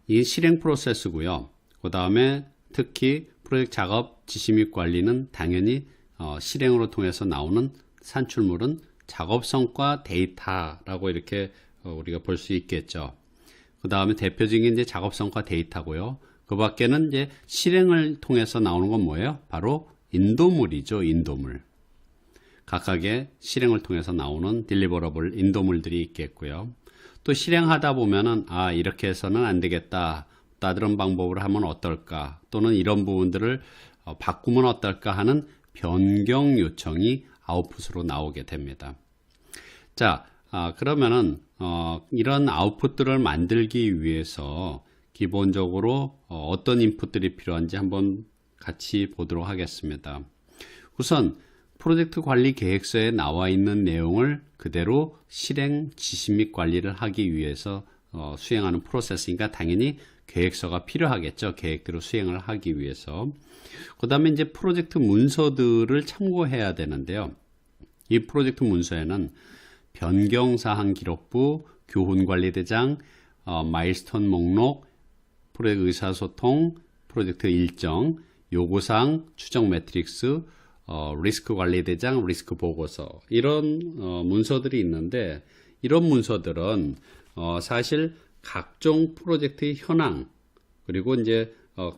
이 실행 프로세스고요. 그 다음에 특히 프로젝트 작업 지시 및 관리는 당연히 실행으로 통해서 나오는 산출물은 작업 성과 데이터라고 이렇게 우리가 볼 수 있겠죠. 그 다음에 대표적인 이제 작업 성과 데이터고요. 그 밖에는 이제 실행을 통해서 나오는 건 뭐예요? 바로 인도물이죠. 인도물. 각각의 실행을 통해서 나오는 딜리버러블 인도물들이 있겠고요. 또 실행하다 보면은 이렇게 해서는 안 되겠다, 다른 방법으로 하면 어떨까, 또는 이런 부분들을 바꾸면 어떨까 하는 변경 요청이 아웃풋으로 나오게 됩니다. 자, 그러면은 이런 아웃풋들을 만들기 위해서 기본적으로 어떤 인풋들이 필요한지 한번 같이 보도록 하겠습니다. 우선 프로젝트 관리 계획서에 나와 있는 내용을 그대로 실행 지시 및 관리를 하기 위해서 수행하는 프로세스니까 당연히 계획서가 필요하겠죠. 계획대로 수행을 하기 위해서. 그 다음에 이제 프로젝트 문서들을 참고해야 되는데요. 이 프로젝트 문서에는 변경사항 기록부, 교훈관리대장, 마일스톤 목록, 프로젝트 의사소통, 프로젝트 일정, 요구사항, 추정 매트릭스, 리스크 관리대장, 리스크 보고서, 이런 문서들이 있는데, 이런 문서들은 사실 각종 프로젝트의 현황, 그리고 이제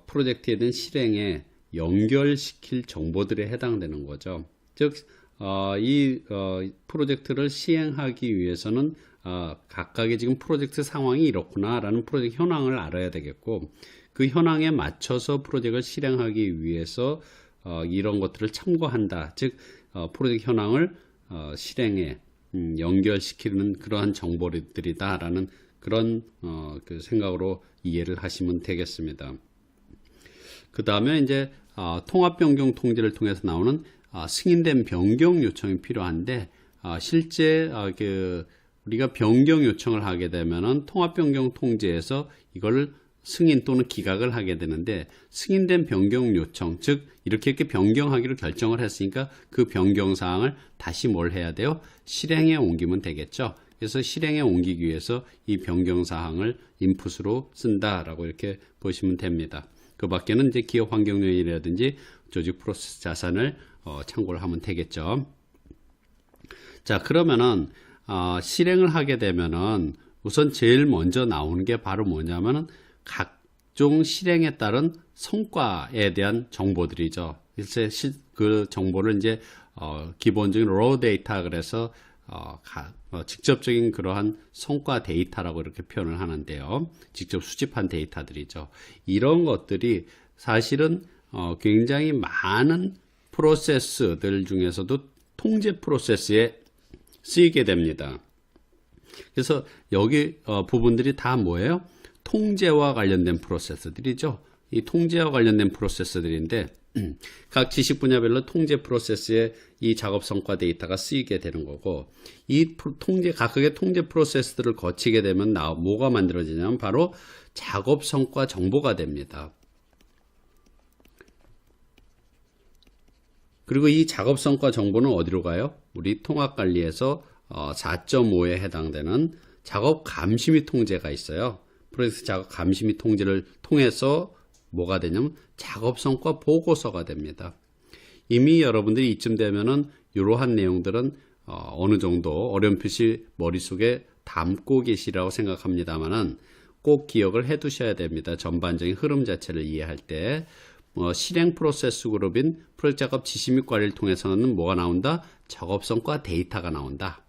프로젝트에 대한 실행에 연결시킬 정보들에 해당되는 거죠. 즉, 이 프로젝트를 시행하기 위해서는 각각의 지금 프로젝트 상황이 이렇구나라는 프로젝트 현황을 알아야 되겠고, 그 현황에 맞춰서 프로젝트를 실행하기 위해서 이런 것들을 참고한다. 즉, 프로젝트 현황을 실행에 연결시키는 그러한 정보들이다라는 그런 그 생각으로 이해를 하시면 되겠습니다. 그 다음에 이제 통합 변경 통지를 통해서 나오는 승인된 변경 요청이 필요한데, 실제 우리가 변경 요청을 하게 되면은 통합 변경 통지에서 이걸 승인 또는 기각을 하게 되는데, 승인된 변경 요청, 즉 이렇게 변경하기로 결정을 했으니까 그 변경 사항을 다시 뭘 해야 돼요? 실행에 옮기면 되겠죠. 그래서 실행에 옮기기 위해서 이 변경 사항을 인풋으로 쓴다라고 이렇게 보시면 됩니다. 그 밖에는 이제 기업 환경 요인이라든지 조직 프로세스 자산을 참고를 하면 되겠죠. 자, 그러면은 실행을 하게 되면은 우선 제일 먼저 나오는 게 바로 뭐냐면은 각종 실행에 따른 성과에 대한 정보들이죠. 그래서 그 정보를 이제 기본적인 raw data 그래서 직접적인 그러한 성과 데이터라고 이렇게 표현을 하는데요. 직접 수집한 데이터들이죠. 이런 것들이 사실은 굉장히 많은 프로세스들 중에서도 통제 프로세스에 쓰이게 됩니다. 그래서 여기 부분들이 다 뭐예요? 통제와 관련된 프로세스들이죠. 이 통제와 관련된 프로세스들인데 각 지식 분야별로 통제 프로세스에 이 작업 성과 데이터가 쓰이게 되는 거고, 이 각각의 통제 프로세스들을 거치게 되면 뭐가 만들어지냐면 바로 작업 성과 정보가 됩니다. 그리고 이 작업 성과 정보는 어디로 가요? 우리 통합관리에서 4.5에 해당되는 작업 감시 및 통제가 있어요. 프로젝트 작업 감시 및 통제를 통해서 뭐가 되냐면 작업 성과 보고서가 됩니다. 이미 여러분들이 이쯤 되면은 이러한 내용들은 어느 정도 어렴풋이 머릿속에 담고 계시라고 생각합니다만은 꼭 기억을 해 두셔야 됩니다. 전반적인 흐름 자체를 이해할 때 실행 프로세스 그룹인 프로젝트 작업 지시 및 관리를 통해서는 뭐가 나온다? 작업 성과 데이터가 나온다.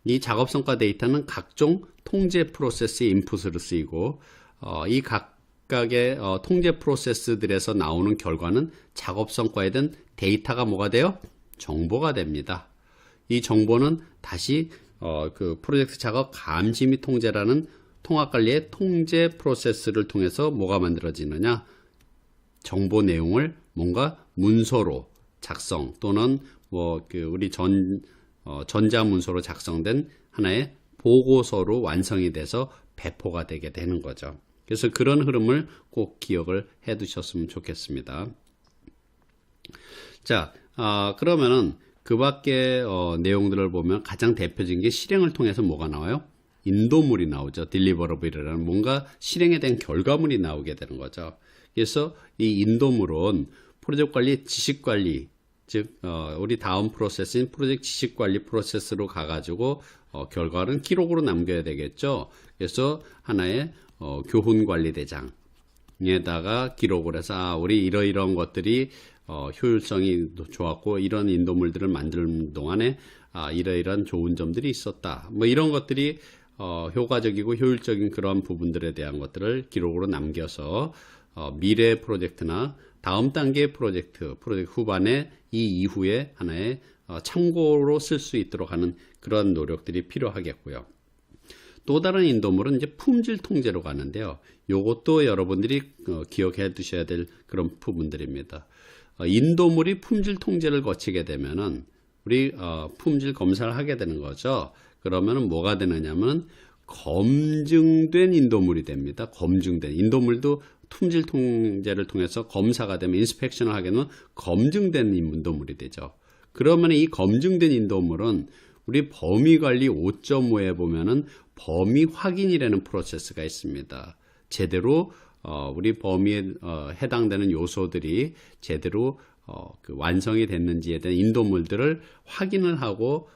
이 작업 성과 데이터는 각종 통제 프로세스의 인풋으로 쓰이고 이 각각의 통제 프로세스들에서 나오는 결과는 작업 성과에 대한 데이터가 뭐가 돼요? 정보가 됩니다. 이 정보는 다시 그 프로젝트 작업 감시 및 통제라는 통합관리의 통제 프로세스를 통해서 뭐가 만들어지느냐? 정보 내용을 뭔가 문서로 작성 또는 우리 전자문서로 작성된 하나의 보고서로 완성이 돼서 배포가 되게 되는 거죠. 그래서 그런 흐름을 꼭 기억을 해 두셨으면 좋겠습니다. 자, 그러면은 그 밖에 내용들을 보면 가장 대표적인 게 실행을 통해서 뭐가 나와요? 인도물이 나오죠. 딜리버러블이라는 뭔가 실행에 대한 결과물이 나오게 되는 거죠. 그래서 이 인도물은 프로젝트 관리, 지식 관리, 즉 우리 다음 프로세스인 프로젝트 지식 관리 프로세스로 가가지고 결과는 기록으로 남겨야 되겠죠. 그래서 하나의 교훈 관리 대장에다가 기록을 해서 우리 이러이러한 것들이 효율성이 좋았고 이런 인도물들을 만드는 동안에 이러이러한 좋은 점들이 있었다. 뭐 이런 것들이 효과적이고 효율적인 그런 부분들에 대한 것들을 기록으로 남겨서 미래 프로젝트나 다음 단계의 프로젝트 후반에 이 이후에 하나의 참고로 쓸 수 있도록 하는 그런 노력들이 필요하겠고요. 또 다른 인도물은 이제 품질 통제로 가는데요. 요것도 여러분들이 기억해 두셔야 될 그런 부분들입니다. 인도물이 품질 통제를 거치게 되면은 우리 품질 검사를 하게 되는 거죠. 그러면은 뭐가 되느냐면 검증된 인도물이 됩니다. 검증된 인도물도 품질 통제를 통해서 검사가 되면 인스펙션을 하게 되면 검증된 인도물이 되죠. 그러면 이 검증된 인도물은 우리 범위관리 5.5에 보면은 범위 확인이라는 프로세스가 있습니다. 제대로 우리 범위에 해당되는 요소들이 제대로 완성이 됐는지에 대한 인도물들을 확인을 하고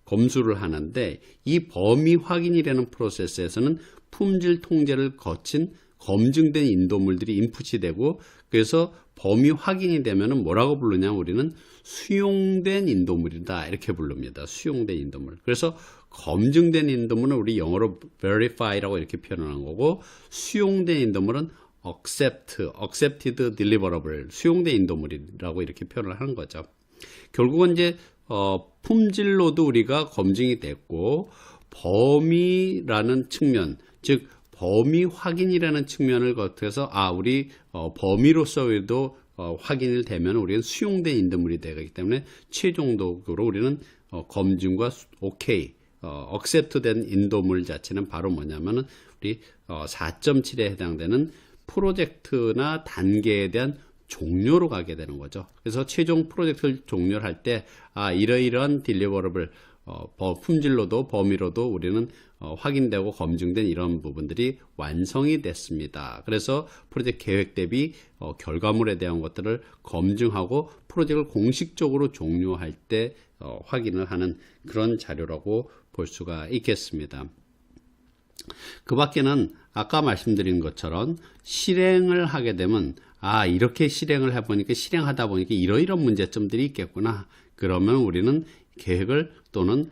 검수를 하는데 이 범위 확인이라는 프로세스에서는 품질 통제를 거친 검증된 인도물들이 인풋이 되고 그래서 범위 확인이 되면은 뭐라고 부르냐 우리는 수용된 인도물이다 이렇게 부릅니다. 수용된 인도물. 그래서 검증된 인도물은 우리 영어로 verify라고 이렇게 표현하는 거고 수용된 인도물은 accepted deliverable 수용된 인도물이라고 이렇게 표현을 하는 거죠. 결국은 이제 품질로도 우리가 검증이 됐고 범위라는 측면 즉 범위 확인이라는 측면을 거쳐서 우리 범위로서도 확인이 되면 우리는 수용된 인도물이 되기 때문에 최종적으로 우리는 검증과 오케이 accept된 인도물 자체는 바로 뭐냐면은 우리 4.7에 해당되는 프로젝트나 단계에 대한 종료로 가게 되는 거죠. 그래서 최종 프로젝트를 종료를 할 때 이러이러한 딜리버러블 품질로도 범위로도 우리는 확인되고 검증된 이런 부분들이 완성이 됐습니다. 그래서 프로젝트 계획 대비 결과물에 대한 것들을 검증하고 프로젝트를 공식적으로 종료할 때 확인을 하는 그런 자료라고 볼 수가 있겠습니다. 그 밖에는 아까 말씀드린 것처럼 실행을 하게 되면 이렇게 실행을 해보니까 실행하다 보니까 이러이런 문제점들이 있겠구나. 그러면 우리는 계획을 또는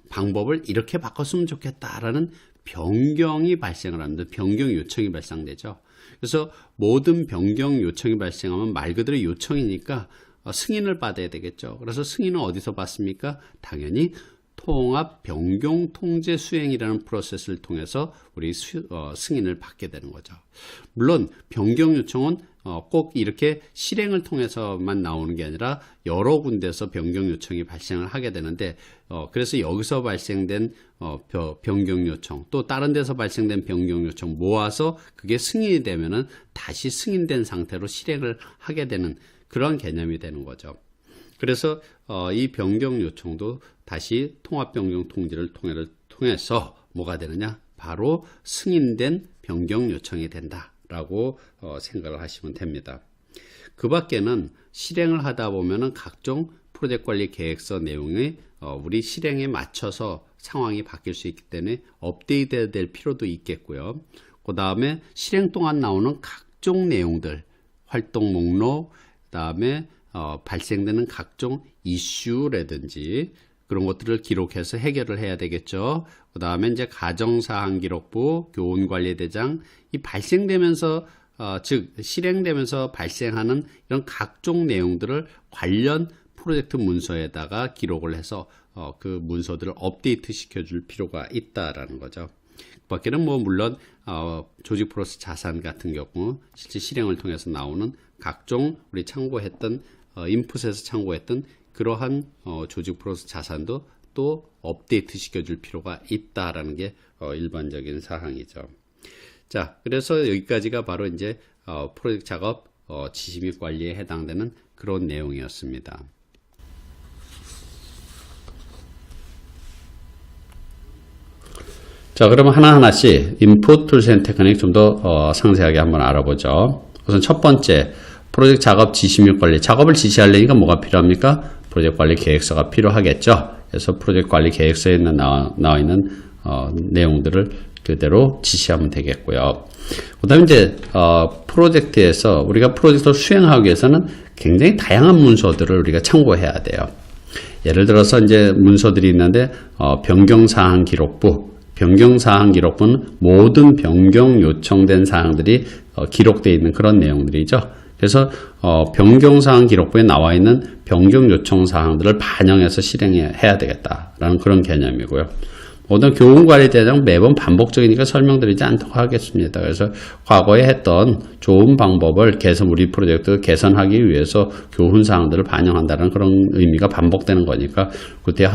방법을 이렇게 바꿨으면 좋겠다라는 변경이 발생을 합니다. 변경 요청이 발생되죠. 그래서 모든 변경 요청이 발생하면 말 그대로 요청이니까 승인을 받아야 되겠죠. 그래서 승인은 어디서 받습니까? 당연히 통합 변경 통제 수행이라는 프로세스를 통해서 우리 승인을 받게 되는 거죠. 물론 변경 요청은 꼭 이렇게 실행을 통해서만 나오는 게 아니라 여러 군데서 변경 요청이 발생을 하게 되는데 그래서 여기서 발생된 변경 요청 또 다른 데서 발생된 변경 요청 모아서 그게 승인이 되면은 다시 승인된 상태로 실행을 하게 되는 그런 개념이 되는 거죠. 그래서 이 변경 요청도 다시 통합 변경 통지를 통해서 뭐가 되느냐? 바로 승인된 변경 요청이 된다라고 생각을 하시면 됩니다. 그 밖에는 실행을 하다 보면은 각종 프로젝트 관리 계획서 내용이 우리 실행에 맞춰서 상황이 바뀔 수 있기 때문에 업데이트 될 필요도 있겠고요. 그 다음에 실행 동안 나오는 각종 내용들, 활동 목록, 그 다음에 발생되는 각종 이슈라든지 그런 것들을 기록해서 해결을 해야 되겠죠. 그 다음에 이제 가정사항 기록부, 교훈관리대장, 이 발생되면서 즉 실행되면서 발생하는 이런 각종 내용들을 관련 프로젝트 문서에다가 기록을 해서 그 문서들을 업데이트 시켜줄 필요가 있다라는 거죠. 그 밖에는 물론 조직 프로세스 자산 같은 경우 실제 실행을 통해서 나오는 각종 우리 참고했던 인풋에서 참고했던 그러한 조직 프로세스 자산도 또 업데이트 시켜줄 필요가 있다라는 게 일반적인 사항이죠. 자, 그래서 여기까지가 바로 이제 프로젝트 작업 지시 및 관리에 해당되는 그런 내용이었습니다. 자, 그러면 하나하나씩 인풋 툴스 앤 테크닉 좀 더 상세하게 한번 알아보죠. 우선 첫 번째, 프로젝트 작업 지시 및 관리. 작업을 지시하려니까 뭐가 필요합니까? 프로젝트 관리 계획서가 필요하겠죠. 그래서 프로젝트 관리 계획서에 나와 있는 내용들을 그대로 지시하면 되겠고요. 그 다음에 이제 프로젝트에서 우리가 프로젝트를 수행하기 위해서는 굉장히 다양한 문서들을 우리가 참고해야 돼요. 예를 들어서 이제 문서들이 있는데 변경사항 기록부. 변경사항 기록부는 모든 변경 요청된 사항들이 기록되어 있는 그런 내용들이죠. 그래서 변경사항 기록부에 나와 있는 변경 요청 사항들을 반영해서 실행해야 되겠다라는 그런 개념이고요. 모든 교훈관리대장 매번 반복적이니까 설명드리지 않도록 하겠습니다. 그래서 과거에 했던 좋은 방법을 우리 프로젝트 개선하기 위해서 교훈사항들을 반영한다는 그런 의미가 반복되는 거니까 그때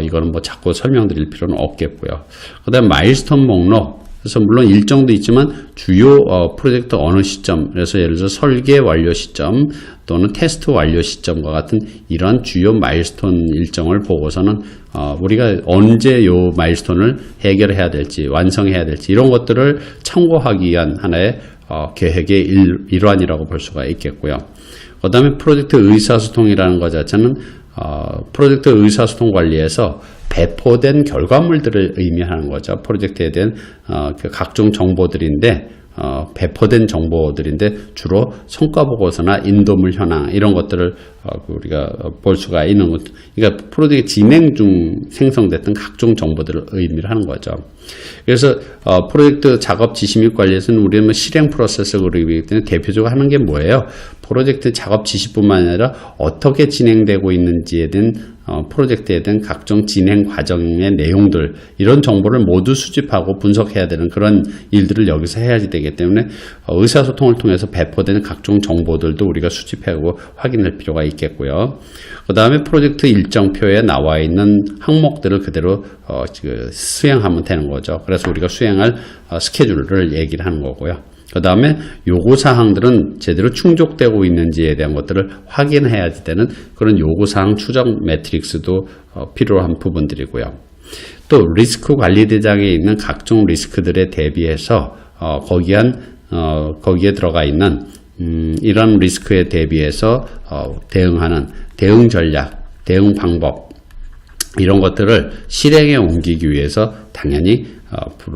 이거는 자꾸 설명드릴 필요는 없겠고요. 그 다음에 마일스톤 목록. 그래서 물론 일정도 있지만 주요 프로젝트 어느 시점, 그래서 예를 들어서 설계 완료 시점 또는 테스트 완료 시점과 같은 이러한 주요 마일스톤 일정을 보고서는 우리가 언제 요 마일스톤을 해결해야 될지, 완성해야 될지 이런 것들을 참고하기 위한 하나의 계획의 일환이라고 볼 수가 있겠고요. 그 다음에 프로젝트 의사소통이라는 것 자체는 프로젝트 의사소통 관리에서 배포된 결과물들을 의미하는 거죠. 프로젝트에 대한 각종 정보들인데 배포된 정보들인데 주로 성과보고서나 인도물 현황 이런 것들을 우리가 볼 수가 있는 것. 그러니까 프로젝트 진행 중 생성됐던 각종 정보들을 의미를 하는 거죠. 그래서 프로젝트 작업 지시 및 관리에서는 우리는 실행 프로세스 그리기 때문에 대표적으로 하는 게 뭐예요? 프로젝트 작업 지시뿐만 아니라 어떻게 진행되고 있는지에 대한 프로젝트에 대한 각종 진행 과정의 내용들 이런 정보를 모두 수집하고 분석해야 되는 그런 일들을 여기서 해야지 되기 때문에 의사소통을 통해서 배포되는 각종 정보들도 우리가 수집하고 확인할 필요가 있겠고요. 그 다음에 프로젝트 일정표에 나와 있는 항목들을 그대로 수행하면 되는 거죠. 그래서 우리가 수행할 스케줄을 얘기를 하는 거고요. 그 다음에 요구사항들은 제대로 충족되고 있는지에 대한 것들을 확인해야 되는 그런 요구사항 추적 매트릭스도 필요한 부분들이고요. 또 리스크 관리 대장에 있는 각종 리스크들에 대비해서 거기에 들어가 있는 이런 리스크에 대비해서 대응하는 대응 전략, 대응 방법 이런 것들을 실행에 옮기기 위해서 당연히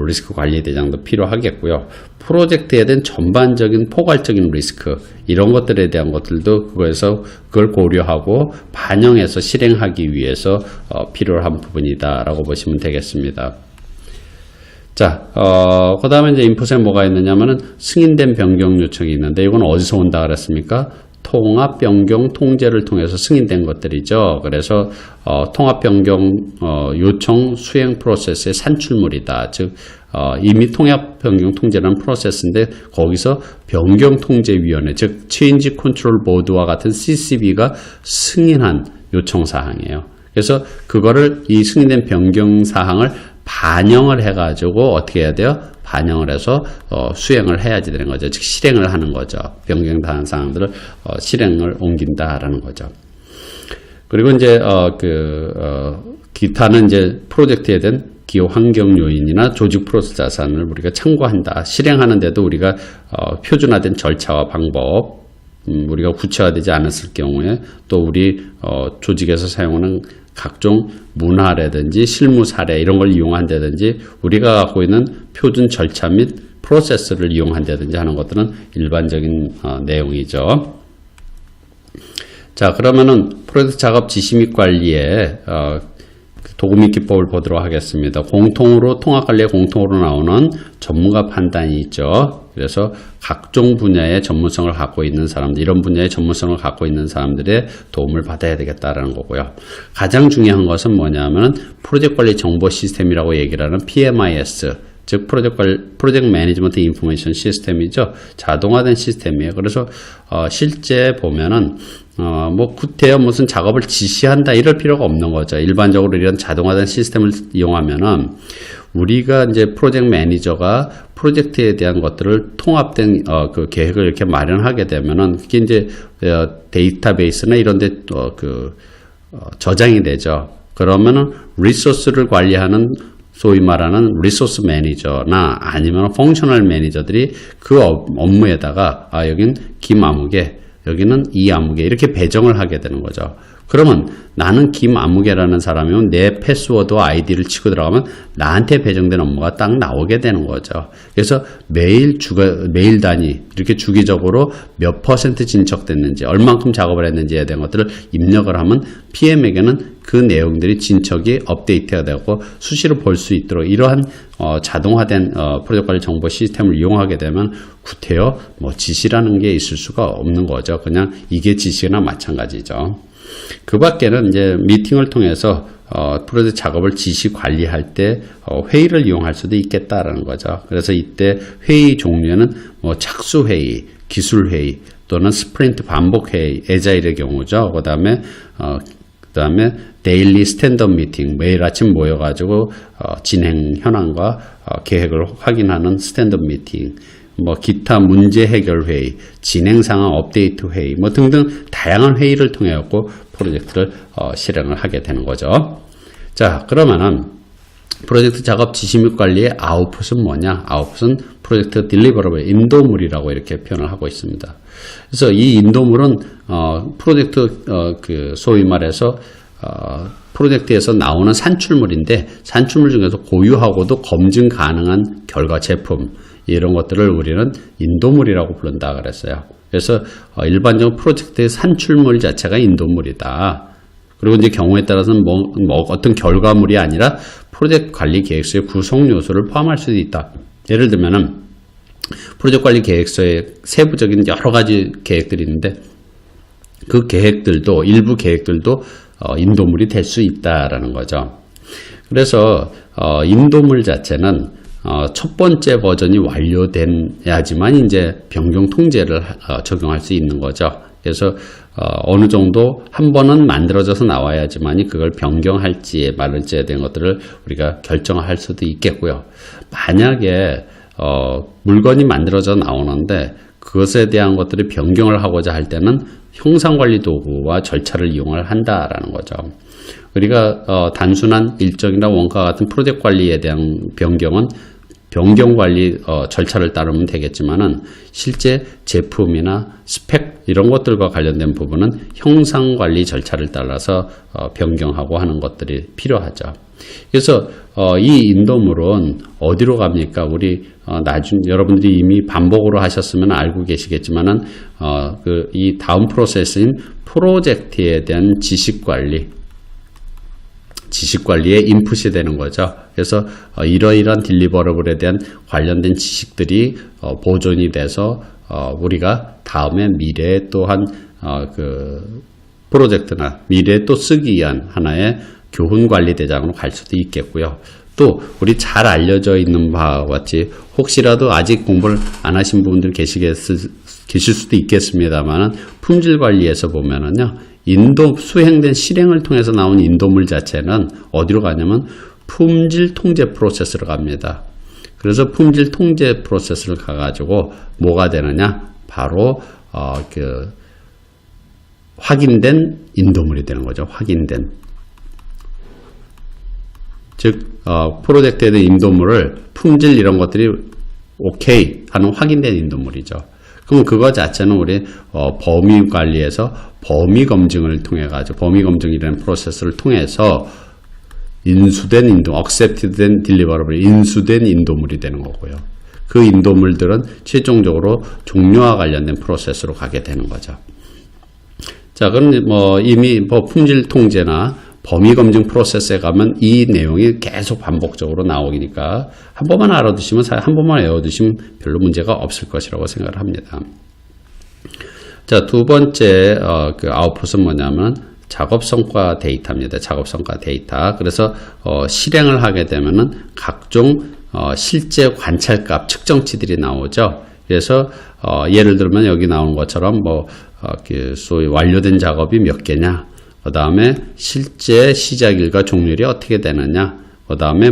리스크 관리 대장도 필요하겠고요. 프로젝트에 대한 전반적인 포괄적인 리스크 이런 것들에 대한 것들도 그걸 고려하고 반영해서 실행하기 위해서 필요한 부분이다라고 보시면 되겠습니다. 자, 그 다음에 이제 인풋에 뭐가 있느냐면은 승인된 변경 요청이 있는데 이건 어디서 온다 그랬습니까? 통합 변경 통제를 통해서 승인된 것들이죠. 그래서 통합 변경 요청 수행 프로세스의 산출물이다. 즉 이미 통합 변경 통제라는 프로세스인데 거기서 변경 통제 위원회 즉 체인지 컨트롤 보드와 같은 CCB가 승인한 요청 사항이에요. 그래서 그거를 이 승인된 변경 사항을 반영을 해가지고 어떻게 해야 돼요? 반영을 해서 수행을 해야지 되는 거죠. 즉 실행을 하는 거죠. 변경당한 사항들을 실행을 옮긴다라는 거죠. 그리고 이제 기타는 이제 프로젝트에 대한 기업 환경 요인이나 조직 프로세스 자산을 우리가 참고한다. 실행하는데도 우리가 표준화된 절차와 방법, 우리가 구체화되지 않았을 경우에 또 우리 조직에서 사용하는 각종 문화라든지 실무 사례 이런 걸 이용한다든지 우리가 갖고 있는 표준 절차 및 프로세스를 이용한다든지 하는 것들은 일반적인 내용이죠. 자, 그러면은 프로젝트 작업 지시 및 관리에 도구및 기법을 보도록 하겠습니다. 통합 관리에 공통으로 나오는 전문가 판단이 있죠. 그래서 각종 분야의 전문성을 갖고 있는 사람들, 이런 분야의 전문성을 갖고 있는 사람들의 도움을 받아야 되겠다라는 거고요. 가장 중요한 것은 뭐냐면 프로젝트 관리 정보 시스템이라고 얘기를 하는 PMIS, 즉 프로젝트 매니지먼트 인포메이션 시스템이죠. 자동화된 시스템이에요. 그래서 실제 보면은 뭐 구태여 무슨 작업을 지시한다 이럴 필요가 없는 거죠. 일반적으로 이런 자동화된 시스템을 이용하면은 우리가 이제 프로젝트 매니저가 프로젝트에 대한 것들을 통합된 그 계획을 이렇게 마련하게 되면은 그게 이제 데이터베이스나 이런 데 저장이 되죠. 그러면은 리소스를 관리하는 소위 말하는 리소스 매니저나 아니면 펑셔널 매니저들이 그 업무에다가 여긴 김아무개, 여기는 이아무개 이렇게 배정을 하게 되는 거죠. 그러면 나는 김아무개라는 사람이면 내 패스워드와 아이디를 치고 들어가면 나한테 배정된 업무가 딱 나오게 되는 거죠. 그래서 매일 단위 이렇게 주기적으로 몇 % 진척됐는지 얼만큼 작업을 했는지에 대한 것들을 입력을 하면 PM에게는 그 내용들이 진척이 업데이트가 되고 수시로 볼 수 있도록 이러한 자동화된 프로젝트 관리 정보 시스템을 이용하게 되면 구태여 뭐 지시라는 게 있을 수가 없는 거죠. 그냥 이게 지시나 마찬가지죠. 그 밖에는 이제 미팅을 통해서 프로젝트 작업을 지시 관리할 때 회의를 이용할 수도 있겠다라는 거죠. 그래서 이때 회의 종류에는 뭐 착수 회의, 기술 회의 또는 스프린트 반복 회의, 애자일의 경우죠. 그다음에 데일리 스탠드업 미팅, 매일 아침 모여가지고 진행 현황과 계획을 확인하는 스탠드업 미팅, 뭐 기타 문제 해결 회의, 진행 상황 업데이트 회의, 뭐 등등 다양한 회의를 통해 갖고 프로젝트를 실행을 하게 되는 거죠. 자, 그러면은 프로젝트 작업 지시 및 관리의 아웃풋은 뭐냐? 아웃풋은 프로젝트 딜리버러블 인도물이라고 이렇게 표현을 하고 있습니다. 그래서 이 인도물은 프로젝트 소위 말해서 프로젝트에서 나오는 산출물인데 산출물 중에서 고유하고도 검증 가능한 결과 제품 이런 것들을 우리는 인도물이라고 부른다 그랬어요. 그래서 일반적으로 프로젝트의 산출물 자체가 인도물이다. 그리고 이제 경우에 따라서는 뭐 어떤 결과물이 아니라 프로젝트 관리 계획서의 구성 요소를 포함할 수도 있다. 예를 들면은 프로젝트 관리 계획서에 세부적인 여러 가지 계획들이 있는데 그 계획들도 일부 계획들도 인도물이 될 수 있다라는 거죠. 그래서 인도물 자체는 첫 번째 버전이 완료돼야지만 이제 변경 통제를 적용할 수 있는 거죠. 그래서 어느 정도 한 번은 만들어져서 나와야지만이 그걸 변경할지 말을지에 대한 것들을 우리가 결정할 수도 있겠고요. 만약에 물건이 만들어져 나오는데 그것에 대한 것들을 변경을 하고자 할 때는 형상관리 도구와 절차를 이용을 한다라는 거죠. 우리가 단순한 일정이나 원가 같은 프로젝트 관리에 대한 변경은 변경 관리 절차를 따르면 되겠지만은 실제 제품이나 스펙 이런 것들과 관련된 부분은 형상 관리 절차를 따라서 변경하고 하는 것들이 필요하죠. 그래서 이 인도물은 어디로 갑니까? 우리 나중 여러분들이 이미 반복으로 하셨으면 알고 계시겠지만은 이 다음 프로세스인 프로젝트에 대한 지식 관리에 인풋이 되는 거죠. 그래서 이러이러한 딜리버러블에 대한 관련된 지식들이 보존이 돼서 우리가 다음에 미래에 또한 그 프로젝트나 미래에 또 쓰기 위한 하나의 교훈 관리 대장으로 갈 수도 있겠고요. 또 우리 잘 알려져 있는 바와 같이 혹시라도 아직 공부를 안 하신 분들 계실 수도 있겠습니다만 품질 관리에서 보면은요. 수행된 실행을 통해서 나온 인도물 자체는 어디로 가냐면 품질 통제 프로세스로 갑니다. 그래서 품질 통제 프로세스를 가가지고 뭐가 되느냐? 바로 확인된 인도물이 되는 거죠. 확인된. 즉 프로젝트에 대한 인도물을 품질 이런 것들이 오케이 하는 확인된 인도물이죠. 그럼 그거 자체는 우리 범위 관리에서 범위 검증을 통해 가지고 범위 검증이라는 프로세스를 통해서 인수된 accepted 된 deliverable, 인수된 인도물이 되는 거고요. 그 인도물들은 최종적으로 종료와 관련된 프로세스로 가게 되는 거죠. 자, 그럼 이미 품질 통제나 범위 검증 프로세스에 가면 이 내용이 계속 반복적으로 나오니까 한 번만 알아두시면 한 번만 외워두시면 별로 문제가 없을 것이라고 생각을 합니다. 자, 두 번째 아웃풋은 뭐냐면 작업 성과 데이터입니다. 작업 성과 데이터. 그래서 실행을 하게 되면은 각종 실제 관찰값 측정치들이 나오죠. 그래서 예를 들면 여기 나오는 것처럼 소위 완료된 작업이 몇 개냐, 그 다음에 실제 시작일과 종료일이 어떻게 되느냐, 그 다음에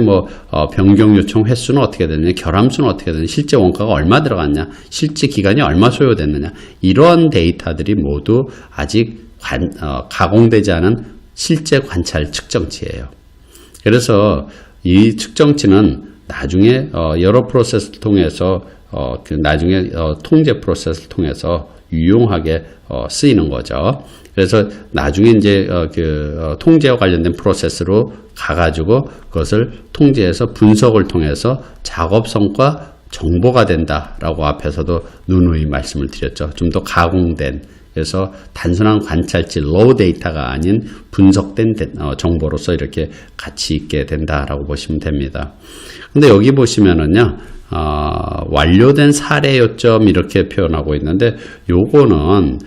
변경 요청 횟수는 어떻게 되느냐, 결함수는 어떻게 되느냐, 실제 원가가 얼마 들어갔냐, 실제 기간이 얼마 소요됐느냐, 이러한 데이터들이 모두 아직 가공되지 않은 실제 관찰 측정치예요. 그래서 이 측정치는 나중에 여러 프로세스를 통해서 나중에 통제 프로세스를 통해서 유용하게 쓰이는 거죠. 그래서 나중에 이제 통제와 관련된 프로세스로 가가지고 그것을 통제해서 분석을 통해서 작업 성과 정보가 된다라고 앞에서도 누누이 말씀을 드렸죠. 좀 더 가공된, 그래서 단순한 관찰치 로우 데이터가 아닌 분석된 정보로서 이렇게 가치 있게 된다라고 보시면 됩니다. 근데 여기 보시면은요, 완료된 사례 요점 이렇게 표현하고 있는데 요거는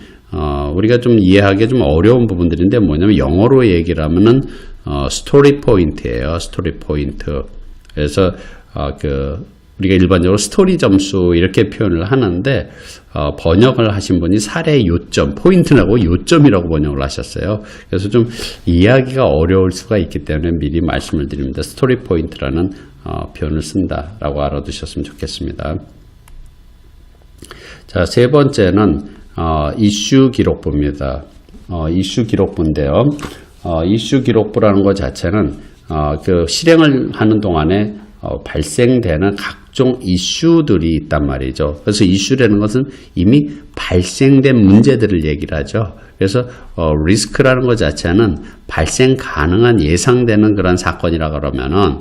우리가 좀 이해하기 좀 어려운 부분들인데 뭐냐면 영어로 얘기를 하면은 스토리 포인트예요. 스토리 포인트. 그래서 우리가 일반적으로 스토리 점수 이렇게 표현을 하는데 번역을 하신 분이 사례 요점, 포인트라고 요점이라고 번역을 하셨어요. 그래서 좀 이해하기가 어려울 수가 있기 때문에 미리 말씀을 드립니다. 스토리 포인트라는 표현을 쓴다라고 알아두셨으면 좋겠습니다. 자, 세 번째는 이슈 기록부입니다. 이슈 기록부인데요. 이슈 기록부라는 것 자체는 실행을 하는 동안에 발생되는 각종 이슈들이 있단 말이죠. 그래서 이슈라는 것은 이미 발생된 문제들을 얘기를 하죠. 그래서 리스크라는 것 자체는 발생 가능한 예상되는 그런 사건이라 그러면은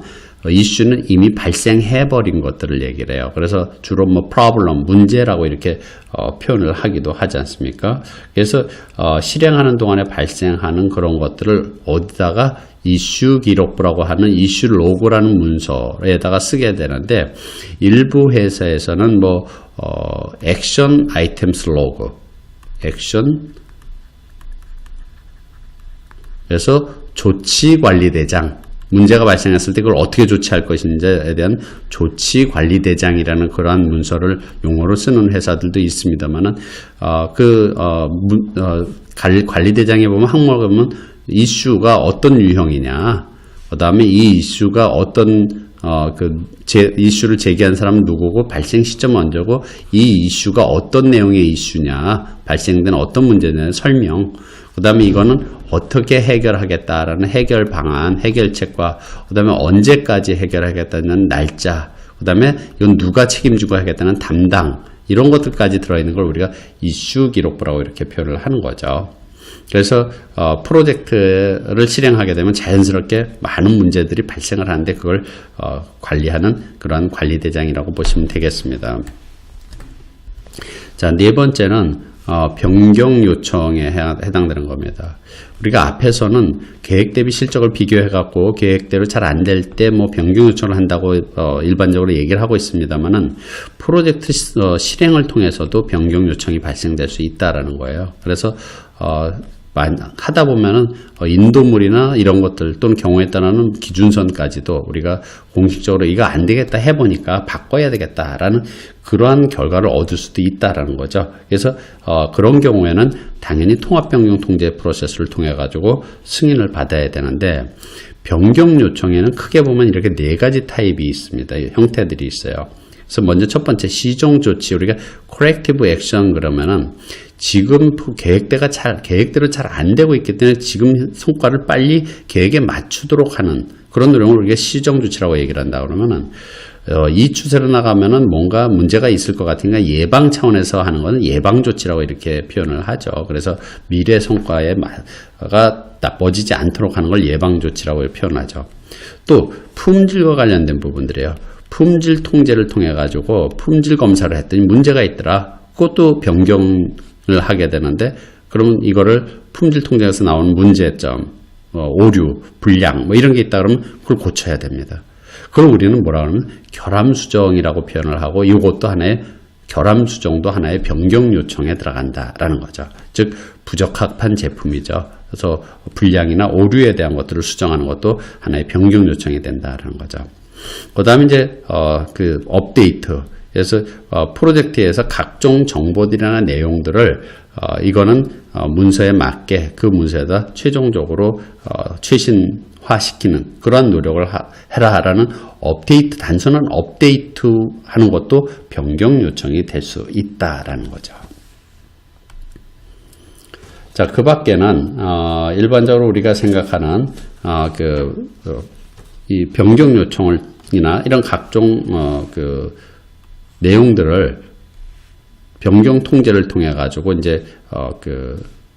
이슈는 이미 발생해버린 것들을 얘기를 해요. 그래서 주로 뭐 problem, 문제라고 이렇게 표현을 하기도 하지 않습니까? 그래서 실행하는 동안에 발생하는 그런 것들을 어디다가 이슈 기록부라고 하는 이슈 로그라는 문서에다가 쓰게 되는데, 일부 회사에서는 뭐 액션 아이템스 로그, 액션, 그래서 조치관리대장, 문제가 발생했을 때 그걸 어떻게 조치할 것인지에 대한 조치관리대장이라는 그러한 문서를 용어로 쓰는 회사들도 있습니다만은, 관리대장에 보면 항목에 보면 이슈가 어떤 유형이냐, 그 다음에 이 이슈가 어떤 이슈를 제기한 사람은 누구고, 발생 시점은 언제고, 이 이슈가 어떤 내용의 이슈냐, 발생된 어떤 문제냐 설명, 그 다음에 이거는 어떻게 해결하겠다라는 해결 방안, 해결책과, 그 다음에 언제까지 해결하겠다는 날짜, 그 다음에 이건 누가 책임지고 하겠다는 담당, 이런 것들까지 들어있는 걸 우리가 이슈 기록부라고 이렇게 표현을 하는 거죠. 그래서 프로젝트를 실행하게 되면 자연스럽게 많은 문제들이 발생을 하는데, 그걸 관리하는 그러한 관리대장이라고 보시면 되겠습니다. 자, 네 번째는 변경 요청에 해당되는 겁니다. 우리가 앞에서는 계획 대비 실적을 비교해 갖고 계획대로 잘 안 될 때 뭐 변경 요청을 한다고 일반적으로 얘기를 하고 있습니다만은, 프로젝트 실행을 통해서도 변경 요청이 발생될 수 있다라는 거예요. 그래서 하다 보면은 인도물이나 이런 것들, 또는 경우에 따라는 기준선까지도 우리가 공식적으로 이거 안 되겠다 해보니까 바꿔야 되겠다라는 그러한 결과를 얻을 수도 있다라는 거죠. 그래서 그런 경우에는 당연히 통합변경 통제 프로세스를 통해 가지고 승인을 받아야 되는데, 변경 요청에는 크게 보면 이렇게 네 가지 타입이 있습니다. 형태들이 있어요. 그래서 먼저 첫 번째 시정 조치, 우리가 corrective action 그러면은 지금 계획대로 잘 안 되고 있기 때문에 지금 성과를 빨리 계획에 맞추도록 하는 그런 노력을 우리가 시정 조치라고 얘기를 한다 그러면은, 이 추세로 나가면은 뭔가 문제가 있을 것 같으니까 예방 차원에서 하는 것은 예방 조치라고 이렇게 표현을 하죠. 그래서 미래 성과가 나빠지지 않도록 하는 걸 예방 조치라고 표현하죠. 또 품질과 관련된 부분들이에요. 품질 통제를 통해 가지고 품질 검사를 했더니 문제가 있더라. 그것도 변경을 하게 되는데, 그러면 이거를 품질 통제에서 나오는 문제점, 오류, 불량 뭐 이런 게 있다 그러면 그걸 고쳐야 됩니다. 그걸 우리는 뭐라 그러면 결함수정이라고 표현을 하고, 이것도 하나의 결함수정도 하나의 변경 요청에 들어간다라는 거죠. 즉 부적합한 제품이죠. 그래서 불량이나 오류에 대한 것들을 수정하는 것도 하나의 변경 요청이 된다라는 거죠. 그 다음에 이제 업데이트. 그래서 프로젝트에서 각종 정보들이나 내용들을 이거는 문서에 맞게 그 문서에다 최종적으로 최신화시키는 그러한 노력을 해라 하라는 업데이트, 단순한 업데이트 하는 것도 변경 요청이 될 수 있다라는 거죠. 자, 그 밖에는 일반적으로 우리가 생각하는 이 변경 요청이나 이런 각종 내용들을 변경 통제를 통해 가지고 이제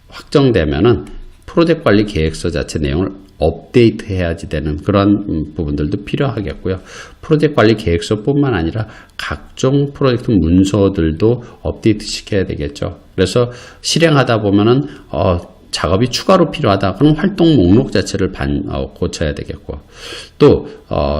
확정되면은 프로젝트 관리 계획서 자체 내용을 업데이트 해야지 되는 그런 부분들도 필요하겠고요. 프로젝트 관리 계획서뿐만 아니라 각종 프로젝트 문서들도 업데이트 시켜야 되겠죠. 그래서 실행하다 보면은 작업이 추가로 필요하다. 그럼 활동 목록 자체를 고쳐야 되겠고, 또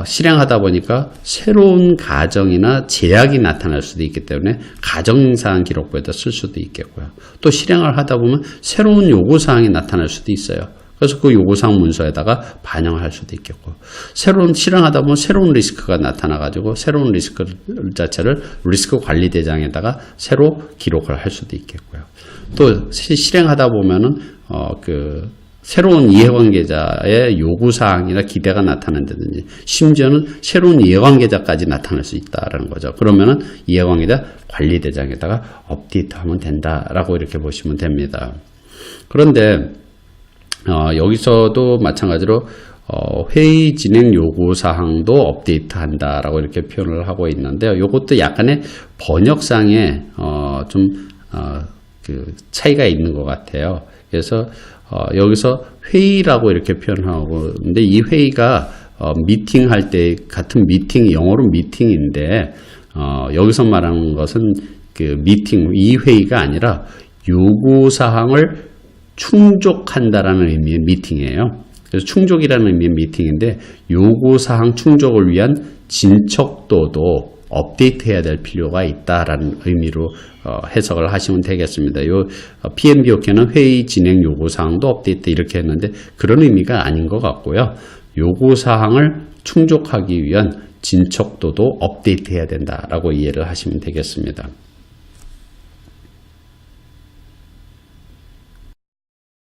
실행하다 보니까 새로운 가정이나 제약이 나타날 수도 있기 때문에 가정사항 기록부에다 쓸 수도 있겠고요. 또 실행을 하다 보면 새로운 요구사항이 나타날 수도 있어요. 그래서 그 요구사항 문서에다가 반영할 수도 있겠고, 실행하다 보면 새로운 리스크가 나타나가지고 새로운 리스크 자체를 리스크 관리 대장에다가 새로 기록을 할 수도 있겠고요. 또 실행하다 보면은 새로운 이해관계자의 요구사항이나 기대가 나타난다든지, 심지어는 새로운 이해관계자까지 나타날 수 있다라는 거죠. 그러면은 이해관계자 관리대장에다가 업데이트하면 된다라고 이렇게 보시면 됩니다. 그런데 여기서도 마찬가지로 회의 진행 요구사항도 업데이트한다라고 이렇게 표현을 하고 있는데요. 이것도 약간의 번역상에 차이가 있는 것 같아요. 그래서 여기서 회의라고 이렇게 표현하고 있는데, 이 회의가 미팅할 때 같은 미팅, 영어로 미팅인데 여기서 말하는 것은 그 미팅, 이 회의가 아니라 요구사항을 충족한다라는 의미의 미팅이에요. 그래서 충족이라는 의미의 미팅인데 요구사항 충족을 위한 진척도도 업데이트해야 될 필요가 있다라는 의미로 해석을 하시면 되겠습니다. 요 PMBOK는 회의 진행 요구사항도 업데이트 이렇게 했는데 그런 의미가 아닌 것 같고요. 요구사항을 충족하기 위한 진척도도 업데이트해야 된다라고 이해를 하시면 되겠습니다.